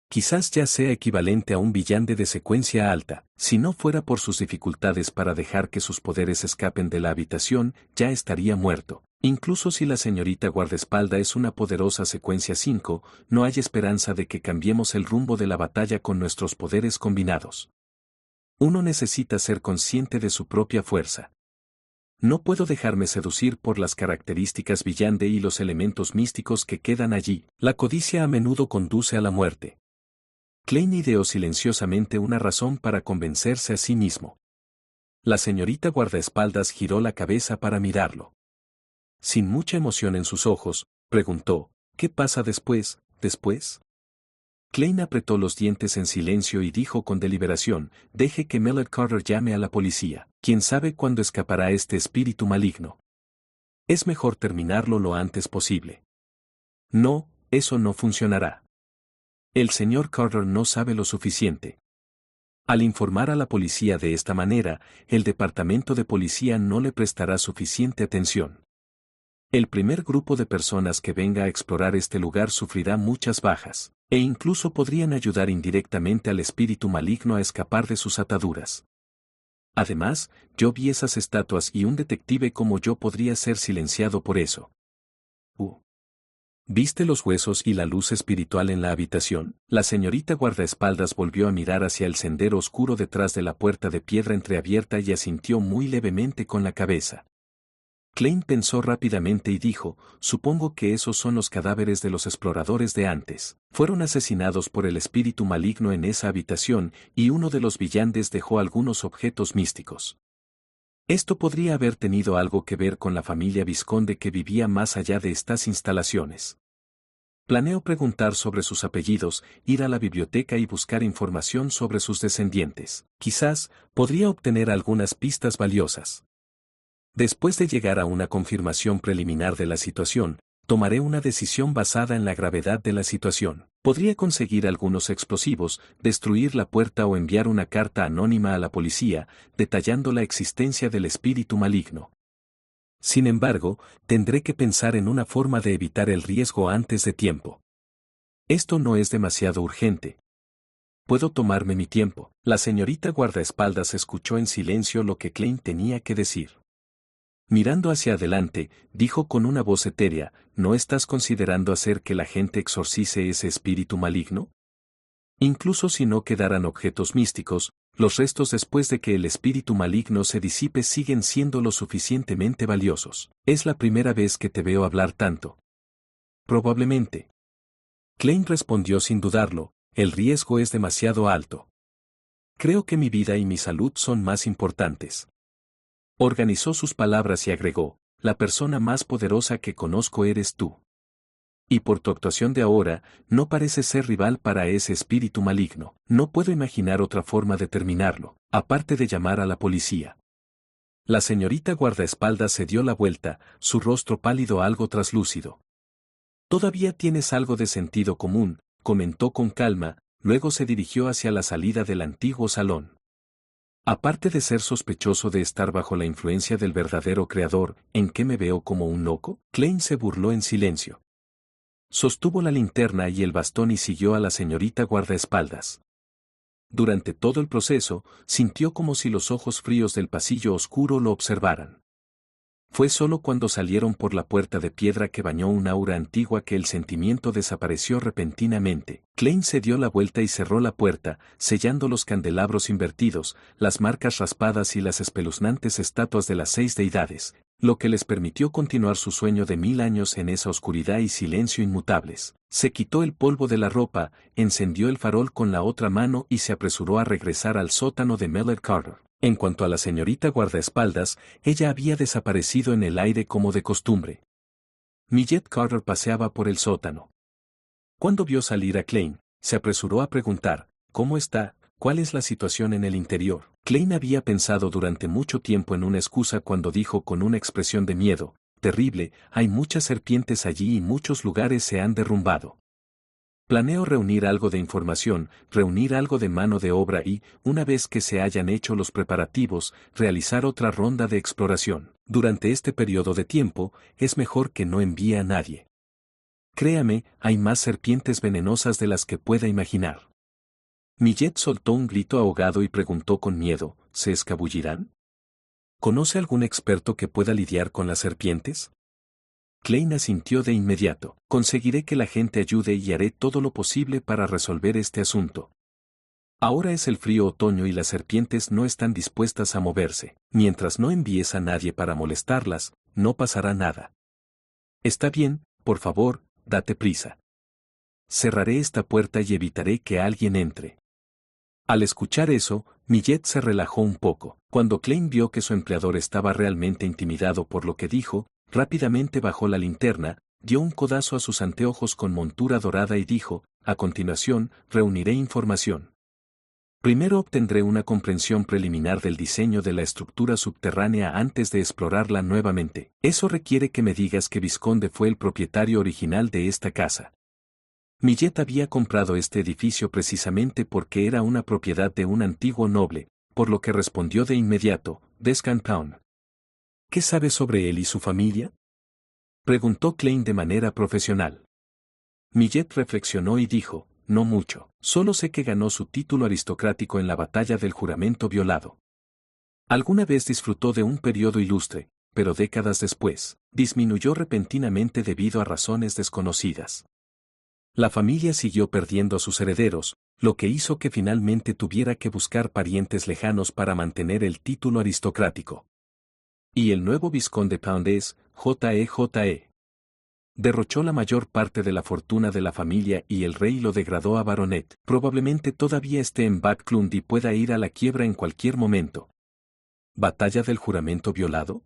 Quizás ya sea equivalente a un villante de secuencia alta, si no fuera por sus dificultades para dejar que sus poderes escapen de la habitación, ya estaría muerto. Incluso si la señorita guardaespaldas es una poderosa secuencia 5, no hay esperanza de que cambiemos el rumbo de la batalla con nuestros poderes combinados. Uno necesita ser consciente de su propia fuerza. No puedo dejarme seducir por las características villante y los elementos místicos que quedan allí. La codicia a menudo conduce a la muerte. Klein ideó silenciosamente una razón para convencerse a sí mismo. La señorita guardaespaldas giró la cabeza para mirarlo. Sin mucha emoción en sus ojos, preguntó, ¿qué pasa después? Klein apretó los dientes en silencio y dijo con deliberación, deje que Mallard Carter llame a la policía. ¿Quién sabe cuándo escapará este espíritu maligno? Es mejor terminarlo lo antes posible. No, eso no funcionará. El señor Carter no sabe lo suficiente. Al informar a la policía de esta manera, el departamento de policía no le prestará suficiente atención. El primer grupo de personas que venga a explorar este lugar sufrirá muchas bajas, e incluso podrían ayudar indirectamente al espíritu maligno a escapar de sus ataduras. Además, yo vi esas estatuas y un detective como yo podría ser silenciado por eso. ¿Viste los huesos y la luz espiritual en la habitación? La señorita guardaespaldas volvió a mirar hacia el sendero oscuro detrás de la puerta de piedra entreabierta y asintió muy levemente con la cabeza. Klein pensó rápidamente y dijo, supongo que esos son los cadáveres de los exploradores de antes. Fueron asesinados por el espíritu maligno en esa habitación y uno de los villantes dejó algunos objetos místicos. Esto podría haber tenido algo que ver con la familia Visconde que vivía más allá de estas instalaciones. Planeo preguntar sobre sus apellidos, ir a la biblioteca y buscar información sobre sus descendientes. Quizás, podría obtener algunas pistas valiosas. Después de llegar a una confirmación preliminar de la situación, tomaré una decisión basada en la gravedad de la situación. Podría conseguir algunos explosivos, destruir la puerta o enviar una carta anónima a la policía, detallando la existencia del espíritu maligno. Sin embargo, tendré que pensar en una forma de evitar el riesgo antes de tiempo. Esto no es demasiado urgente. Puedo tomarme mi tiempo. La señorita guardaespaldas escuchó en silencio lo que Klein tenía que decir. Mirando hacia adelante, dijo con una voz etérea, ¿no estás considerando hacer que la gente exorcice ese espíritu maligno? Incluso si no quedaran objetos místicos, los restos después de que el espíritu maligno se disipe siguen siendo lo suficientemente valiosos. Es la primera vez que te veo hablar tanto. Probablemente. Klein respondió sin dudarlo, el riesgo es demasiado alto. Creo que mi vida y mi salud son más importantes. Organizó sus palabras y agregó, la persona más poderosa que conozco eres tú. Y por tu actuación de ahora, no pareces ser rival para ese espíritu maligno. No puedo imaginar otra forma de terminarlo, aparte de llamar a la policía. La señorita guardaespaldas se dio la vuelta, su rostro pálido algo traslúcido. Todavía tienes algo de sentido común, comentó con calma, luego se dirigió hacia la salida del antiguo salón. Aparte de ser sospechoso de estar bajo la influencia del verdadero creador, ¿en qué me veo como un loco? Klein se burló en silencio. Sostuvo la linterna y el bastón y siguió a la señorita guardaespaldas. Durante todo el proceso, sintió como si los ojos fríos del pasillo oscuro lo observaran. Fue solo cuando salieron por la puerta de piedra que bañó un aura antigua que el sentimiento desapareció repentinamente. Klein se dio la vuelta y cerró la puerta, sellando los candelabros invertidos, las marcas raspadas y las espeluznantes estatuas de las 6 deidades, lo que les permitió continuar su sueño de 1000 años en esa oscuridad y silencio inmutables. Se quitó el polvo de la ropa, encendió el farol con la otra mano y se apresuró a regresar al sótano de Mallard Carter. En cuanto a la señorita guardaespaldas, ella había desaparecido en el aire como de costumbre. Millet Carter paseaba por el sótano. Cuando vio salir a Klein, se apresuró a preguntar, ¿cómo está? ¿Cuál es la situación en el interior? Klein había pensado durante mucho tiempo en una excusa cuando dijo con una expresión de miedo, terrible, hay muchas serpientes allí y muchos lugares se han derrumbado. Planeo reunir algo de información, reunir algo de mano de obra y, una vez que se hayan hecho los preparativos, realizar otra ronda de exploración. Durante este periodo de tiempo, es mejor que no envíe a nadie. Créame, hay más serpientes venenosas de las que pueda imaginar. Millet soltó un grito ahogado y preguntó con miedo, ¿se escabullirán? ¿Conoce algún experto que pueda lidiar con las serpientes? Klein asintió de inmediato. Conseguiré que la gente ayude y haré todo lo posible para resolver este asunto. Ahora es el frío otoño y las serpientes no están dispuestas a moverse. Mientras no envíes a nadie para molestarlas, no pasará nada. Está bien, por favor, date prisa. Cerraré esta puerta y evitaré que alguien entre. Al escuchar eso, Millet se relajó un poco. Cuando Klein vio que su empleador estaba realmente intimidado por lo que dijo, rápidamente bajó la linterna, dio un codazo a sus anteojos con montura dorada y dijo, a continuación, reuniré información. Primero obtendré una comprensión preliminar del diseño de la estructura subterránea antes de explorarla nuevamente. Eso requiere que me digas que Visconde fue el propietario original de esta casa. Millet había comprado este edificio precisamente porque era una propiedad de un antiguo noble, por lo que respondió de inmediato, Descant Pound. ¿Qué sabe sobre él y su familia? Preguntó Klein de manera profesional. Millet reflexionó y dijo, no mucho, solo sé que ganó su título aristocrático en la batalla del juramento violado. Alguna vez disfrutó de un periodo ilustre, pero décadas después, disminuyó repentinamente debido a razones desconocidas. La familia siguió perdiendo a sus herederos, lo que hizo que finalmente tuviera que buscar parientes lejanos para mantener el título aristocrático. Y el nuevo Visconde Pound es, J.E. Derrochó la mayor parte de la fortuna de la familia y el rey lo degradó a baronet. Probablemente todavía esté en Backlund y pueda ir a la quiebra en cualquier momento. ¿Batalla del juramento violado?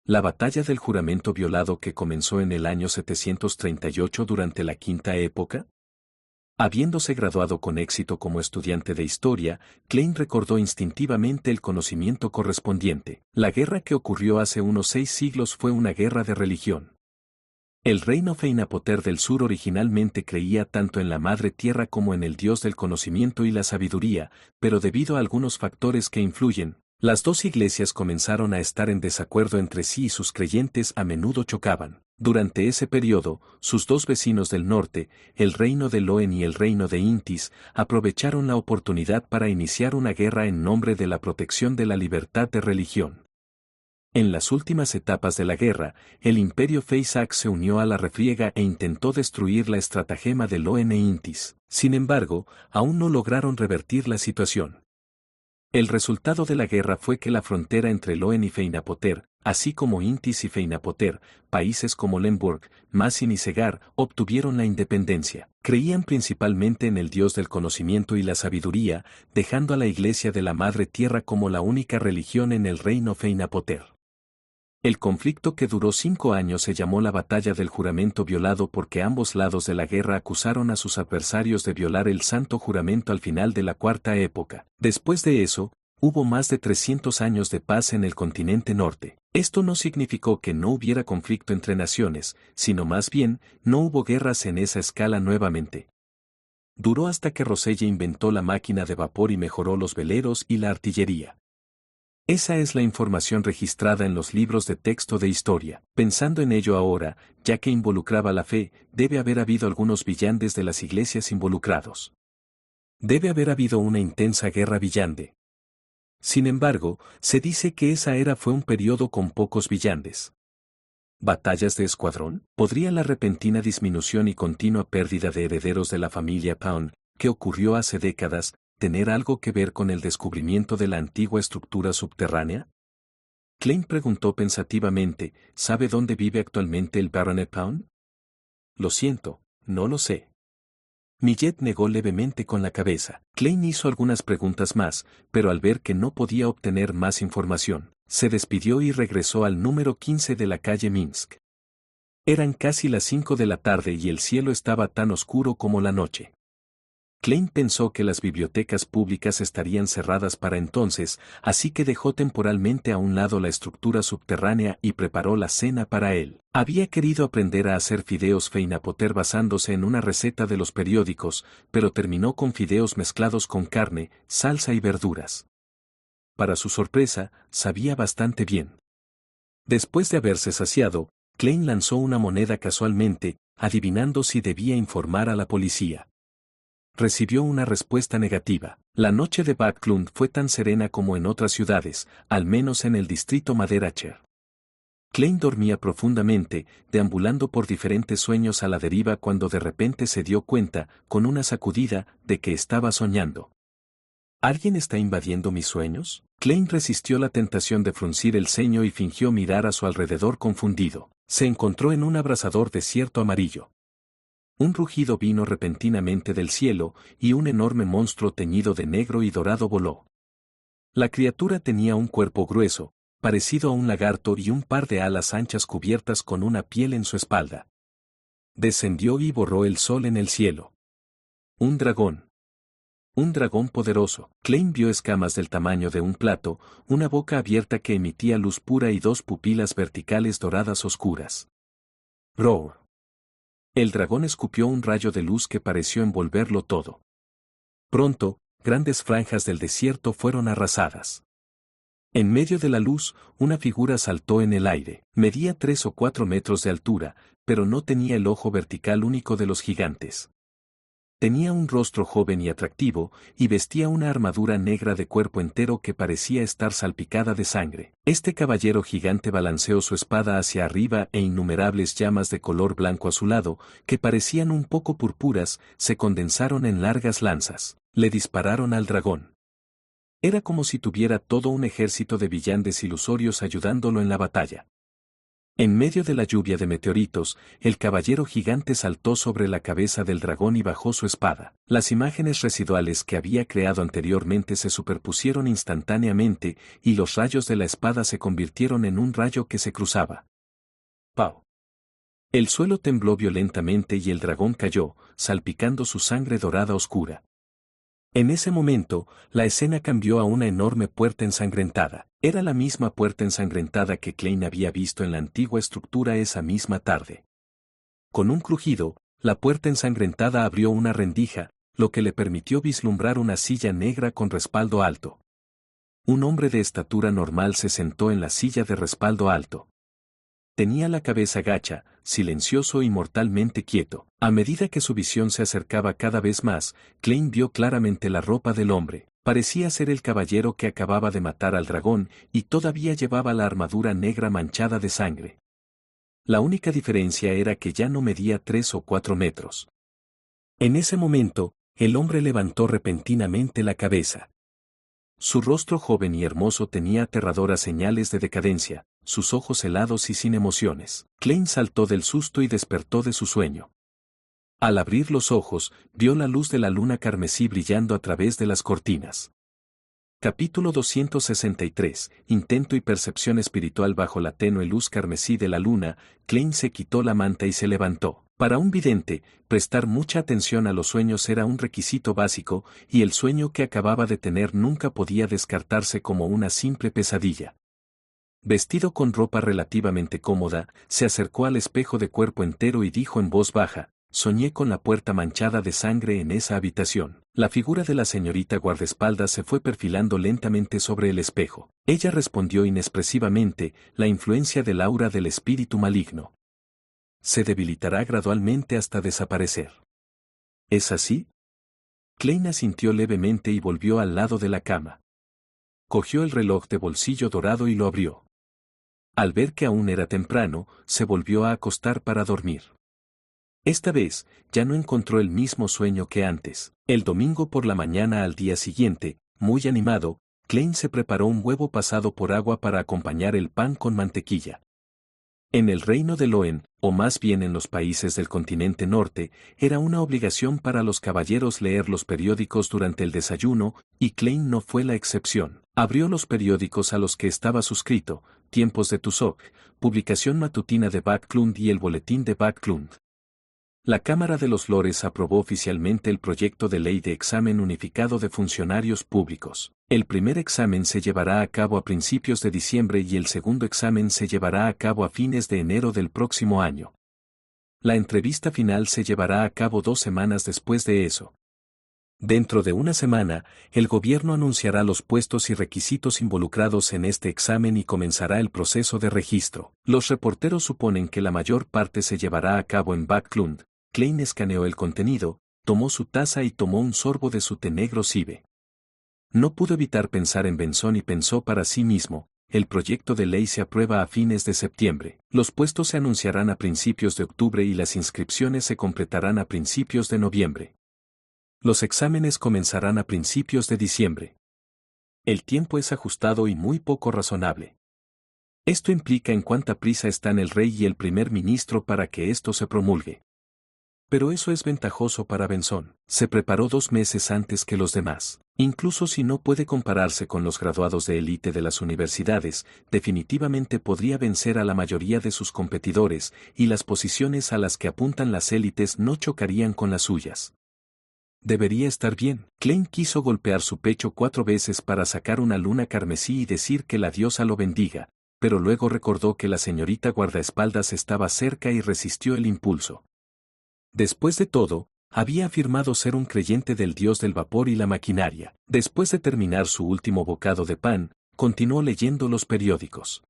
La batalla del juramento violado que comenzó en el año 738 durante la Quinta Época. Habiéndose graduado con éxito como estudiante de historia, Klein recordó instintivamente el conocimiento correspondiente. La guerra que ocurrió hace unos 6 siglos fue una guerra de religión. El reino Feinapoter del Sur originalmente creía tanto en la Madre Tierra como en el Dios del conocimiento y la sabiduría, pero debido a algunos factores que influyen, las dos iglesias comenzaron a estar en desacuerdo entre sí y sus creyentes a menudo chocaban. Durante ese periodo, sus dos vecinos del norte, el reino de Loen y el reino de Intis, aprovecharon la oportunidad para iniciar una guerra en nombre de la protección de la libertad de religión. En las últimas etapas de la guerra, el imperio Feisak se unió a la refriega e intentó destruir la estratagema de Loen e Intis. Sin embargo, aún no lograron revertir la situación. El resultado de la guerra fue que la frontera entre Loen y Feinapoter, así como Intis y Feinapoter, países como Lemburg, Masin y Segar, obtuvieron la independencia. Creían principalmente en el Dios del conocimiento y la sabiduría, dejando a la Iglesia de la Madre Tierra como la única religión en el reino Feinapoter. El conflicto que duró 5 años se llamó la Batalla del Juramento Violado porque ambos lados de la guerra acusaron a sus adversarios de violar el santo juramento al final de la Cuarta Época. Después de eso, hubo más de 300 años de paz en el continente norte. Esto no significó que no hubiera conflicto entre naciones, sino más bien, no hubo guerras en esa escala nuevamente. Duró hasta que Roselle inventó la máquina de vapor y mejoró los veleros y la artillería. Esa es la información registrada en los libros de texto de historia. Pensando en ello ahora, ya que involucraba la fe, debe haber habido algunos villandes de las iglesias involucrados. Debe haber habido una intensa guerra villande. Sin embargo, se dice que esa era fue un periodo con pocos villandes. ¿Batallas de escuadrón? ¿Podría la repentina disminución y continua pérdida de herederos de la familia Pound, que ocurrió hace décadas, tener algo que ver con el descubrimiento de la antigua estructura subterránea? Klein preguntó pensativamente, ¿sabe dónde vive actualmente el Baronet Pound? Lo siento, no lo sé. Millet negó levemente con la cabeza. Klein hizo algunas preguntas más, pero al ver que no podía obtener más información, se despidió y regresó al número 15 de la calle Minsk. Eran casi las 5 de la tarde y el cielo estaba tan oscuro como la noche. Klein pensó que las bibliotecas públicas estarían cerradas para entonces, así que dejó temporalmente a un lado la estructura subterránea y preparó la cena para él. Había querido aprender a hacer fideos feinapoter basándose en una receta de los periódicos, pero terminó con fideos mezclados con carne, salsa y verduras. Para su sorpresa, sabía bastante bien. Después de haberse saciado, Klein lanzó una moneda casualmente, adivinando si debía informar a la policía. Recibió una respuesta negativa. La noche de Backlund fue tan serena como en otras ciudades, al menos en el distrito Maderacher. Klein dormía profundamente, deambulando por diferentes sueños a la deriva cuando de repente se dio cuenta, con una sacudida, de que estaba soñando. ¿Alguien está invadiendo mis sueños? Klein resistió la tentación de fruncir el ceño y fingió mirar a su alrededor confundido. Se encontró en un abrasador desierto amarillo. Un rugido vino repentinamente del cielo, y un enorme monstruo teñido de negro y dorado voló. La criatura tenía un cuerpo grueso, parecido a un lagarto y un par de alas anchas cubiertas con una piel en su espalda. Descendió y borró el sol en el cielo. Un dragón. Un dragón poderoso. Klein vio escamas del tamaño de un plato, una boca abierta que emitía luz pura y dos pupilas verticales doradas oscuras. Roar. El dragón escupió un rayo de luz que pareció envolverlo todo. Pronto, grandes franjas del desierto fueron arrasadas. En medio de la luz, una figura saltó en el aire. Medía 3 o 4 metros de altura, pero no tenía el ojo vertical único de los gigantes. Tenía un rostro joven y atractivo, y vestía una armadura negra de cuerpo entero que parecía estar salpicada de sangre. Este caballero gigante balanceó su espada hacia arriba e innumerables llamas de color blanco azulado, que parecían un poco purpuras, se condensaron en largas lanzas. Le dispararon al dragón. Era como si tuviera todo un ejército de villanes ilusorios ayudándolo en la batalla. En medio de la lluvia de meteoritos, el caballero gigante saltó sobre la cabeza del dragón y bajó su espada. Las imágenes residuales que había creado anteriormente se superpusieron instantáneamente, y los rayos de la espada se convirtieron en un rayo que se cruzaba. ¡Pau! El suelo tembló violentamente y el dragón cayó, salpicando su sangre dorada oscura. En ese momento, la escena cambió a una enorme puerta ensangrentada. Era la misma puerta ensangrentada que Klein había visto en la antigua estructura esa misma tarde. Con un crujido, la puerta ensangrentada abrió una rendija, lo que le permitió vislumbrar una silla negra con respaldo alto. Un hombre de estatura normal se sentó en la silla de respaldo alto. Tenía la cabeza gacha, silencioso y mortalmente quieto. A medida que su visión se acercaba cada vez más, Klein vio claramente la ropa del hombre. Parecía ser el caballero que acababa de matar al dragón, y todavía llevaba la armadura negra manchada de sangre. La única diferencia era que ya no medía 3 o 4 metros. En ese momento, el hombre levantó repentinamente la cabeza. Su rostro joven y hermoso tenía aterradoras señales de decadencia, sus ojos helados y sin emociones. Klein saltó del susto y despertó de su sueño. Al abrir los ojos, vio la luz de la luna carmesí brillando a través de las cortinas. Capítulo 263, Intento y percepción espiritual. Bajo la tenue luz carmesí de la luna, Klein se quitó la manta y se levantó. Para un vidente, prestar mucha atención a los sueños era un requisito básico, y el sueño que acababa de tener nunca podía descartarse como una simple pesadilla. Vestido con ropa relativamente cómoda, se acercó al espejo de cuerpo entero y dijo en voz baja: soñé con la puerta manchada de sangre en esa habitación. La figura de la señorita guardaespaldas se fue perfilando lentamente sobre el espejo. Ella respondió inexpresivamente: la influencia del aura del espíritu maligno se debilitará gradualmente hasta desaparecer. ¿Es así? Klein asintió levemente y volvió al lado de la cama. Cogió el reloj de bolsillo dorado y lo abrió. Al ver que aún era temprano, se volvió a acostar para dormir. Esta vez, ya no encontró el mismo sueño que antes. El domingo por la mañana al día siguiente, muy animado, Klein se preparó un huevo pasado por agua para acompañar el pan con mantequilla. En el reino de Loen, o más bien en los países del continente norte, era una obligación para los caballeros leer los periódicos durante el desayuno, y Klein no fue la excepción. Abrió los periódicos a los que estaba suscrito: Tiempos de Tusok, Publicación Matutina de Backlund y el Boletín de Backlund. La Cámara de los Lores aprobó oficialmente el proyecto de ley de examen unificado de funcionarios públicos. El primer examen se llevará a cabo a principios de diciembre y el segundo examen se llevará a cabo a fines de enero del próximo año. La entrevista final se llevará a cabo 2 semanas después de eso. Dentro de una semana, el gobierno anunciará los puestos y requisitos involucrados en este examen y comenzará el proceso de registro. Los reporteros suponen que la mayor parte se llevará a cabo en Backlund. Klein escaneó el contenido, tomó su taza y tomó un sorbo de su té negro Cibe. No pudo evitar pensar en Benson y pensó para sí mismo, el proyecto de ley se aprueba a fines de septiembre, los puestos se anunciarán a principios de octubre y las inscripciones se completarán a principios de noviembre. Los exámenes comenzarán a principios de diciembre. El tiempo es ajustado y muy poco razonable. Esto implica en cuánta prisa están el rey y el primer ministro para que esto se promulgue. Pero eso es ventajoso para Benson. Se preparó 2 meses antes que los demás. Incluso si no puede compararse con los graduados de élite de las universidades, definitivamente podría vencer a la mayoría de sus competidores, y las posiciones a las que apuntan las élites no chocarían con las suyas. Debería estar bien. Klein quiso golpear su pecho 4 veces para sacar una luna carmesí y decir que la diosa lo bendiga, pero luego recordó que la señorita guardaespaldas estaba cerca y resistió el impulso. Después de todo, había afirmado ser un creyente del dios del vapor y la maquinaria. Después de terminar su último bocado de pan, continuó leyendo los periódicos.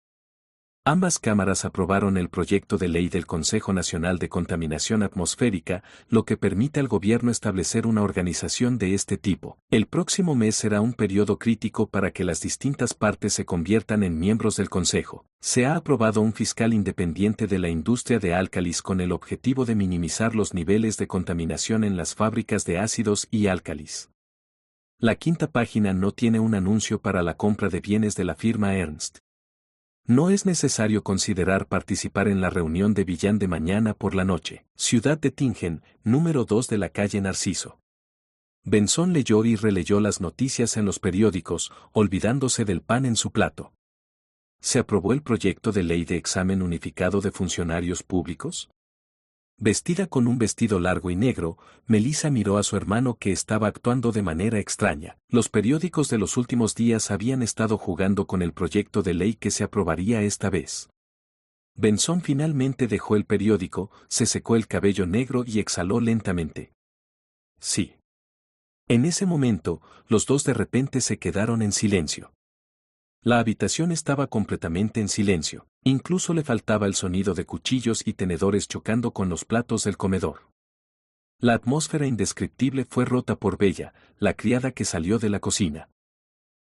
Ambas cámaras aprobaron el proyecto de ley del Consejo Nacional de Contaminación Atmosférica, lo que permite al gobierno establecer una organización de este tipo. El próximo mes será un periodo crítico para que las distintas partes se conviertan en miembros del Consejo. Se ha aprobado un fiscal independiente de la industria de álcalis con el objetivo de minimizar los niveles de contaminación en las fábricas de ácidos y álcalis. La quinta página no tiene un anuncio para la compra de bienes de la firma Ernst. No es necesario considerar participar en la reunión de Villán de mañana por la noche. Ciudad de Tingen, número 2 de la calle Narciso. Benson leyó y releyó las noticias en los periódicos, olvidándose del pan en su plato. ¿Se aprobó el proyecto de ley de examen unificado de funcionarios públicos? Vestida con un vestido largo y negro, Melissa miró a su hermano que estaba actuando de manera extraña. Los periódicos de los últimos días habían estado jugando con el proyecto de ley que se aprobaría esta vez. Benson finalmente dejó el periódico, se secó el cabello negro y exhaló lentamente. Sí. En ese momento, los dos de repente se quedaron en silencio. La habitación estaba completamente en silencio, incluso le faltaba el sonido de cuchillos y tenedores chocando con los platos del comedor. La atmósfera indescriptible fue rota por Bella, la criada que salió de la cocina.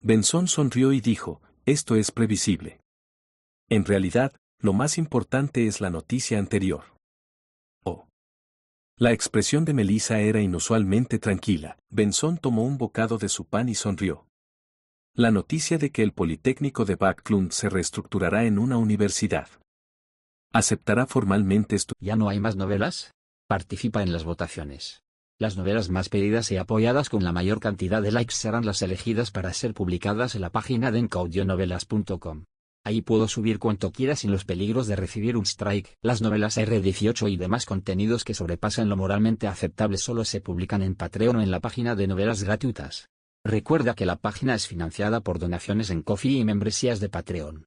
Benson sonrió y dijo, esto es previsible. En realidad, lo más importante es la noticia anterior. Oh. La expresión de Melissa era inusualmente tranquila. Benson tomó un bocado de su pan y sonrió. La noticia de que el Politécnico de Backlund se reestructurará en una universidad. ¿Aceptará formalmente esto?
¿Ya no hay más novelas? Participa en las votaciones. Las novelas más pedidas y apoyadas con la mayor cantidad de likes serán las elegidas para ser publicadas en la página de encaudionovelas.com. Ahí puedo subir cuanto quiera sin los peligros de recibir un strike. Las novelas R18 y demás contenidos que sobrepasan lo moralmente aceptable solo se publican en Patreon o en la página de novelas gratuitas. Recuerda que la página es financiada por donaciones en Ko-fi y membresías de Patreon.